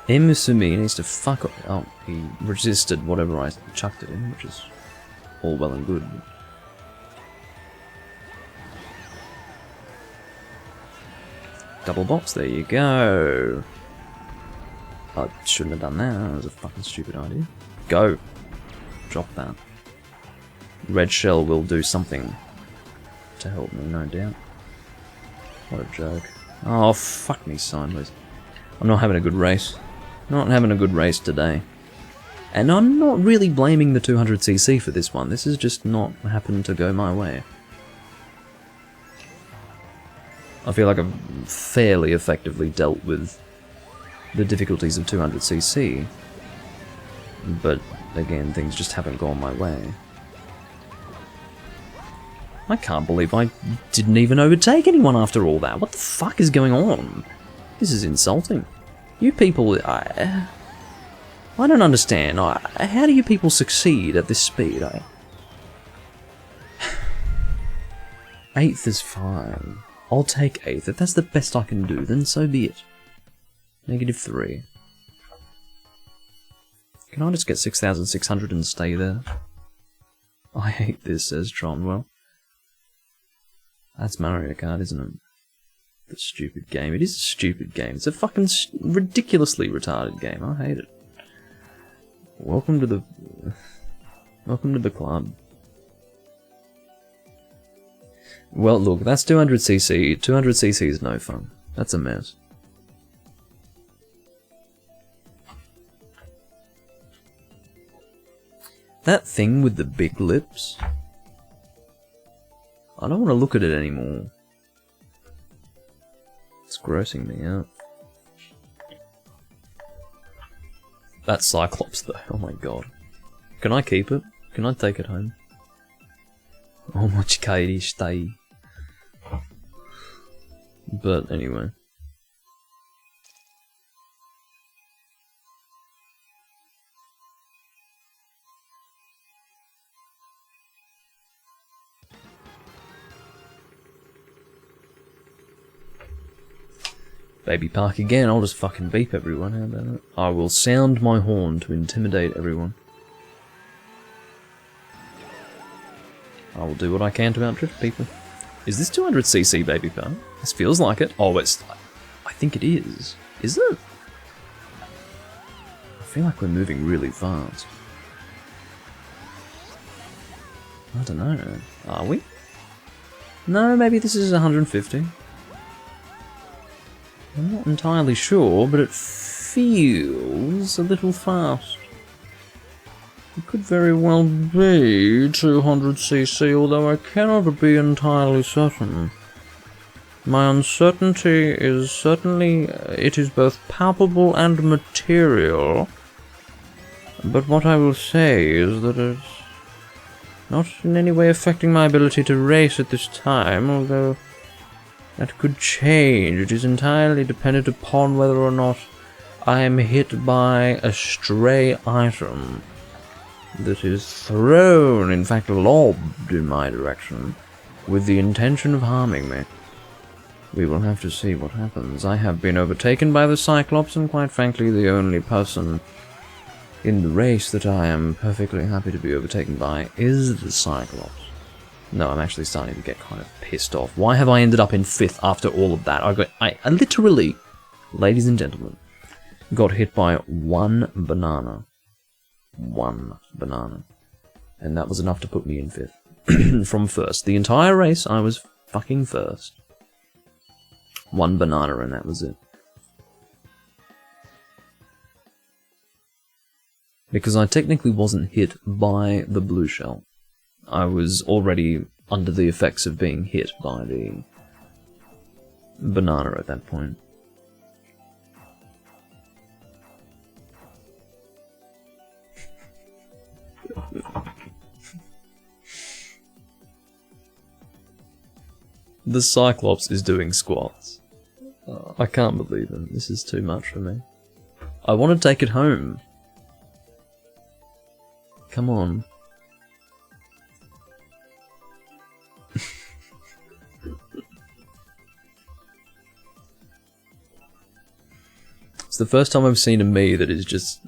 Emusumi needs to fuck up. Oh, he resisted whatever I chucked at him, which is all well and good. Double box, there you go. I shouldn't have done that. That was a fucking stupid idea. Go. Drop that. Red shell will do something to help me, no doubt. What a joke. Oh, fuck me sideways. I'm not having a good race. Not having a good race today. And I'm not really blaming the 200cc for this one. This has just not happened to go my way. I feel like I've fairly effectively dealt with the difficulties of 200cc. But, again, things just haven't gone my way. I can't believe I didn't even overtake anyone after all that. What the fuck is going on? This is insulting. You people, I don't understand. How do you people succeed at this speed? 8th is fine. I'll take 8th. If that's the best I can do, then so be it. -3. Can I just get 6,600 and stay there? I hate this, says Tronwell. That's Mario Kart, isn't it? The stupid game. It is a stupid game. It's a fucking ridiculously retarded game. I hate it. Welcome to the club. Well, look, that's 200cc. 200cc is no fun. That's a mess. That thing with the big lips... I don't want to look at it anymore. It's grossing me out. That's Cyclops though, oh my god. Can I keep it? Can I take it home? Omochikairi shitai. But anyway. Baby Park again, I'll just fucking beep everyone, how about it? I will sound my horn to intimidate everyone. I will do what I can to outdrift people. Is this 200cc Baby Park? This feels like it. Oh, it's... I think it is. Is it? I feel like we're moving really fast. I don't know. Are we? No, maybe this is 150. I'm not entirely sure, but it feels a little fast. It could very well be 200cc, although I cannot be entirely certain. My uncertainty is certainly, it is both palpable and material, but what I will say is that it's not in any way affecting my ability to race at this time, although that could change. It is entirely dependent upon whether or not I am hit by a stray item that is thrown, in fact lobbed in my direction, with the intention of harming me. We will have to see what happens. I have been overtaken by the Cyclops, and quite frankly, the only person in the race that I am perfectly happy to be overtaken by is the Cyclops. No, I'm actually starting to get kind of pissed off. Why have I ended up in 5th after all of that? I literally, ladies and gentlemen, got hit by one banana. One banana. And that was enough to put me in 5th. From 1st. The entire race, I was fucking 1st. One banana and that was it. Because I technically wasn't hit by the blue shell. I was already under the effects of being hit by the banana at that point. The Cyclops is doing squats. I can't believe it. This is too much for me. I want to take it home. Come on. It's the first time I've seen a me that is just...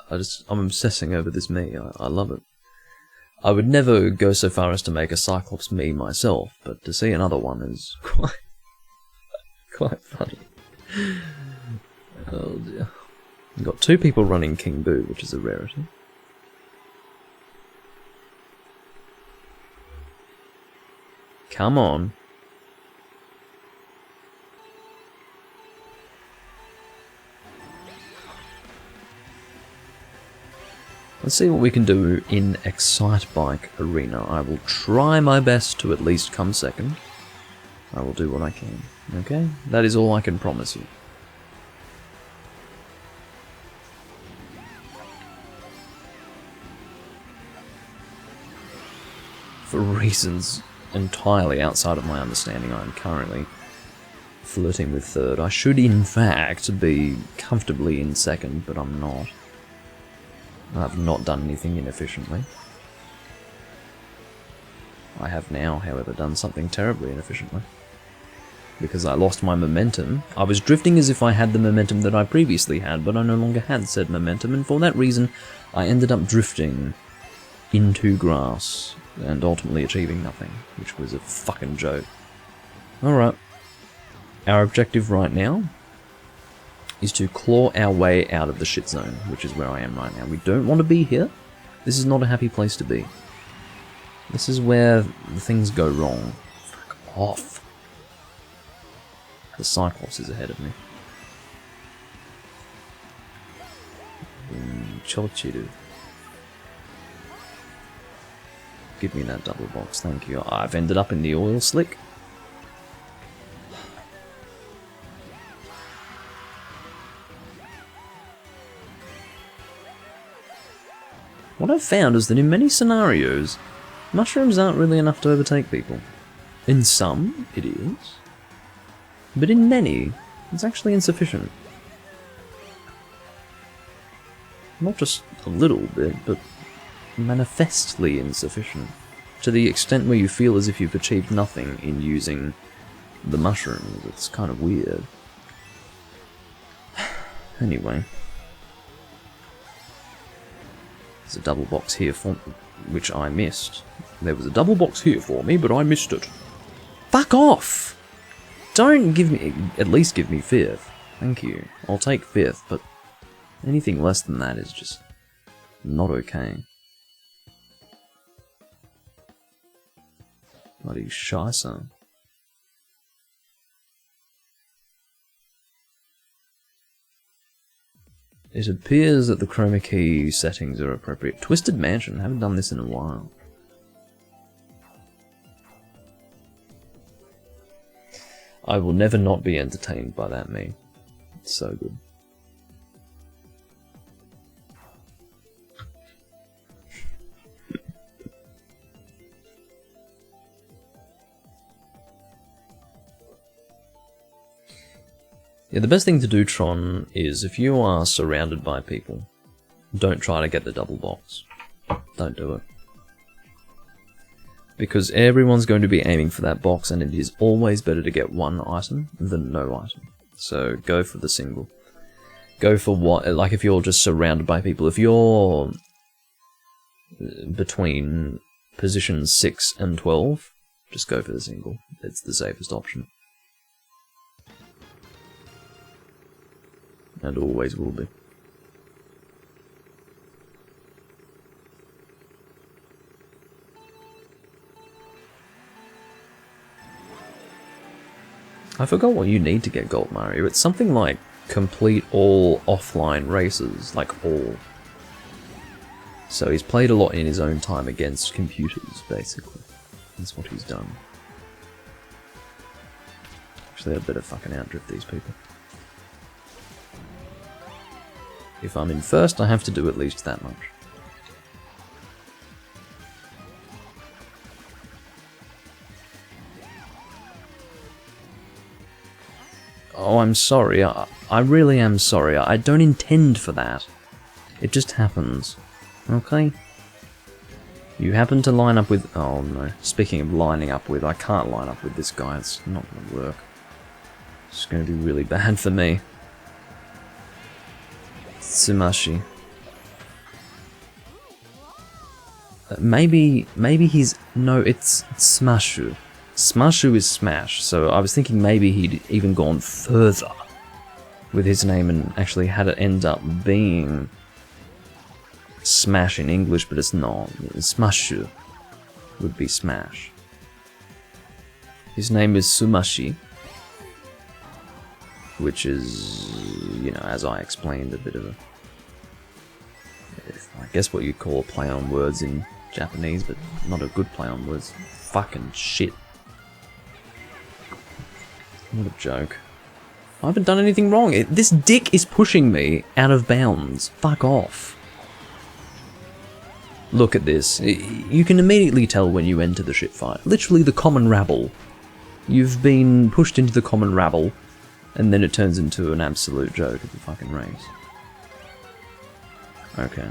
I'm obsessing over this me. I love it. I would never go so far as to make a Cyclops me myself, but to see another one is quite funny. Oh dear. We've got 2 people running King Boo, which is a rarity. Come on. Let's see what we can do in Excitebike Arena. I will try my best to at least come 2nd. I will do what I can. Okay? That is all I can promise you. For reasons entirely outside of my understanding, I am currently flirting with 3rd. I should in fact be comfortably in 2nd, but I'm not. I've not done anything inefficiently. I have now, however, done something terribly inefficiently. Because I lost my momentum. I was drifting as if I had the momentum that I previously had, but I no longer had said momentum, and for that reason, I ended up drifting into grass, and ultimately achieving nothing, which was a fucking joke. Alright. Our objective right now is to claw our way out of the shit zone, which is where I am right now. We don't want to be here. This is not a happy place to be. This is where things go wrong. Fuck off. The Cyclops is ahead of me. Chochiru. Give me that double box, thank you. I've ended up in the oil slick. What I've found is that in many scenarios, mushrooms aren't really enough to overtake people. In some, it is. But in many, it's actually insufficient. Not just a little bit, but manifestly insufficient. To the extent where you feel as if you've achieved nothing in using the mushrooms. It's kind of weird. Anyway. There's a double box here for which I missed. There was a double box here for me, but I missed it. Fuck off! Don't give me... At least give me 5th. Thank you. I'll take 5th, but anything less than that is just not okay. Bloody scheisse. It appears that the chroma key settings are appropriate. Twisted Mansion, haven't done this in a while. I will never not be entertained by that meme. It's so good. Yeah, the best thing to do, Tron, is if you are surrounded by people, don't try to get the double box. Don't do it. Because everyone's going to be aiming for that box, and it is always better to get one item than no item. So go for the single. Go for what, like if you're just surrounded by people, if you're between positions 6 and 12, just go for the single. It's the safest option. And always will be. I forgot what you need to get Gold, Mario. It's something like complete all offline races, like all. So he's played a lot in his own time against computers, basically. That's what he's done. Actually, I'd better fucking outdrift these people. If I'm in first, I have to do at least that much. Oh, I'm sorry. I really am sorry. I don't intend for that. It just happens. Okay? You happen to line up with... Oh no. Speaking of lining up with, I can't line up with this guy. It's not going to work. It's going to be really bad for me. Tsumashi. Maybe he's... No, it's Smashu. Smashu is Smash, so I was thinking maybe he'd even gone further with his name and actually had it end up being Smash in English, but it's not. Smashu would be Smash. His name is Tsumashi, which is, you know, as I explained, a bit of a... I guess what you'd call a play on words in Japanese, but not a good play on words. Fucking shit. What a joke. I haven't done anything wrong. This dick is pushing me out of bounds. Fuck off. Look at this. You can immediately tell when you enter the shit fight. Literally the common rabble. You've been pushed into the common rabble, and then it turns into an absolute joke of the fucking race. Okay.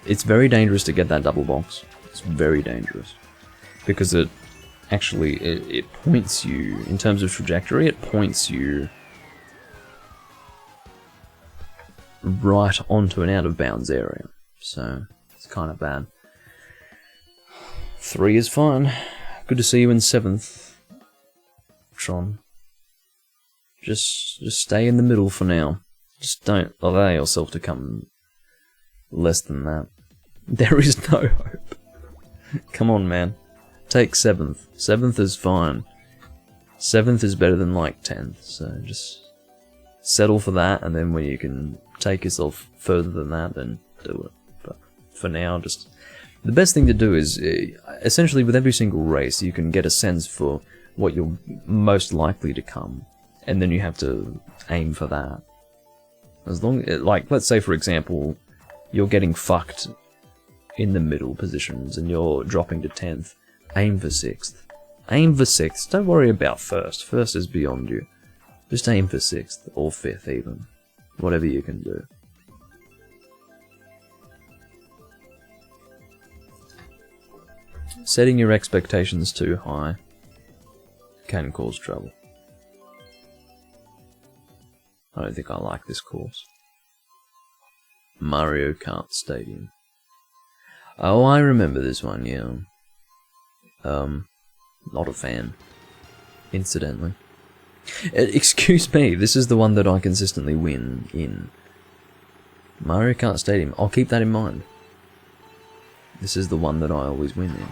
It's very dangerous to get that double box. It's very dangerous. Because it actually, it points you, in terms of trajectory, it points you right onto an out of bounds area. So, it's kind of bad. 3 is fine. Good to see you in 7th, Tron. Just stay in the middle for now. Just don't allow yourself to come less than that. There is no hope. Come on, man. Take 7th. 7th is fine. 7th is better than like 10th, so just settle for that, and then when you can take yourself further than that, then do it. But for now, just... The best thing to do is, essentially with every single race, you can get a sense for what you're most likely to come, and then you have to aim for that. As long, like, let's say for example, you're getting fucked in the middle positions and you're dropping to 10th, aim for 6th. Aim for 6th, don't worry about 1st, 1st is beyond you. Just aim for 6th, or 5th even. Whatever you can do. Setting your expectations too high can cause trouble. I don't think I like this course. Mario Kart Stadium. Oh, I remember this one, yeah. Not a fan. Incidentally. Excuse me, this is the one that I consistently win in. Mario Kart Stadium. I'll keep that in mind. This is the one that I always win in.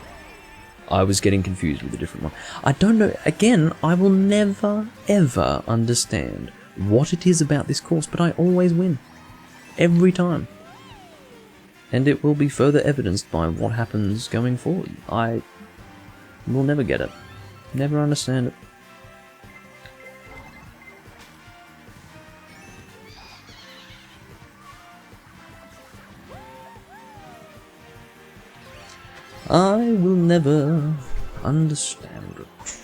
I was getting confused with a different one. I don't know, again, I will never, ever understand what it is about this course, but I always win. Every time. And it will be further evidenced by what happens going forward. I will never get it. Never understand it. I will never understand it.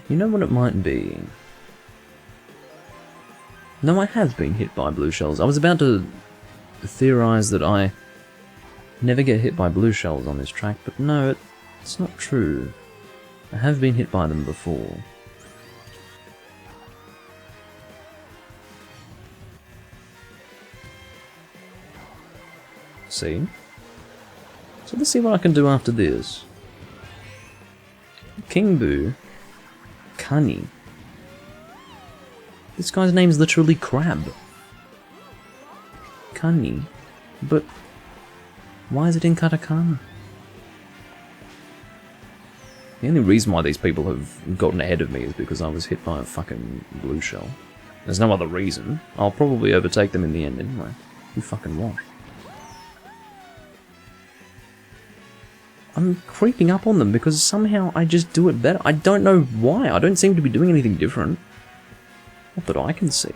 You know what it might be? No, I have been hit by blue shells. I was about to theorize that I never get hit by blue shells on this track, but no, it's not true. I have been hit by them before. See? So let's see what I can do after this. King Boo. Kani. This guy's name's literally Crab. Kani. But why is it in katakana? The only reason why these people have gotten ahead of me is because I was hit by a fucking blue shell. There's no other reason. I'll probably overtake them in the end anyway. Who fucking what? I'm creeping up on them because somehow I just do it better. I don't know why. I don't seem to be doing anything different. Not that I can see.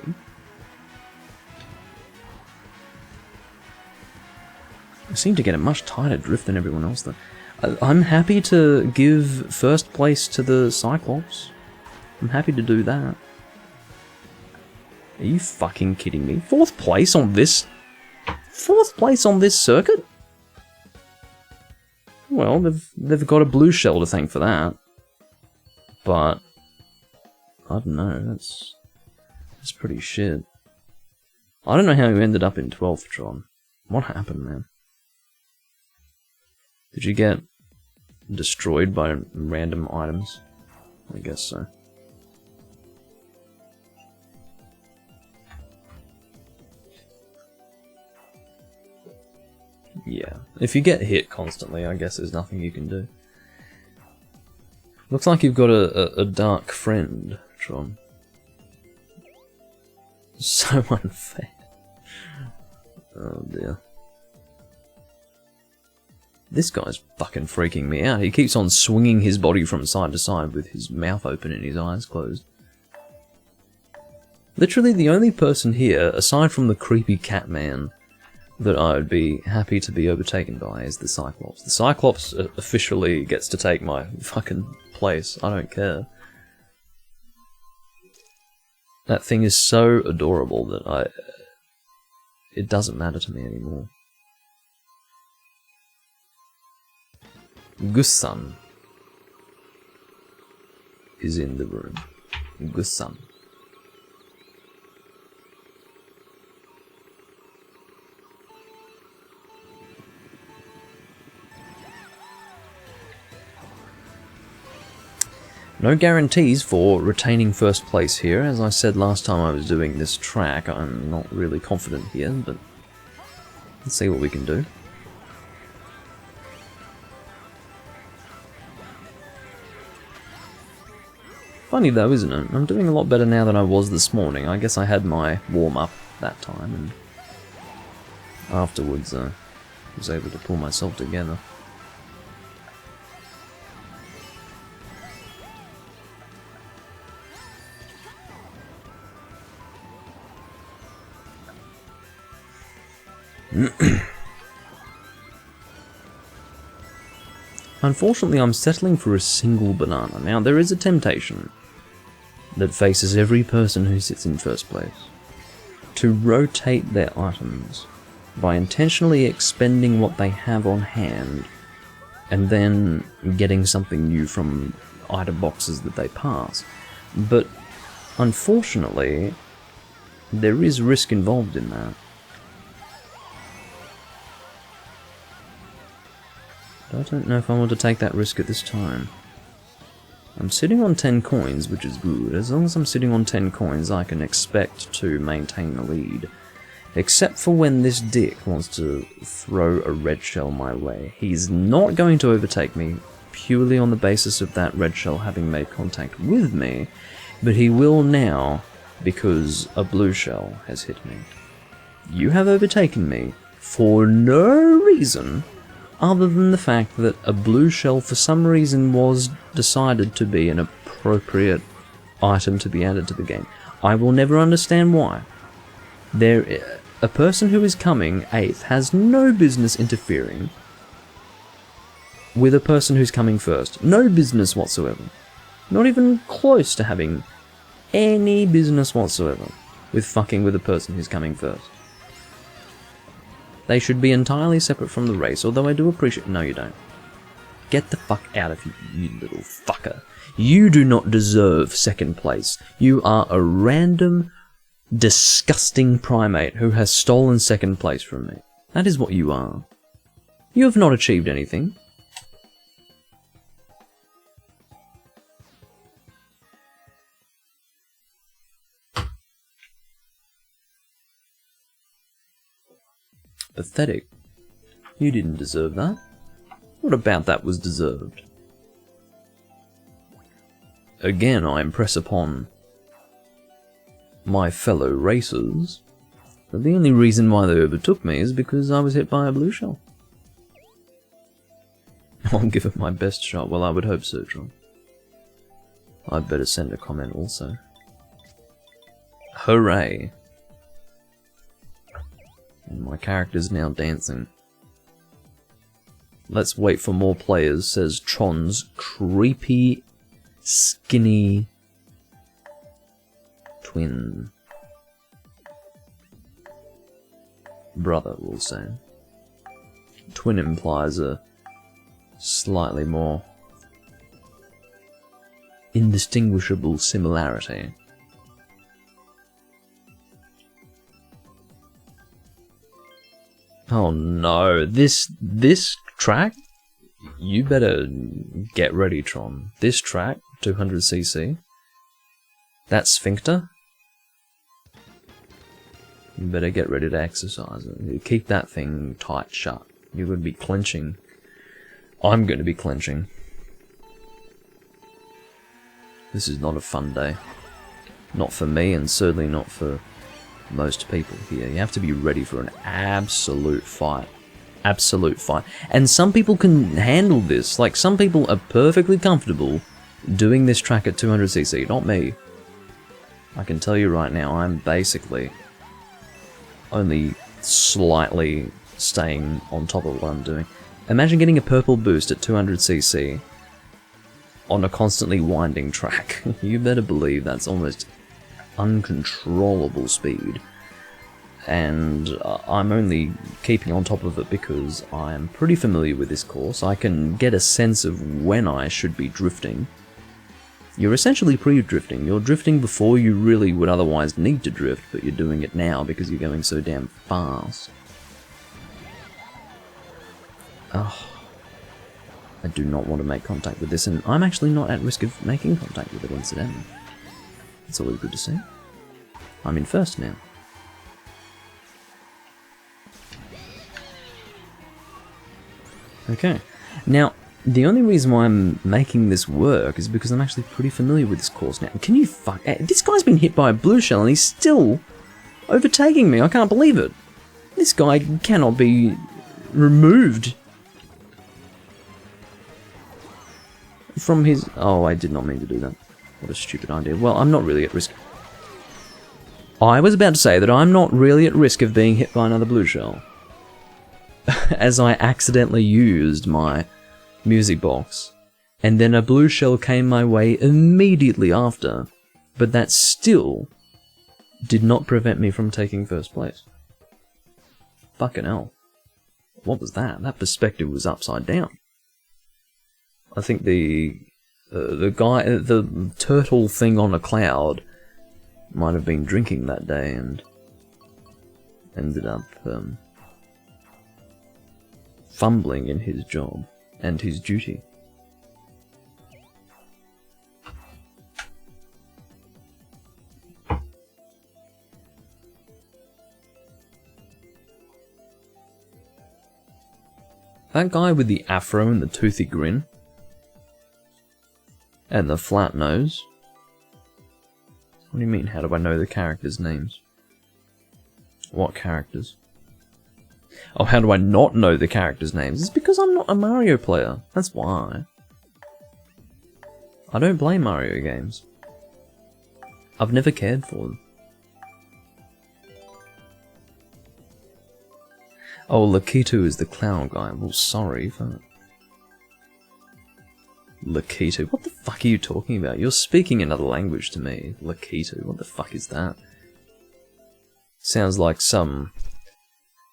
I seem to get a much tighter drift than everyone else though. I'm happy to give first place to the Cyclops. I'm happy to do that. Are you fucking kidding me? Fourth place on this? Fourth place on this circuit? Well, they've got a blue shell to thank for that. But I don't know, that's pretty shit. I don't know how you ended up in 12th, Tron. What happened, man? Did you get destroyed by random items? I guess so. Yeah, if you get hit constantly, I guess there's nothing you can do. Looks like you've got a dark friend, Tron. So unfair. Oh dear. This guy's fucking freaking me out. He keeps on swinging his body from side to side with his mouth open and his eyes closed. Literally the only person here, aside from the creepy cat man, that I would be happy to be overtaken by is the Cyclops. The Cyclops officially gets to take my fucking place. I don't care. That thing is so adorable that it doesn't matter to me anymore. Gussan is in the room. Gussan. No guarantees for retaining first place here. As I said last time I was doing this track, I'm not really confident here, but let's see what we can do. Funny though, isn't it? I'm doing a lot better now than I was this morning. I guess I had my warm-up that time, and afterwards I was able to pull myself together. Unfortunately, I'm settling for a single banana. Now, there is a temptation that faces every person who sits in first place to rotate their items by intentionally expending what they have on hand and then getting something new from item boxes that they pass. But unfortunately, there is risk involved in that. I don't know if I want to take that risk at this time. I'm sitting on 10 coins, which is good. As long as I'm sitting on 10 coins, I can expect to maintain the lead. Except for when this dick wants to throw a red shell my way. He's not going to overtake me, purely on the basis of that red shell having made contact with me, but he will now, because a blue shell has hit me. You have overtaken me for no reason other than the fact that a blue shell for some reason was decided to be an appropriate item to be added to the game. I will never understand why. A person who is coming 8th has no business interfering with a person who's coming first. No business whatsoever. Not even close to having any business whatsoever with fucking with a person who's coming first. They should be entirely separate from the race, although I do appreciate... No, you don't. Get the fuck out of here, you little fucker. You do not deserve 2nd place. You are a random, disgusting primate who has stolen 2nd place from me. That is what you are. You have not achieved anything. Pathetic. You didn't deserve that. What about that was deserved? Again, I impress upon my fellow racers that the only reason why they overtook me is because I was hit by a blue shell. I'll give it my best shot. Well, I would hope so, John. I'd better send a comment also. Hooray! And my character's now dancing. Let's wait for more players, says Tron's creepy, skinny twin brother, we'll say. Twin implies a slightly more indistinguishable similarity. Oh no, this track? You better get ready, Tron. This track, 200cc, that sphincter, you better get ready to exercise it. Keep that thing tight shut. You're going to be clenching. I'm going to be clenching. This is not a fun day. Not for me, and certainly not for most people here. You have to be ready for an absolute fight. Absolute fight. And some people can handle this. Like, some people are perfectly comfortable doing this track at 200cc. Not me. I can tell you right now, I'm basically only slightly staying on top of what I'm doing. Imagine getting a purple boost at 200cc on a constantly winding track. You better believe that's almost uncontrollable speed, and I'm only keeping on top of it because I'm pretty familiar with this course. I can get a sense of when I should be drifting. You're essentially pre-drifting. You're drifting before you really would otherwise need to drift, but you're doing it now because you're going so damn fast. Oh, I do not want to make contact with this, and I'm actually not at risk of making contact with it incidentally. It's always good to see. I'm in first now. Okay. Now, the only reason why I'm making this work is because I'm actually pretty familiar with this course now. Can you fuck... This guy's been hit by a blue shell and he's still overtaking me. I can't believe it. This guy cannot be removed from his... Oh, I did not mean to do that. What a stupid idea. Well, I'm not really at risk. I was about to say that I'm not really at risk of being hit by another blue shell. As I accidentally used my music box, and then a blue shell came my way immediately after, but that still did not prevent me from taking first place. Fucking hell. What was that? That perspective was upside down. I think the turtle thing on a cloud might have been drinking that day and ended up fumbling in his job and his duty. That guy with the afro and the toothy grin and the flat nose. What do you mean, how do I know the characters' names? What characters? Oh, how do I not know the characters' names? It's because I'm not a Mario player. That's why. I don't play Mario games. I've never cared for them. Oh, Lakitu is the clown guy. Well, sorry for... Lakitu. What the fuck are you talking about? You're speaking another language to me. Lakitu. What the fuck is that? Sounds like some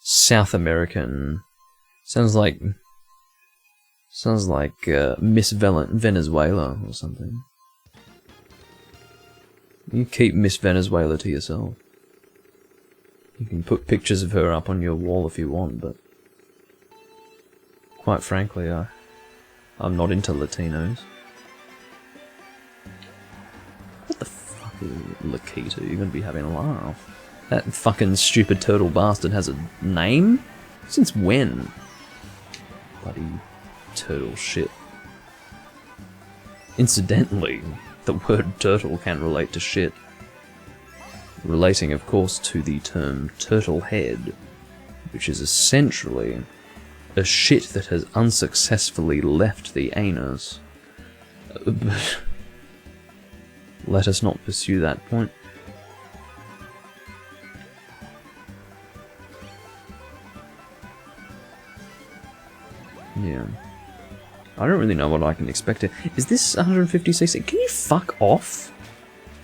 South American... Sounds like Miss Venezuela or something. You keep Miss Venezuela to yourself. You can put pictures of her up on your wall if you want, but... Quite frankly, I'm not into Latinos. What the fuck is Lakitu? You're gonna be having a laugh. That fucking stupid turtle bastard has a name? Since when? Bloody turtle shit. Incidentally, the word turtle can relate to shit. Relating, of course, to the term turtle head, which is essentially a shit that has unsuccessfully left the anus. But let us not pursue that point. Yeah. I don't really know what I can expect here. Is this 150cc? Can you fuck off?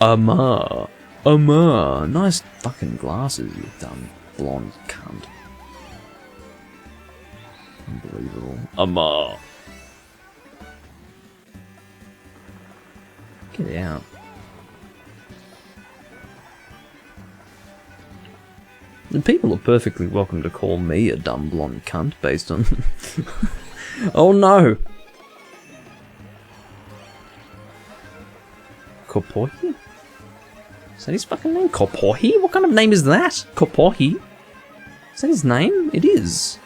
Amar. Nice fucking glasses, you dumb blonde cunt. Unbelievable. Amar. Get out. And people are perfectly welcome to call me a dumb blonde cunt based on... Oh no! Kopohi? Is that his fucking name? Kopohi? What kind of name is that? Kopohi? Is that his name? It is.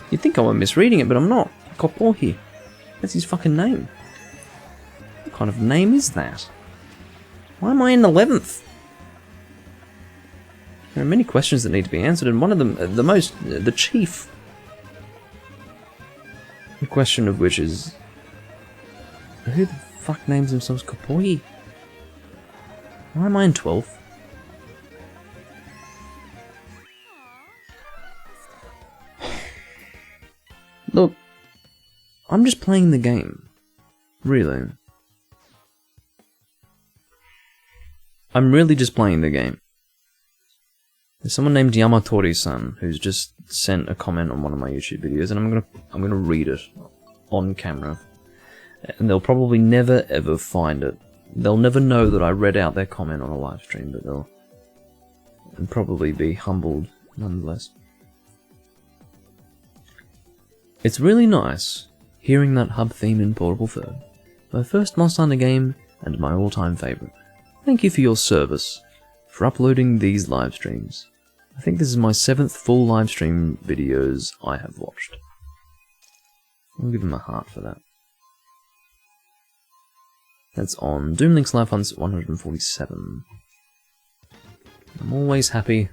You'd think I were misreading it, but I'm not. Kopohi. That's his fucking name. What kind of name is that? Why am I in 11th? There are many questions that need to be answered, and one of them, the chief question of which is, who the fuck names themselves Kopohi? Why am I in 12th? Look, I'm just playing the game. Really. I'm really just playing the game. There's someone named Yamatori-san who's just sent a comment on one of my YouTube videos, and I'm gonna read it on camera. And they'll probably never ever find it. They'll never know that I read out their comment on a live stream, but they'll probably be humbled nonetheless. It's really nice hearing that hub theme in Portable Third. My first Monster Hunter game and my all-time favourite. Thank you for your service, for uploading these live streams. I think this is my 7th full live stream videos I have watched. I'll give him a heart for that. That's on Doom Link's Live Hunts 147. I'm always happy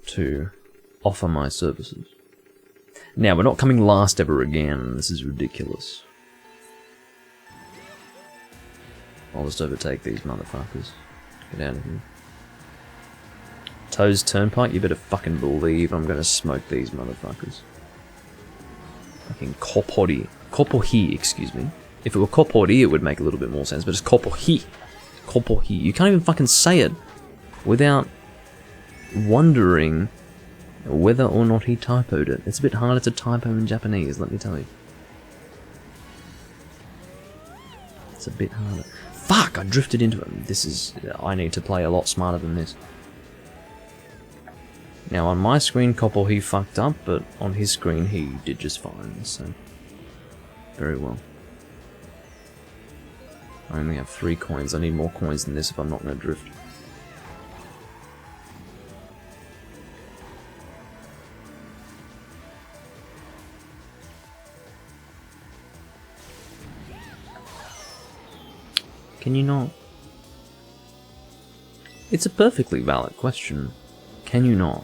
to offer my services. Now, we're not coming last ever again. This is ridiculous. I'll just overtake these motherfuckers. Get out of here. Toes Turnpike, you better fucking believe I'm gonna smoke these motherfuckers. Fucking Kopohi, excuse me. If it were Kopohi, it would make a little bit more sense, but it's Kopohi. Kopohi. You can't even fucking say it without wondering whether or not he typoed it. It's a bit harder to typo in Japanese, let me tell you. It's a bit harder. Fuck, I drifted into him. I need to play a lot smarter than this. Now on my screen, Kopohi fucked up, but on his screen he did just fine, so... Very well. I only have 3 coins. I need more coins than this if I'm not going to drift. Can you not? It's a perfectly valid question. Can you not?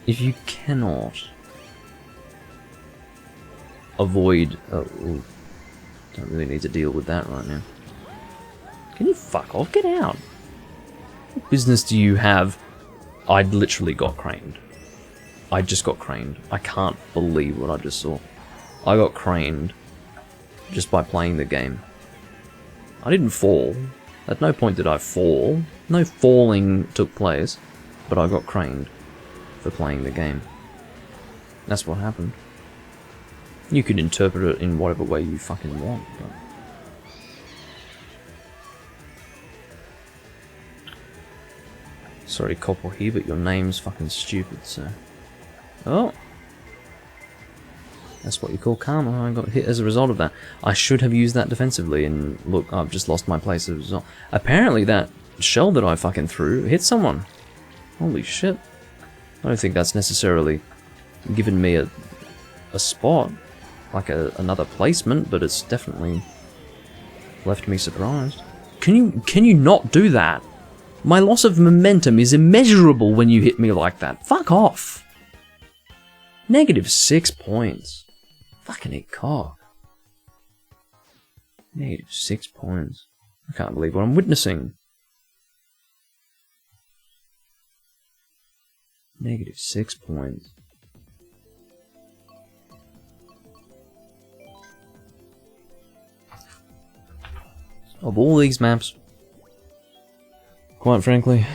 If you cannot avoid... don't really need to deal with that right now. Can you fuck off? Get out! What business do you have I literally got craned. I just got craned. I can't believe what I just saw. I got craned just by playing the game. I didn't fall. At no point did I fall. No falling took place. But I got craned for playing the game. That's what happened. You can interpret it in whatever way you fucking want. But... Sorry, Corporal here, but your name's fucking stupid, so... Oh! That's what you call karma. I got hit as a result of that. I should have used that defensively, and look, I've just lost my place as a result. Apparently that shell that I fucking threw hit someone. Holy shit. I don't think that's necessarily given me a spot, like another placement, but it's definitely left me surprised. Can you not do that? My loss of momentum is immeasurable when you hit me like that. Fuck off. -6 points. Fucking it cock. -6 points. I can't believe what I'm witnessing. -6 points. Of all these maps, quite frankly,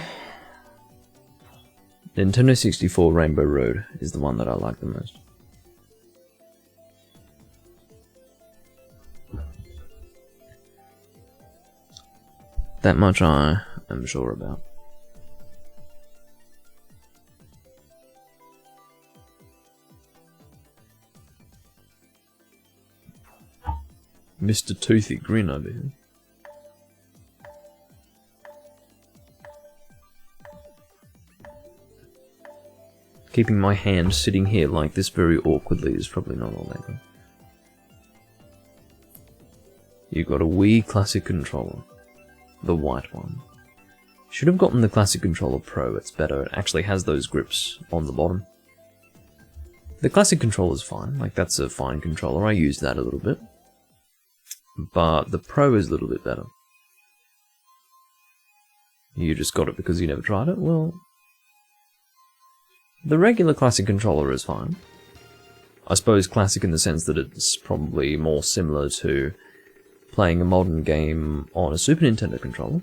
Nintendo 64 Rainbow Road is the one that I like the most. That much I am sure about. Mr. Toothy Grin over here. Keeping my hand sitting here like this very awkwardly is probably not all that good. You got a Wii Classic controller. The white one. Should have gotten the Classic Controller Pro, it's better. It actually has those grips on the bottom. The Classic controller's fine, like that's a fine controller, I used that a little bit. But the Pro is a little bit better. You just got it because you never tried it? Well... The regular Classic controller is fine. I suppose Classic in the sense that it's probably more similar to playing a modern game on a Super Nintendo controller.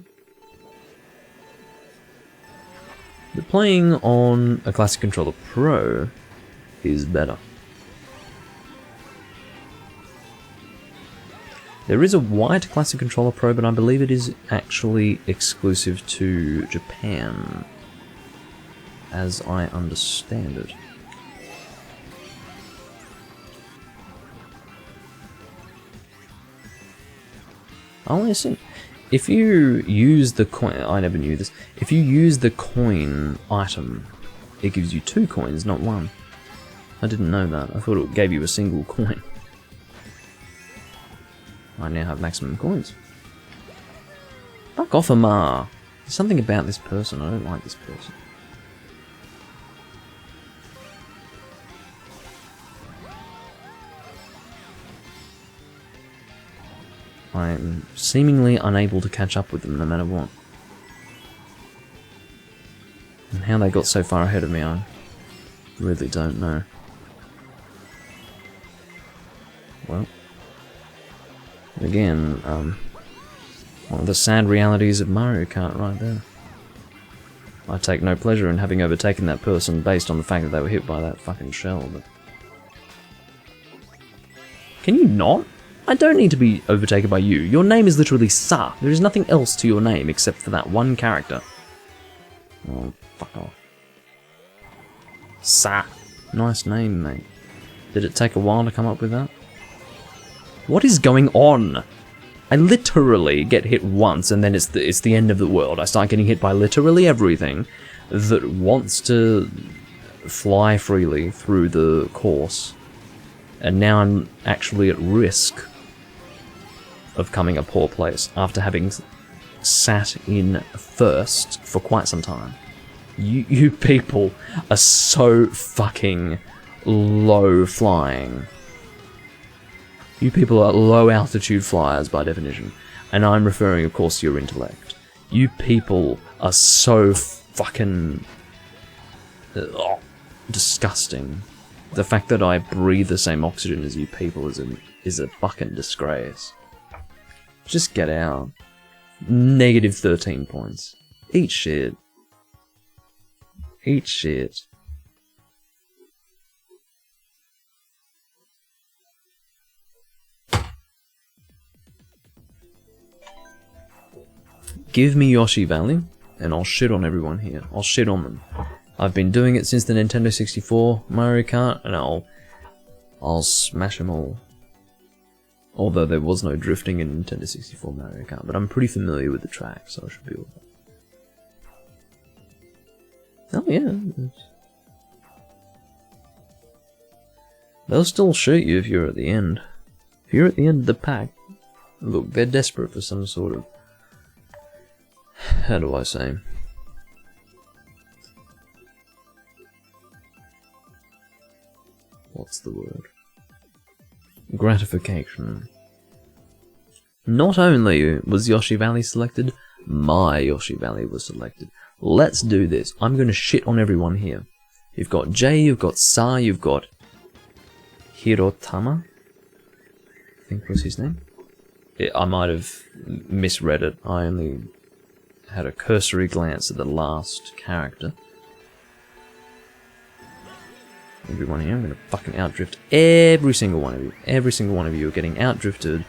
But playing on a Classic Controller Pro is better. There is a white Classic Controller Pro, but I believe it is actually exclusive to Japan, as I understand it. Oh, I see. If you use the coin... I never knew this. If you use the coin item, it gives you 2 coins, not 1. I didn't know that. I thought it gave you a single coin. I now have maximum coins. Fuck off, Amar. There's something about this person. I don't like this person. I'm seemingly unable to catch up with them no matter what. And how they got so far ahead of me, I really don't know. Well, again, one of the sad realities of Mario Kart right there. I take no pleasure in having overtaken that person based on the fact that they were hit by that fucking shell, but... Can you not? I don't need to be overtaken by you. Your name is literally Sa. There is nothing else to your name except for that one character. Oh, fuck off. Sa. Nice name, mate. Did it take a while to come up with that? What is going on? I literally get hit once and then it's the end of the world. I start getting hit by literally everything that wants to fly freely through the course. And now I'm actually at risk of coming a poor place after having sat in first for quite some time. You people are so fucking low flying. You people are low altitude flyers by definition, and I'm referring of course to your intellect. You people are so fucking Ugh, disgusting. The fact that I breathe the same oxygen as you people is a fucking disgrace. Just get out. Negative 13 points. Eat shit. Eat shit. Give me Yoshi Valley, and I'll shit on everyone here. I'll shit on them. I've been doing it since the Nintendo 64 Mario Kart, and I'll smash them all. Although there was no drifting in Nintendo 64 Mario Kart, but I'm pretty familiar with the track, so I should be able to. Oh yeah. They'll still shoot you if you're at the end. If you're at the end of the pack, look, they're desperate for some sort of... How do I say? What's the word? Gratification. Not only was Yoshi Valley selected, my Yoshi Valley was selected. Let's do this. I'm going to shit on everyone here. You've got Jay, you've got Sa, you've got Hirotama, I think was his name. I might have misread it. I only had a cursory glance at the last character. Everyone here, I'm going to fucking outdrift every single one of you. Every single one of you are getting outdrifted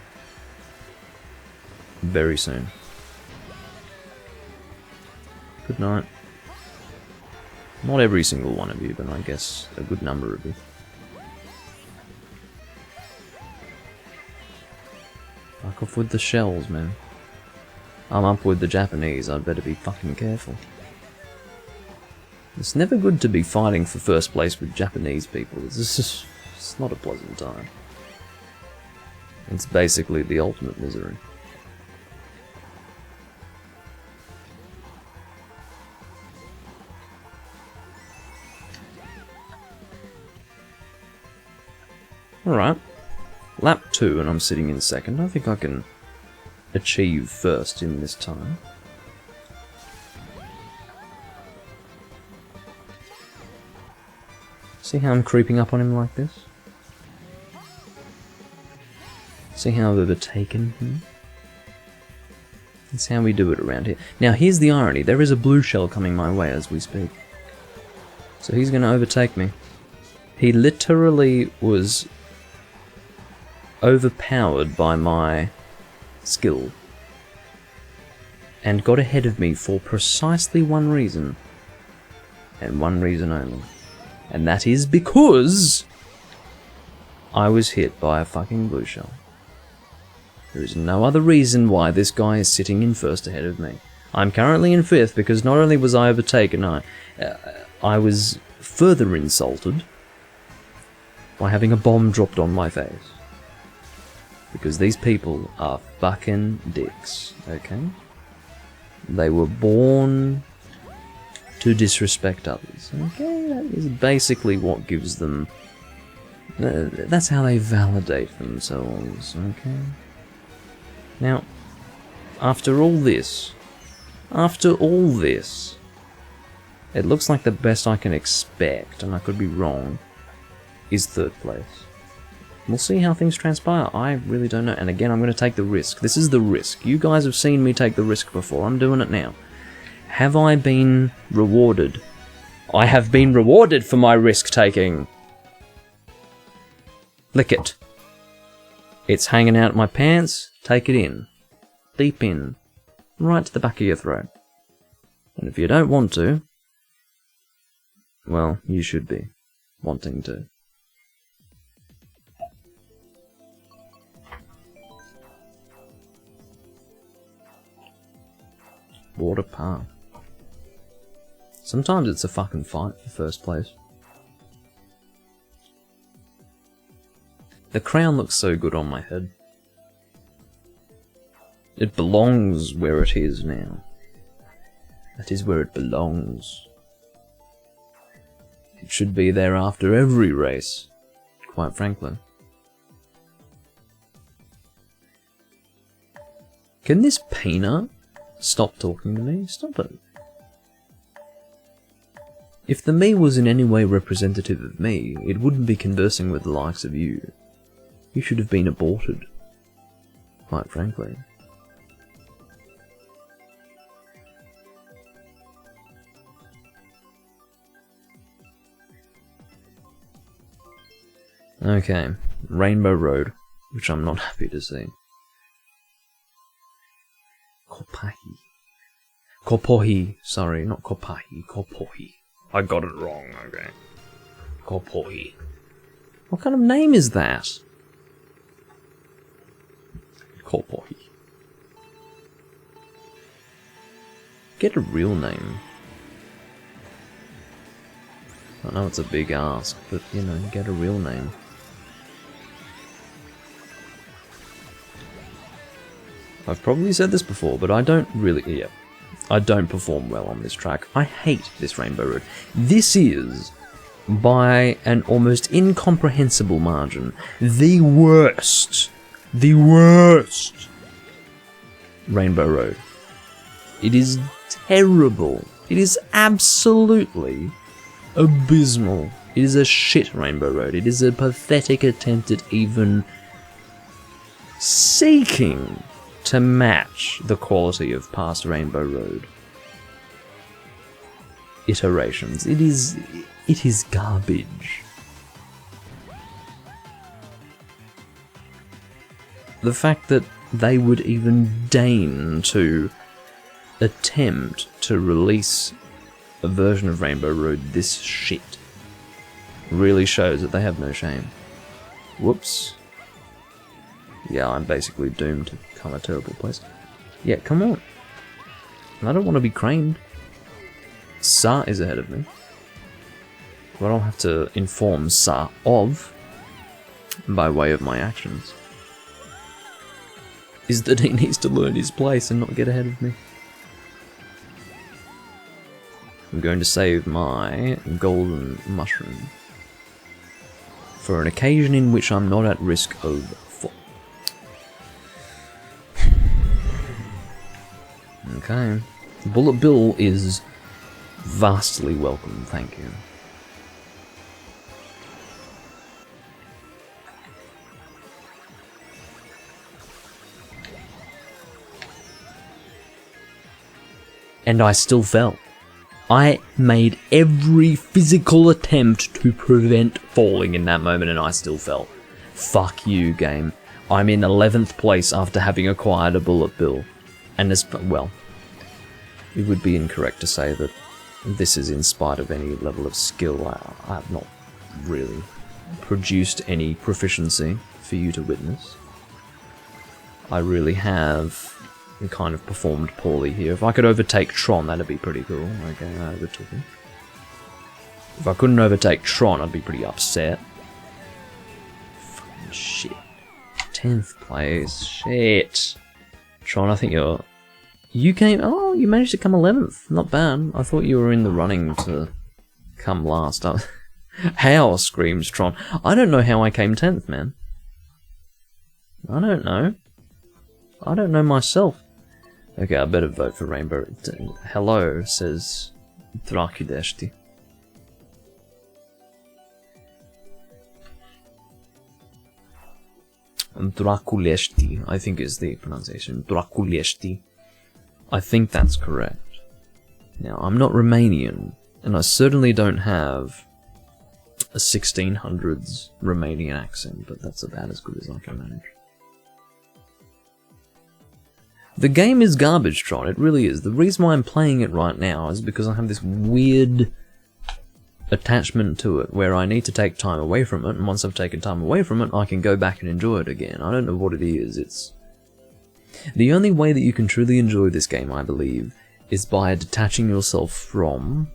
very soon. Good night. Not every single one of you, but I guess a good number of you. Fuck off with the shells, man. I'm up with the Japanese, I'd better be fucking careful. It's never good to be fighting for first place with Japanese people. It's not a pleasant time. It's basically the ultimate misery. Alright. Lap 2 and I'm sitting in second. I think I can achieve first in this time. See how I'm creeping up on him like this? See how I've overtaken him? That's how we do it around here. Now here's the irony, there is a blue shell coming my way as we speak. So he's going to overtake me. He literally was overpowered by my skill and got ahead of me for precisely one reason, and one reason only. And that is because I was hit by a fucking blue shell. There is no other reason why this guy is sitting in first ahead of me. I'm currently in fifth because not only was I overtaken, I was further insulted by having a bomb dropped on my face. Because these people are fucking dicks, okay? They were born to disrespect others, okay? That is basically what gives them... that's how they validate themselves, okay? Now, after all this, it looks like the best I can expect, and I could be wrong, is third place. We'll see how things transpire. I really don't know. And again, I'm going to take the risk. This is the risk. You guys have seen me take the risk before. I'm doing it now. Have I been rewarded? I have been rewarded for my risk-taking. Lick it. It's hanging out my pants. Take it in. Deep in. Right to the back of your throat. And if you don't want to, well, you should be wanting to. What a par. Sometimes it's a fucking fight for first place. The crown looks so good on my head. It belongs where it is now. That is where it belongs. It should be there after every race, quite frankly. Can this peanut stop talking to me? Stop it. If the me was in any way representative of me, it wouldn't be conversing with the likes of you. You should have been aborted. Quite frankly. Okay, Rainbow Road, which I'm not happy to see. Kopohi, sorry, not Kopahi, Kopohi. I got it wrong, okay. Kopohi. What kind of name is that? Kopohi. Get a real name. I know it's a big ask, but, you know, get a real name. I've probably said this before, but I don't really... Yeah, I don't perform well on this track. I hate this Rainbow Road. This is, by an almost incomprehensible margin, the worst Rainbow Road. It is terrible. It is absolutely abysmal. It is a shit Rainbow Road. It is a pathetic attempt at even seeking to match the quality of past Rainbow Road iterations. It is garbage. The fact that they would even deign to attempt to release a version of Rainbow Road this shit really shows that they have no shame. Whoops. Yeah, I'm basically doomed to become a terrible place. Yeah, come on. I don't want to be craned. Sa is ahead of me. But I'll have to inform Sa of, by way of my actions, is that he needs to learn his place and not get ahead of me. I'm going to save my golden mushroom for an occasion in which I'm not at risk of fall. Okay. Bullet Bill is vastly welcome, thank you. And I still fell. I made every physical attempt to prevent falling in that moment and I still fell. Fuck you, game. I'm in 11th place after having acquired a Bullet Bill. And as well, it would be incorrect to say that this is in spite of any level of skill. I have not really produced any proficiency for you to witness. I really have kind of performed poorly here. If I could overtake Tron, that'd be pretty cool. Okay, I overtook him. If I couldn't overtake Tron, I'd be pretty upset. Fucking shit. 10th place. Shit. Tron, I think you came... Oh, you managed to come 11th. Not bad. I thought you were in the running to come last. How? Screams Tron. I don't know how I came 10th, man. I don't know. I don't know myself. Okay, I better vote for Rainbow. Hello, says Draculesti. Draculesti, I think is the pronunciation. Draculesti. I think that's correct. Now, I'm not Romanian, and I certainly don't have a 1600s Romanian accent, but that's about as good as I can manage. The game is garbage, Tron, it really is. The reason why I'm playing it right now is because I have this weird attachment to it where I need to take time away from it, and once I've taken time away from it, I can go back and enjoy it again. I don't know what it is. It's the only way that you can truly enjoy this game, I believe, is by detaching yourself from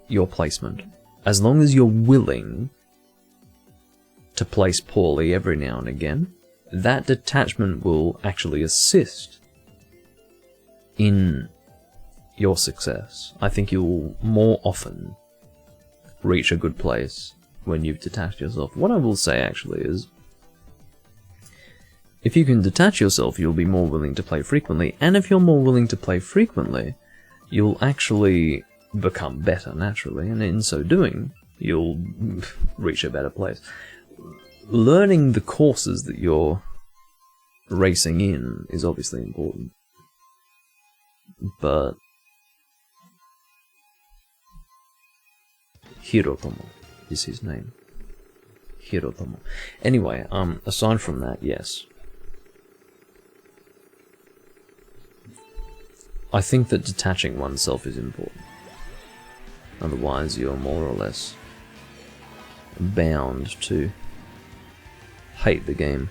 your placement. As long as you're willing to place poorly every now and again, that detachment will actually assist in your success. I think you'll more often reach a good place when you've detached yourself. What I will say actually is, if you can detach yourself, you'll be more willing to play frequently, and if you're more willing to play frequently, you'll actually become better naturally, and in so doing, you'll reach a better place. Learning the courses that you're racing in is obviously important, but Hirotomo is his name. Hirotomo. Anyway, aside from that, yes. I think that detaching oneself is important. Otherwise, you're more or less bound to hate the game.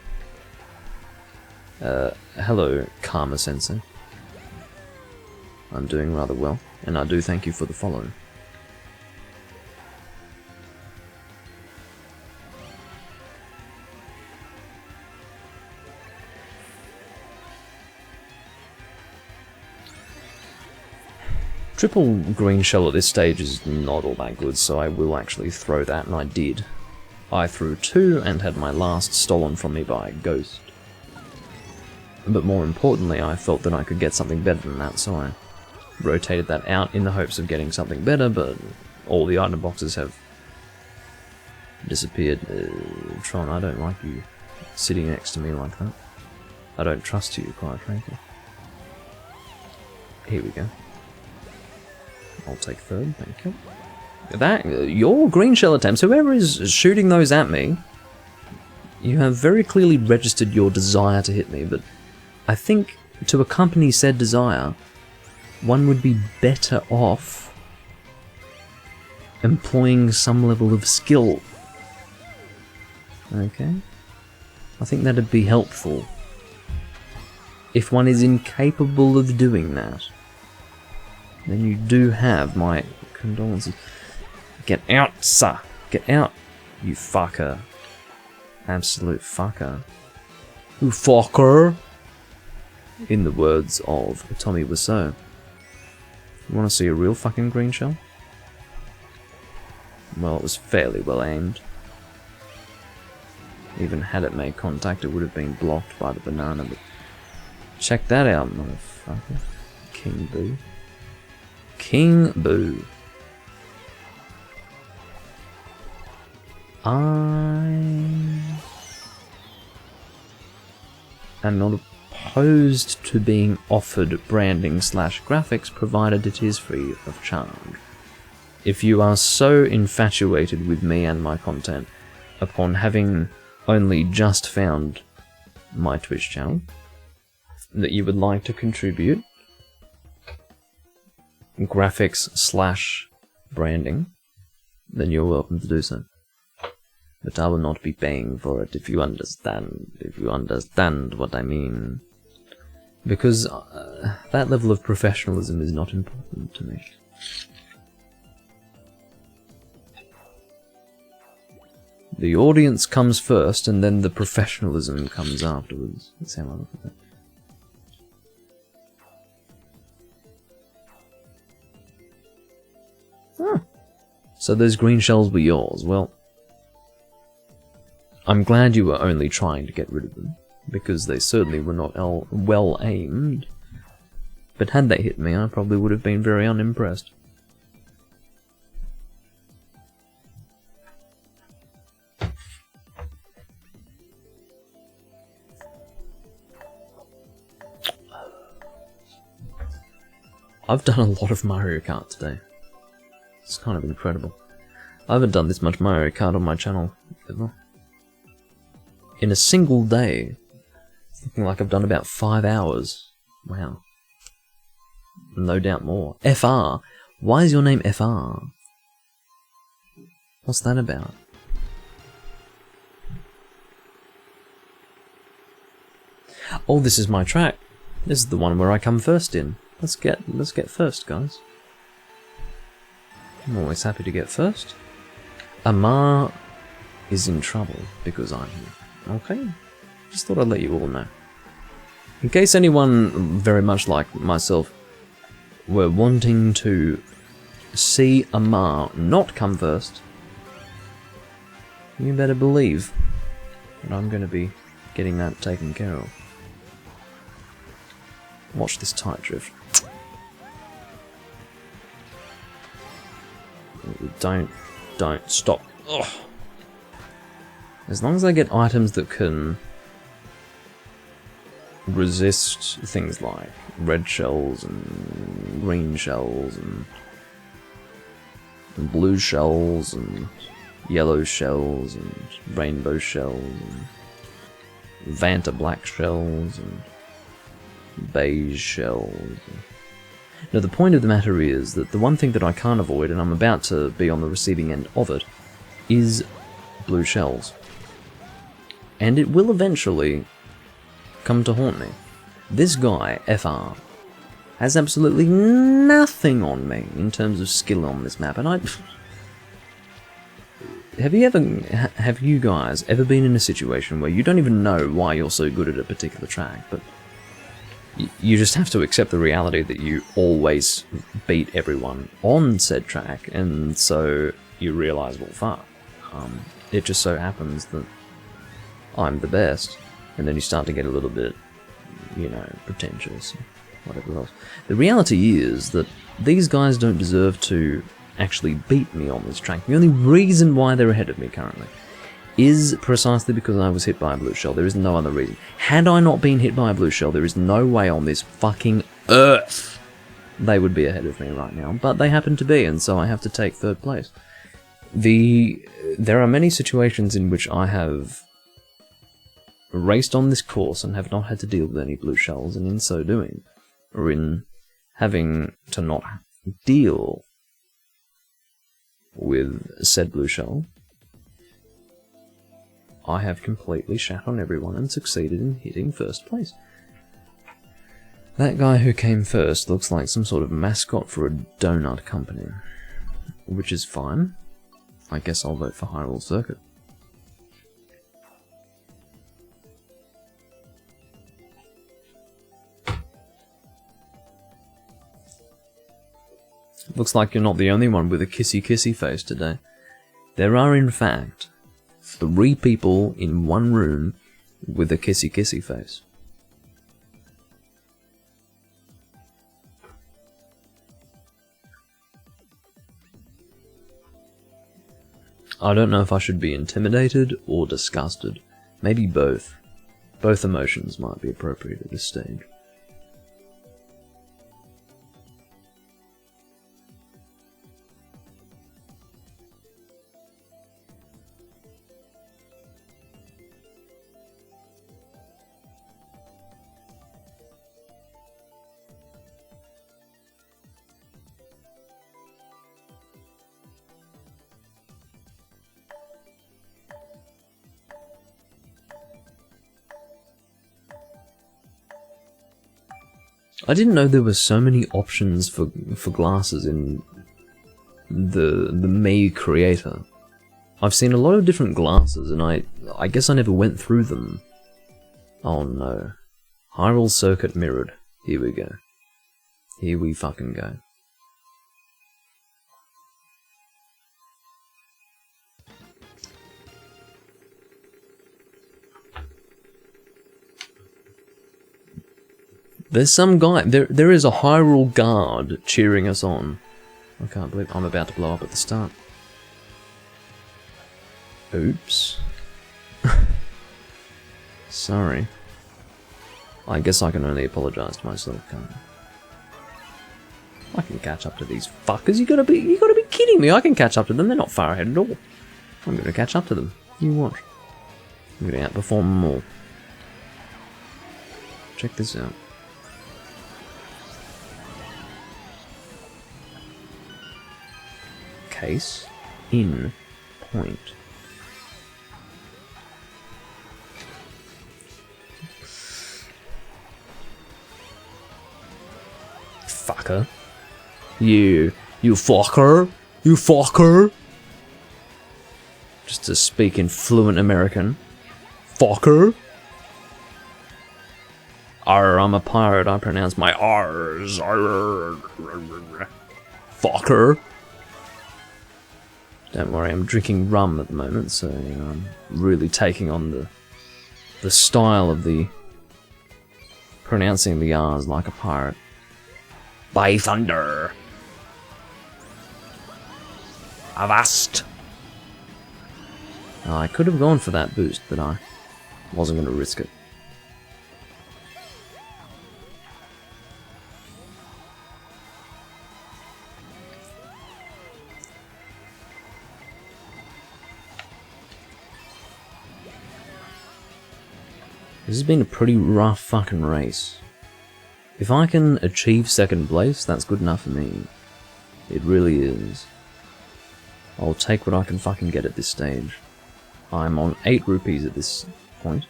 Hello, Karma Sensei. I'm doing rather well, and I do thank you for the follow. Triple green shell at this stage is not all that good, so I will actually throw that, and I did. I threw 2 and had my last stolen from me by a ghost. But more importantly, I felt that I could get something better than that, so I rotated that out in the hopes of getting something better, but all the item boxes have disappeared. Tron, I don't like you sitting next to me like that. I don't trust you, quite frankly. Here we go. I'll take 3rd, thank you. That, your green shell attempts, whoever is shooting those at me, you have very clearly registered your desire to hit me, but I think to accompany said desire, one would be better off employing some level of skill. Okay? I think that'd be helpful. If one is incapable of doing that, then you do have my condolences. Get out, sir! Get out, you fucker. Absolute fucker. You fucker! In the words of Tommy Wiseau. You wanna see a real fucking green shell? Well, it was fairly well aimed. Even had it made contact, it would have been blocked by the banana, but check that out, motherfucker. King Boo. King Boo. I am not opposed to being offered branding / graphics, provided it is free of charge. If you are so infatuated with me and my content, upon having only just found my Twitch channel, that you would like to contribute graphics / branding, then you're welcome to do so. But I will not be paying for it, if you understand what I mean. Because that level of professionalism is not important to me. The audience comes first, and then the professionalism comes afterwards. That's how I look at it. Huh. So those green shells were yours. Well, I'm glad you were only trying to get rid of them, because they certainly were not well aimed. But had they hit me, I probably would have been very unimpressed. I've done a lot of Mario Kart today. It's kind of incredible. I haven't done this much Mario Kart on my channel ever. In a single day, it's looking like I've done about 5 hours. Wow. No doubt more. FR. Why is your name FR? What's that about? Oh, this is my track. This is the one where I come first in. Let's get first, guys. I'm always happy to get first. Amar is in trouble because I'm here. Okay? Just thought I'd let you all know. In case anyone very much like myself were wanting to see Amar not come first, you better believe that I'm going to be getting that taken care of. Watch this tight drift. Don't stop. Ugh. As long as I get items that can resist things like red shells and green shells and blue shells and yellow shells and rainbow shells and Vanta black shells and beige shells. Now the point of the matter is that the one thing that I can't avoid, and I'm about to be on the receiving end of it, is blue shells. And it will eventually come to haunt me. This guy, FR, has absolutely nothing on me in terms of skill on this map, and have you guys ever been in a situation where you don't even know why you're so good at a particular track, but you just have to accept the reality that you always beat everyone on said track, and so you realise, well, fuck, it just so happens that I'm the best, and then you start to get a little bit, you know, pretentious, whatever else. The reality is that these guys don't deserve to actually beat me on this track. The only reason why they're ahead of me currently is precisely because I was hit by a blue shell. There is no other reason. Had I not been hit by a blue shell, there is no way on this fucking earth they would be ahead of me right now, but they happen to be, and so I have to take third place. There are many situations in which I have raced on this course and have not had to deal with any blue shells, and in so doing, or in having to not deal with said blue shell, I have completely shat on everyone and succeeded in hitting first place. That guy who came first looks like some sort of mascot for a donut company, which is fine. I guess I'll vote for Wario Circuit. Looks like you're not the only one with a kissy face today. There are, in fact, 3 people in one room with a kissy face. I don't know if I should be intimidated or disgusted. Maybe both. Both emotions might be appropriate at this stage. I didn't know there were so many options for glasses in the Mei creator. I've seen a lot of different glasses, and I guess I never went through them. Oh no. Wario Circuit mirrored. Here we go. Here we fucking go. There's some guy, there is a Hyrule guard cheering us on. I can't believe I'm about to blow up at the start. Oops. Sorry. I guess I can only apologise to myself, can't I? I can catch up to these fuckers. You gotta be kidding me. I can catch up to them. They're not far ahead at all. I'm gonna catch up to them. You watch. I'm gonna outperform them all. Check this out. Case in point. Fucker. You fucker. You fucker. Just to speak in fluent American. Fucker. Arr, I'm a pirate. I pronounce my R's. Arr. Fucker. Don't worry, I'm drinking rum at the moment, so you know, I'm really taking on the style of the pronouncing the R's like a pirate. By thunder! Avast! I could have gone for that boost, but I wasn't going to risk it. This has been a pretty rough fucking race. If I can achieve second place, that's good enough for me. It really is. I'll take what I can fucking get at this stage. I'm on 8 rupees at this point,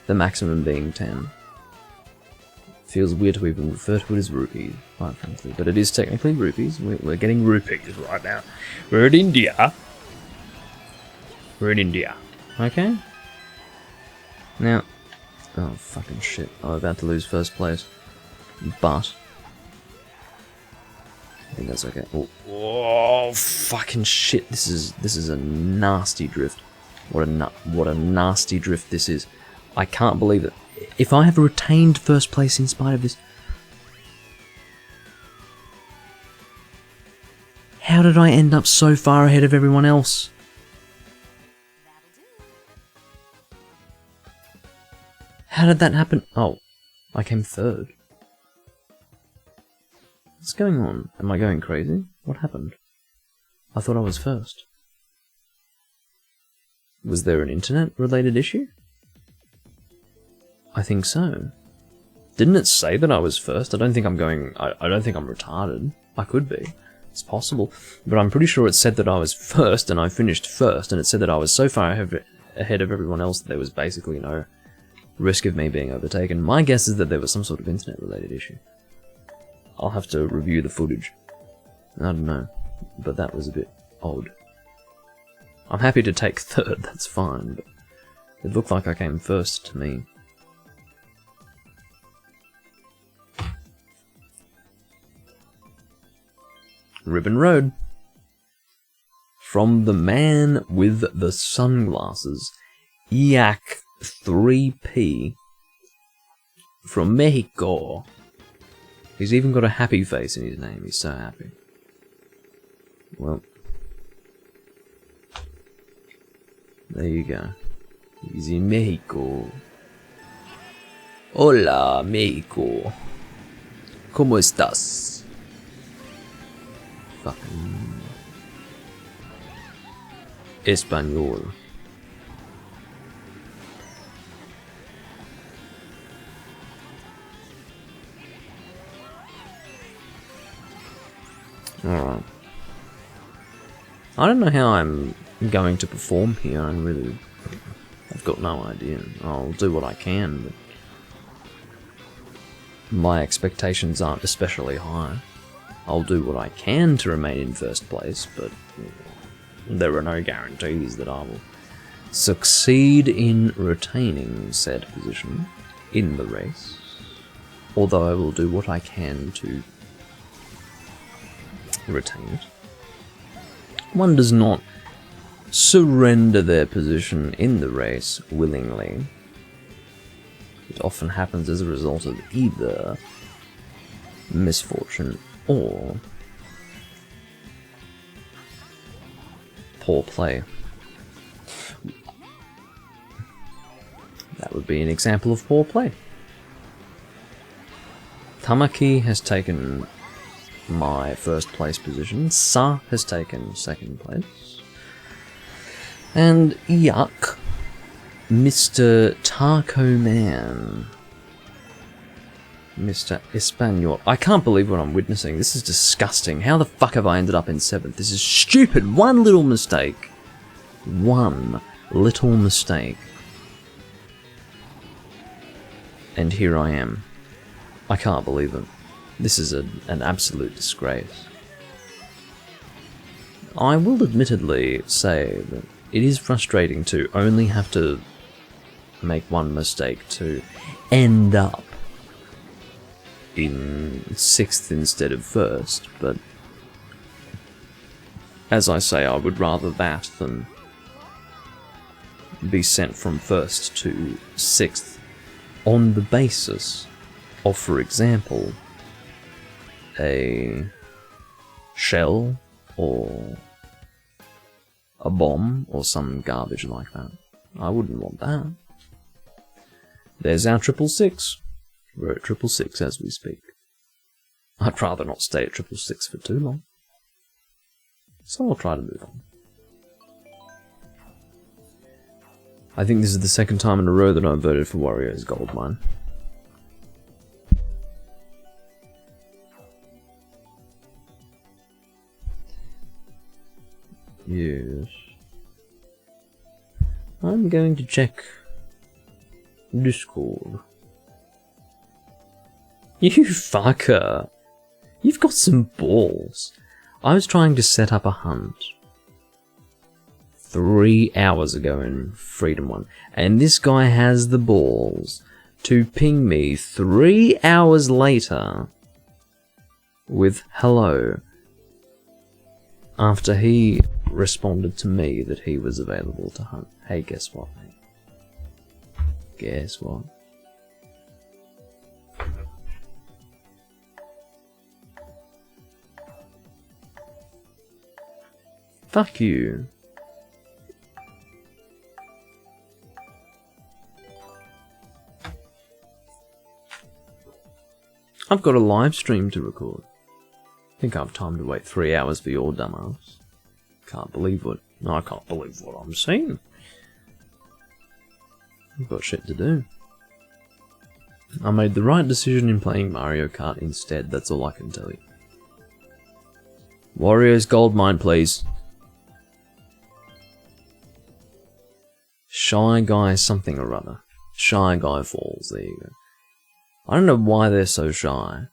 the maximum being 10. Feels weird to even refer to it as rupees, quite frankly, but it is technically rupees. We're getting rupees right now. We're in India. We're in India. Okay? Now... oh, fucking shit. I'm about to lose first place. But... I think that's okay. Oh, fucking shit. This is a nasty drift. What a nasty drift this is. I can't believe it. If I have retained first place in spite of this... how did I end up so far ahead of everyone else? How did that happen? Oh, I came third. What's going on? Am I going crazy? What happened? I thought I was first. Was there an internet-related issue? I think so. Didn't it say that I was first? I don't think I'm going... I don't think I'm retarded. I could be. It's possible. But I'm pretty sure it said that I was first, and I finished first, and it said that I was so far ahead of everyone else that there was basically no risk of me being overtaken. My guess is that there was some sort of internet-related issue. I'll have to review the footage. I don't know. But that was a bit odd. I'm happy to take third, that's fine, but it looked like I came first to me. Ribbon Road. From the man with the sunglasses, Yak 3P from Mexico. He's even got a happy face in his name, he's so happy. Well, there you go. He's in Mexico. Hola, Mexico. ¿Cómo estás? Fucking Español. Alright. I don't know how I'm going to perform here, I've got no idea. I'll do what I can, but my expectations aren't especially high. I'll do what I can to remain in first place, but there are no guarantees that I will succeed in retaining said position in the race, although I will do what I can to retain it. One does not surrender their position in the race willingly. It often happens as a result of either misfortune or poor play. That would be an example of poor play. Tamaki has taken my first place position, Sa has taken second place, and Yuck, Mr. Taco Man, Mr. Espanol. I can't believe what I'm witnessing. This is disgusting. How the fuck have I ended up in 7th? This is stupid. One little mistake. One little mistake. And here I am. I can't believe it. This is an absolute disgrace. I will admittedly say that it is frustrating to only have to make one mistake to end up in 6th instead of 1st, but as I say, I would rather that than be sent from 1st to 6th on the basis of, for example, a shell or a bomb or some garbage like that. I wouldn't want that. There's our 666. We're at 666 as we speak. I'd rather not stay at 666 for too long. So I'll try to move on. I think this is the second time in a row that I've voted for Wario's gold mine. Yes. I'm going to check Discord. You fucker! You've got some balls. I was trying to set up a hunt 3 hours ago in Freedom 1, and this guy has the balls to ping me 3 hours later with hello after he responded to me that he was available to hunt. Hey, guess what, mate? Guess what? Fuck you. I've got a live stream to record. Think I've time to wait 3 hours for your dumbass. Can't believe what... No, I can't believe what I'm seeing. I've got shit to do. I made the right decision in playing Mario Kart instead, that's all I can tell you. Wario's gold mine, please. Shy Guy something or other. Shy Guy Falls, there you go. I don't know why they're so shy.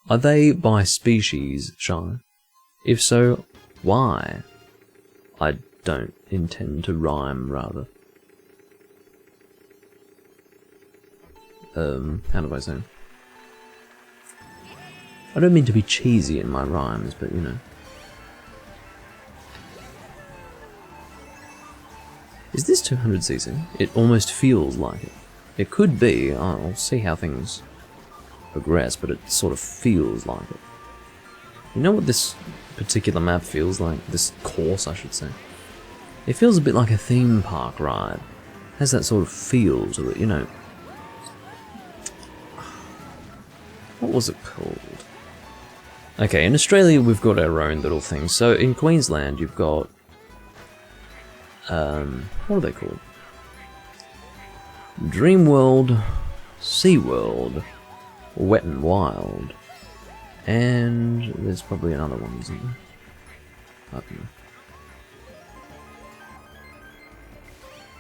Are they by species shy? If so, why? I don't intend to rhyme, rather. How do I say? I don't mean to be cheesy in my rhymes, but you know. Is this 200cc? It almost feels like it. It could be, I'll see how things progress, but it sort of feels like it. You know what this particular map feels like? This course, I should say. It feels a bit like a theme park ride. It has that sort of feel to it, you know. What was it called? Okay, in Australia we've got our own little thing. So in Queensland you've got... what are they called? Dreamworld, SeaWorld, Wet and Wild, and there's probably another one, isn't there? I don't know.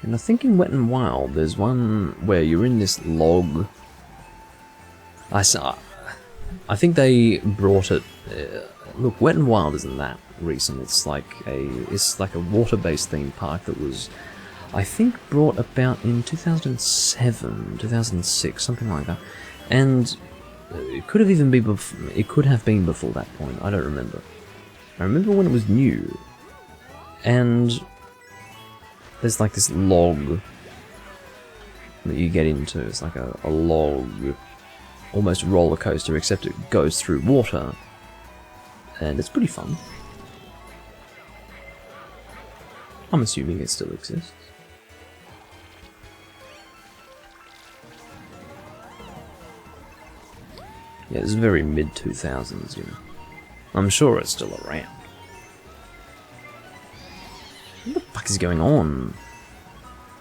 And I think in Wet and Wild there's one where you're in this log. I think they brought it. Look, Wet and Wild isn't that recent. It's like a water-based theme park that was, I think, brought about in 2007, 2006, something like that. And it could have even been it could have been before that point. I don't remember. I remember when it was new. And there's like this log that you get into. It's like a log, almost roller coaster, except it goes through water. And it's pretty fun. I'm assuming it still exists. Yeah, it's very mid-2000s, you know. I'm sure it's still around. What the fuck is going on?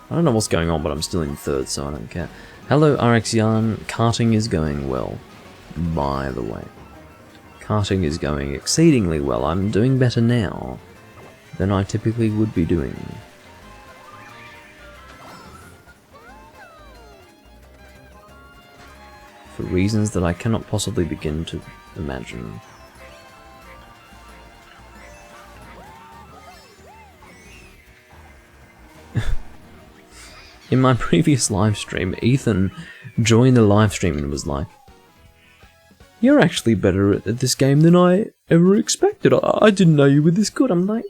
I don't know what's going on, but I'm still in third, so I don't care. Hello, RX Yarn. Karting is going well, by the way. Karting is going exceedingly well. I'm doing better now than I typically would be doing. For reasons that I cannot possibly begin to imagine. In my previous livestream, Ethan joined the livestream and was like, "You're actually better at this game than I ever expected. I didn't know you were this good." I'm like,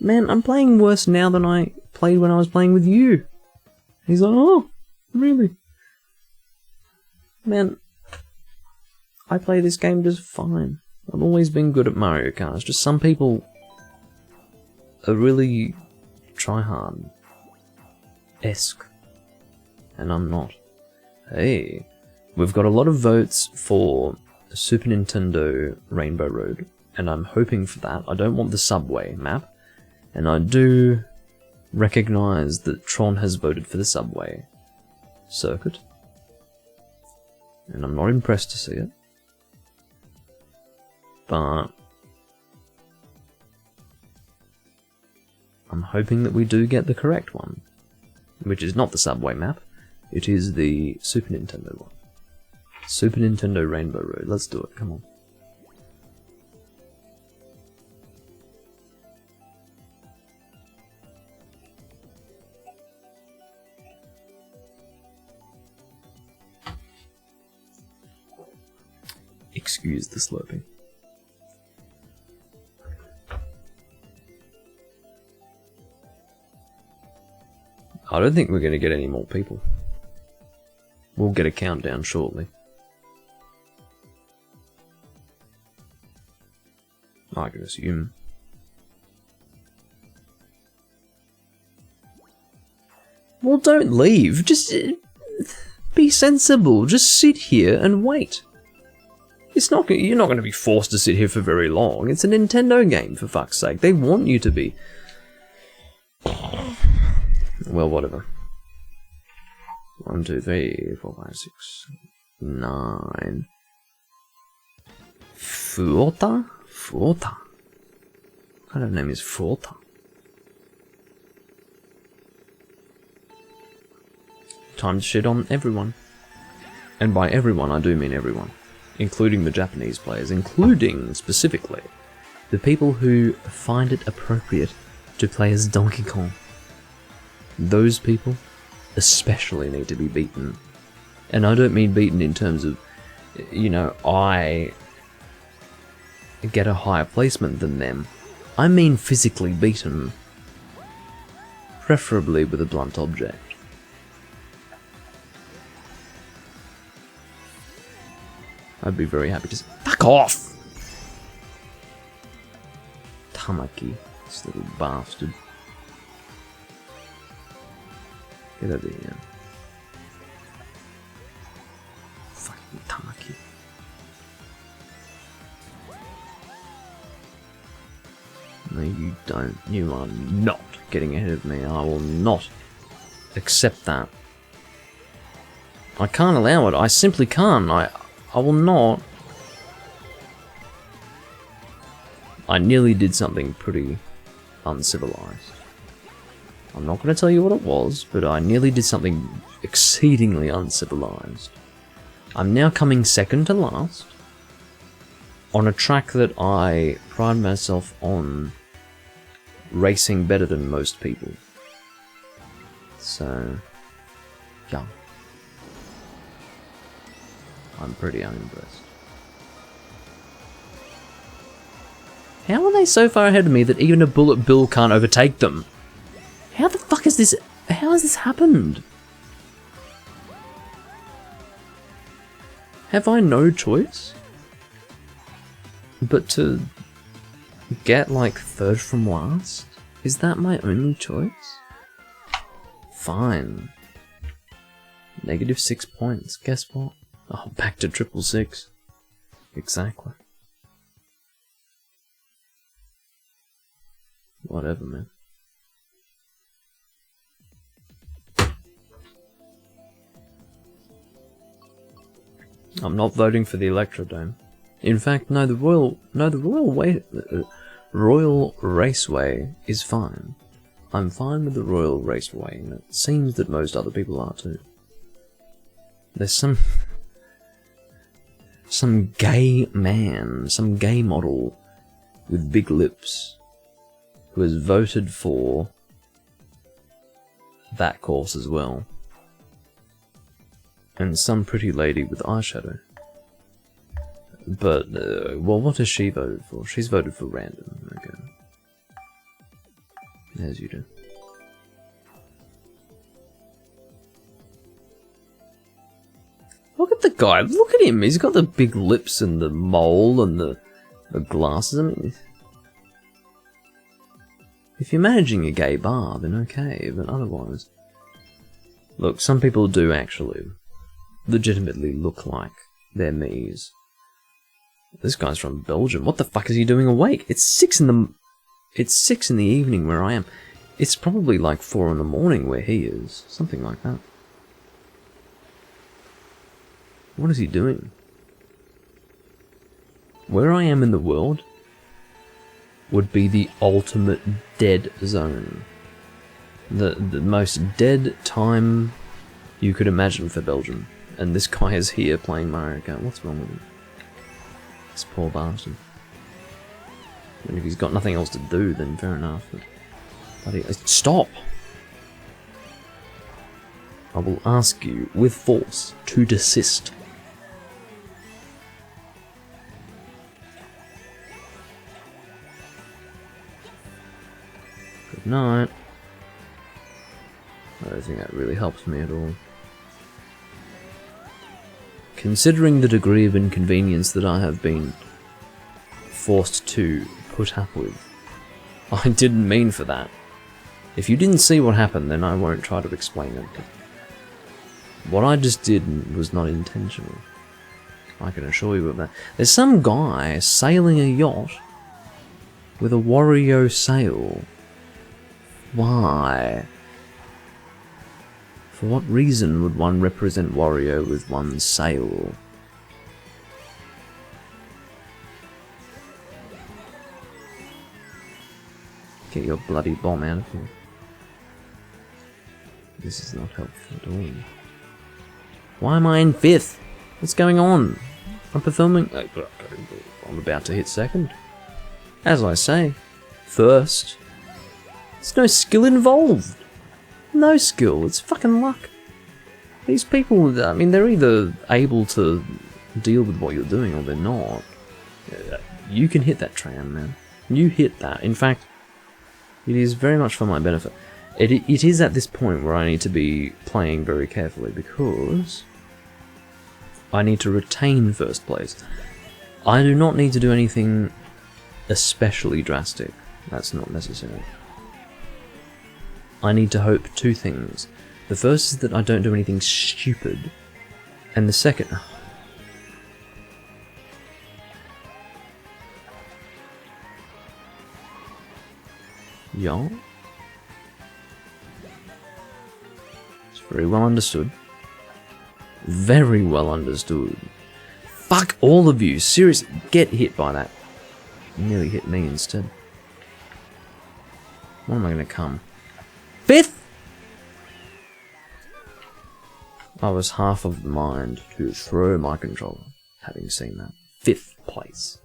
"Man, I'm playing worse now than I played when I was playing with you." He's like, "Oh, really? Man, I play this game just fine. I've always been good at Mario Kart. It's just some people a really try-hard-esque, and I'm not. Hey, we've got a lot of votes for Super Nintendo Rainbow Road, and I'm hoping for that. I don't want the subway map, and I do recognize that Tron has voted for the subway circuit, and I'm not impressed to see it, but I'm hoping that we do get the correct one, which is not the subway map, it is the Super Nintendo one. Super Nintendo Rainbow Road, let's do it, come on. Excuse the slurping. I don't think we're going to get any more people. We'll get a countdown shortly. I can assume. Well, don't leave. Just be sensible. Just sit here and wait. It's not. You're not going to be forced to sit here for very long. It's a Nintendo game, for fuck's sake. They want you to be. Well, whatever. 1, 2, 3, 4, 5, 6, 9. Fuota? Fuota. What kind of name is Fuota? Time to shit on everyone. And by everyone, I do mean everyone. Including the Japanese players. Including, specifically, the people who find it appropriate to play as Donkey Kong. Those people especially need to be beaten. And I don't mean beaten in terms of, you know, I get a higher placement than them. I mean physically beaten. Preferably with a blunt object. I'd be very happy to say, fuck off! Tamaki, this little bastard. Get over here. Fucking Tamaki. No, you don't. You are not getting ahead of me. I will not accept that. I can't allow it. I simply can't. I will not. I nearly did something pretty uncivilized. I'm not going to tell you what it was, but I nearly did something exceedingly uncivilized. I'm now coming second to last on a track that I pride myself on racing better than most people. So, yeah. I'm pretty unimpressed. How are they so far ahead of me that even a bullet bill can't overtake them? How the fuck is this? How has this happened? Have I no choice but to get like third from last? Is that my only choice? Fine. -6 points. Guess what? Oh, back to 666. Exactly. Whatever, man. I'm not voting for the Electrodome. In fact, no, the Royal Raceway is fine. I'm fine with the Royal Raceway, and it seems that most other people are too. There's some gay man, some gay model with big lips who has voted for that course as well. And some pretty lady with eyeshadow. But, well, what has she voted for? She's voted for random. Okay. As you do. Look at the guy. Look at him. He's got the big lips and the mole and the glasses. I mean, If you're managing a gay bar, then okay, but otherwise... Look, some people do actually legitimately look like they're me's. This guy's from Belgium. What the fuck is he doing awake? It's 6 in the evening where I am. It's probably like 4 in the morning where he is. Something like that. What is he doing? Where I am in the world would be the ultimate dead zone. The most dead time you could imagine for Belgium. And this guy is here playing Mario Kart. What's wrong with him? This poor bastard. And if he's got nothing else to do, then fair enough. But bloody, stop! I will ask you, with force, to desist. Good night. I don't think that really helps me at all. Considering the degree of inconvenience that I have been forced to put up with, I didn't mean for that. If you didn't see what happened, then I won't try to explain it. What I just did was not intentional. I can assure you of that. There's some guy sailing a yacht with a Wario sail. Why? For what reason would one represent Wario with one's sail? Get your bloody bomb out of here. This is not helpful at all. Why am I in 5th? What's going on? I'm performing... I'm about to hit 2nd. As I say, first. There's no skill involved. No skill, it's fucking luck. These people, I mean, they're either able to deal with what you're doing or they're not. You can hit that tram, man. You hit that. In fact, it is very much for my benefit. It is at this point where I need to be playing very carefully because I need to retain first place. I do not need to do anything especially drastic. That's not necessary. I need to hope 2 things. The first is that I don't do anything stupid, and the second... Yeah? It's very well understood. Very well understood. Fuck all of you, seriously, get hit by that. You nearly hit me instead. When am I gonna come? 5th? I was half of the mind to throw my controller, having seen that. 5th place.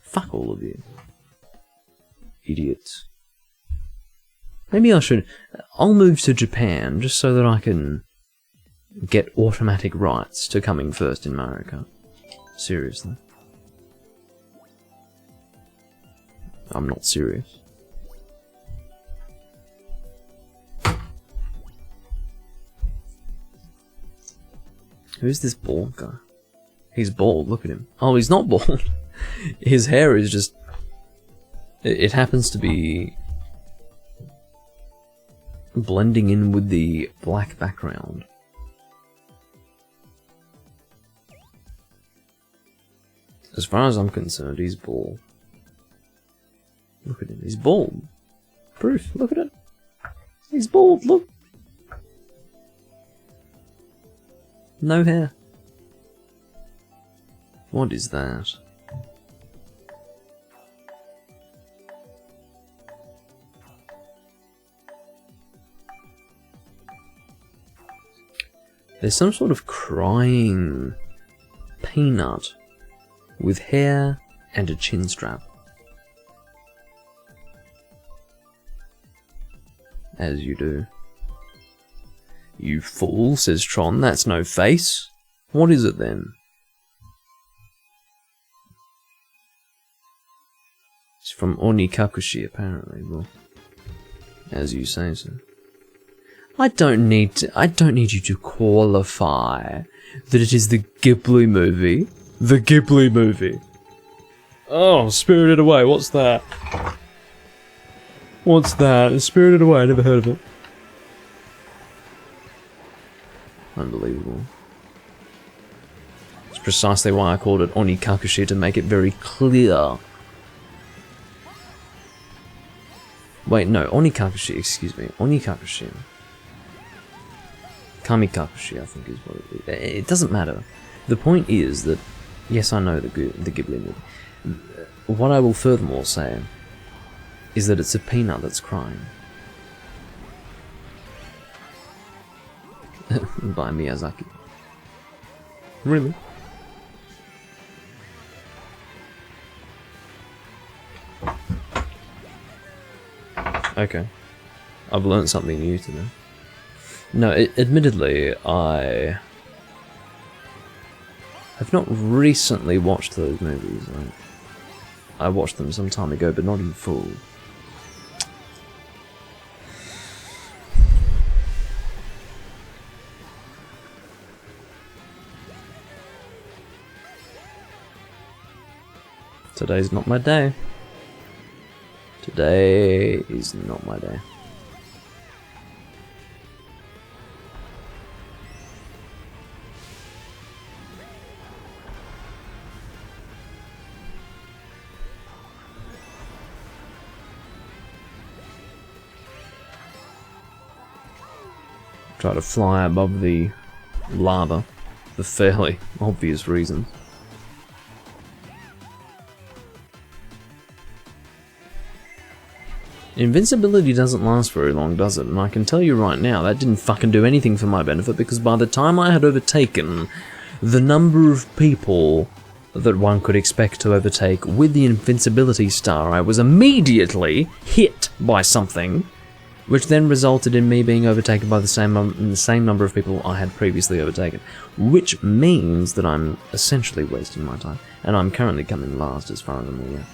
Fuck all of you. Idiots. Maybe I should... I'll move to Japan just so that I can get automatic rights to coming first in Mario Kart. Seriously. I'm not serious. Who's this bald guy? He's bald, look at him. Oh, he's not bald. His hair is just... It happens to be... blending in with the black background. As far as I'm concerned, he's bald. Look at him, he's bald. Proof, look at it. He's bald, look. No hair. What is that? There's some sort of crying peanut with hair and a chin strap. As you do. You fool, says Tron, that's no face. What is it then? It's from Onikakushi, apparently. Well, as you say, sir. I don't need you to qualify that it is the Ghibli movie. The Ghibli movie. Oh, Spirited Away, what's that? What's that? Spirited Away, never heard of it. Unbelievable. It's precisely why I called it Onikakushi, to make it very clear. Wait, no, Onikakushi, excuse me. Onikakushi. Kamikakushi, I think is what it is. It doesn't matter. The point is that, yes, I know the Ghibli movie. What I will furthermore say is that it's a peanut that's crying. By Miyazaki. Really? Okay. I've learned something new today. No, admittedly, I have not recently watched those movies. I watched them some time ago, but not in full. Today's not my day. Today is not my day. Try to fly above the lava for fairly obvious reasons. Invincibility doesn't last very long, does it? And I can tell you right now, that didn't fucking do anything for my benefit, because by the time I had overtaken the number of people that one could expect to overtake with the invincibility star, I was immediately hit by something, which then resulted in me being overtaken by the same number of people I had previously overtaken, which means that I'm essentially wasting my time, and I'm currently coming last as far as I'm aware.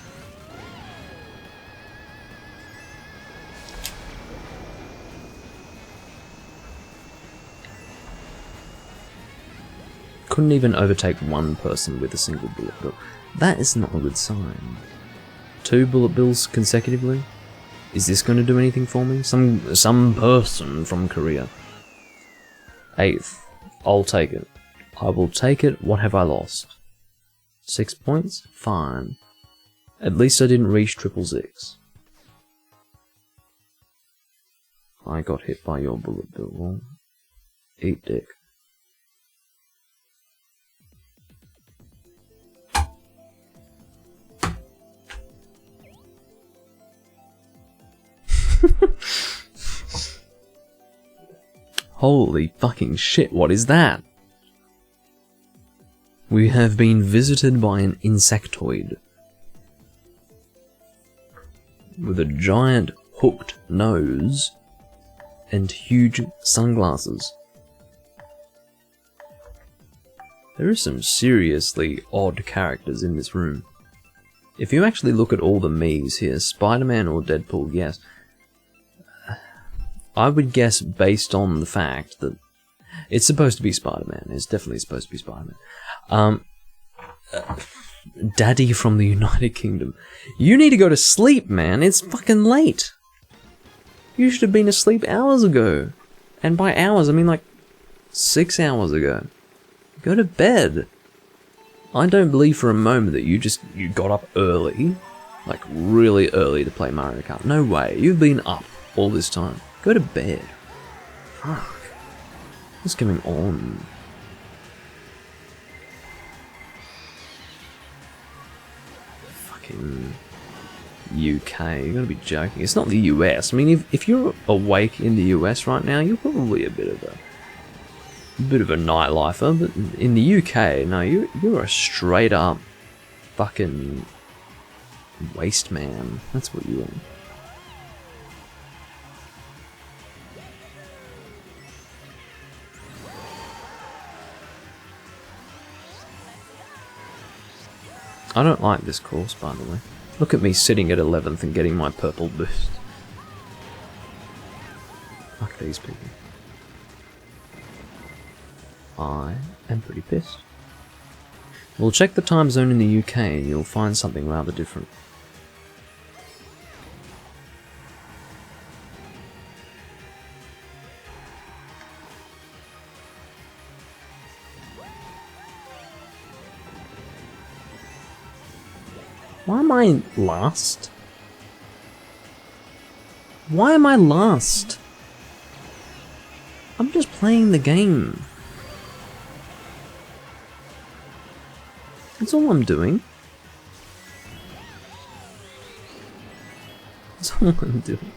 Couldn't even overtake one person with a single bullet bill. That is not a good sign. 2 bullet bills consecutively? Is this going to do anything for me? Some person from Korea. 8th. I'll take it. I will take it. What have I lost? 6 points? Fine. At least I didn't reach 666. I got hit by your bullet bill. Well, eat dick. Holy fucking shit, what is that? We have been visited by an insectoid with a giant hooked nose and huge sunglasses. There are some seriously odd characters in this room. If you actually look at all the me's here, Spider-Man or Deadpool, yes. I would guess based on the fact that it's supposed to be Spider-Man. It's definitely supposed to be Spider-Man. Daddy from the United Kingdom. You need to go to sleep, man. It's fucking late. You should have been asleep hours ago. And by hours, I mean like 6 hours ago. Go to bed. I don't believe for a moment that you got up early, like really early to play Mario Kart. No way. You've been up all this time. Go to bed. Fuck. What's going on? Fucking UK. You gotta be joking. It's not the US. I mean, if you're awake in the US right now, you're probably a bit of a nightlifer. But in the UK, no, you're a straight up fucking waste man. That's what you are. I don't like this course, by the way. Look at me sitting at 11th and getting my purple boost. Fuck these people. I am pretty pissed. We'll check the time zone in the UK and you'll find something rather different. Why am I last? Why am I last? I'm just playing the game. That's all I'm doing. That's all I'm doing.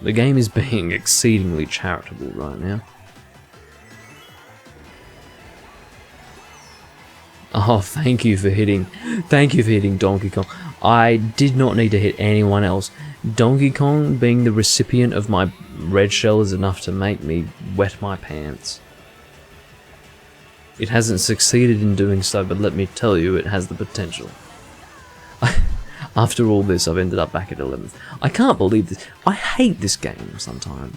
The game is being exceedingly charitable right now. Oh, thank you for hitting Donkey Kong. I did not need to hit anyone else. Donkey Kong being the recipient of my red shell is enough to make me wet my pants. It hasn't succeeded in doing so, but let me tell you, it has the potential. After all this, I've ended up back at 11th. I can't believe this. I hate this game sometimes.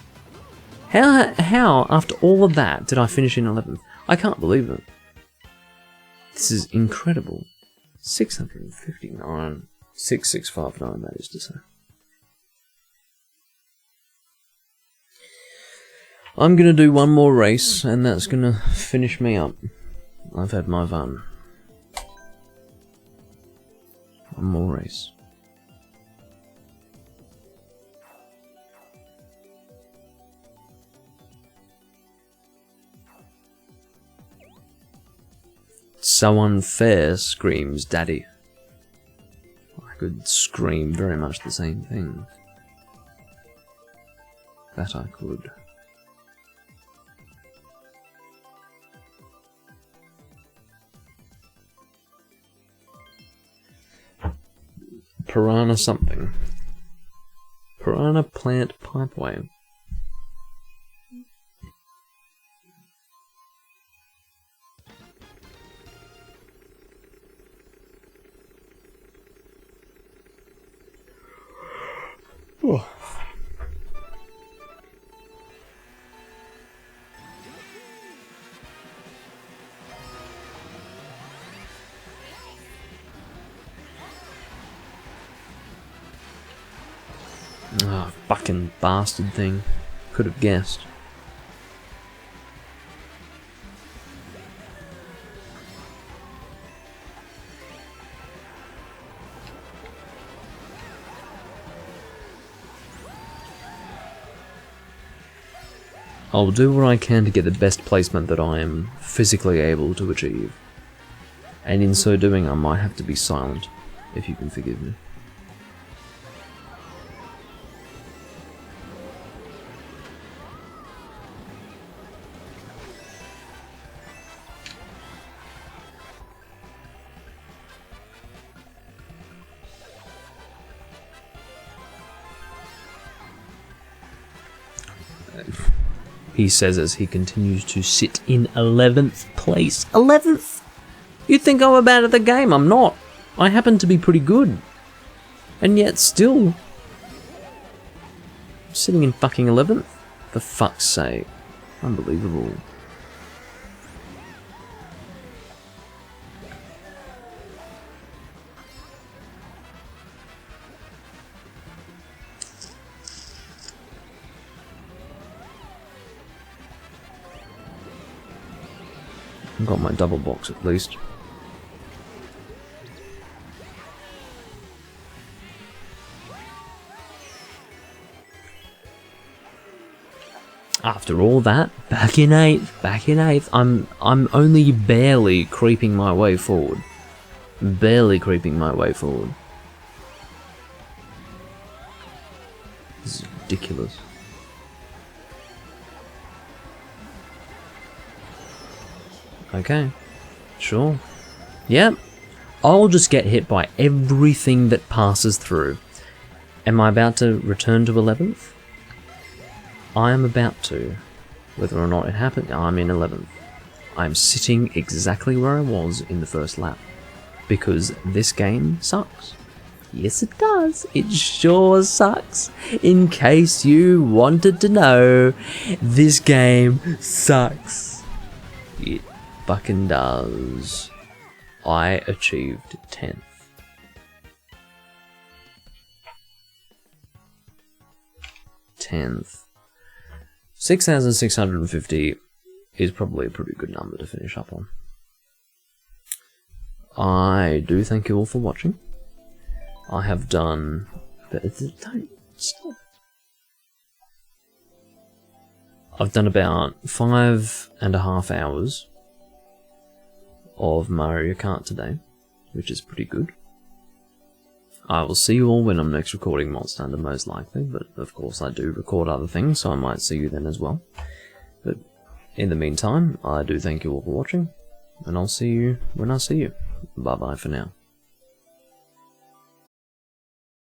How, after all of that, did I finish in 11th? I can't believe it. This is incredible. 659. 6659, that is to say. I'm gonna do one more race, and that's gonna finish me up. I've had my fun. One more race. So unfair, screams Daddy. I could scream very much the same thing. That I could. Piranha something. Piranha Plant Pipeway. Oh. Ah, fucking bastard thing. Could have guessed. I'll do what I can to get the best placement that I am physically able to achieve. And in so doing, I might have to be silent, if you can forgive me. He says as he continues to sit in 11th place. 11th? You think I'm bad at the game? I'm not. I happen to be pretty good. And yet still... sitting in fucking 11th? For fuck's sake. Unbelievable. I've got my double box at least. After all that, back in 8th, I'm only barely creeping my way forward. Barely creeping my way forward. This is ridiculous. Okay, sure. Yep, I'll just get hit by everything that passes through. Am I about to return to 11th? I am about to. Whether or not it happened, I'm in 11th. I'm sitting exactly where I was in the first lap. Because this game sucks. Yes, it does. It sure sucks. In case you wanted to know, this game sucks. It fucking does. I achieved 10th. 10th. 6,650 is probably a pretty good number to finish up on. I do thank you all for watching. I have done... Don't stop. I've done about 5.5 hours of Mario Kart today, which is pretty good. I will see you all when I'm next recording Monster Hunter, most likely, but of course I do record other things, so I might see you then as well. But in the meantime, I do thank you all for watching, and I'll see you when I see you. Bye bye for now.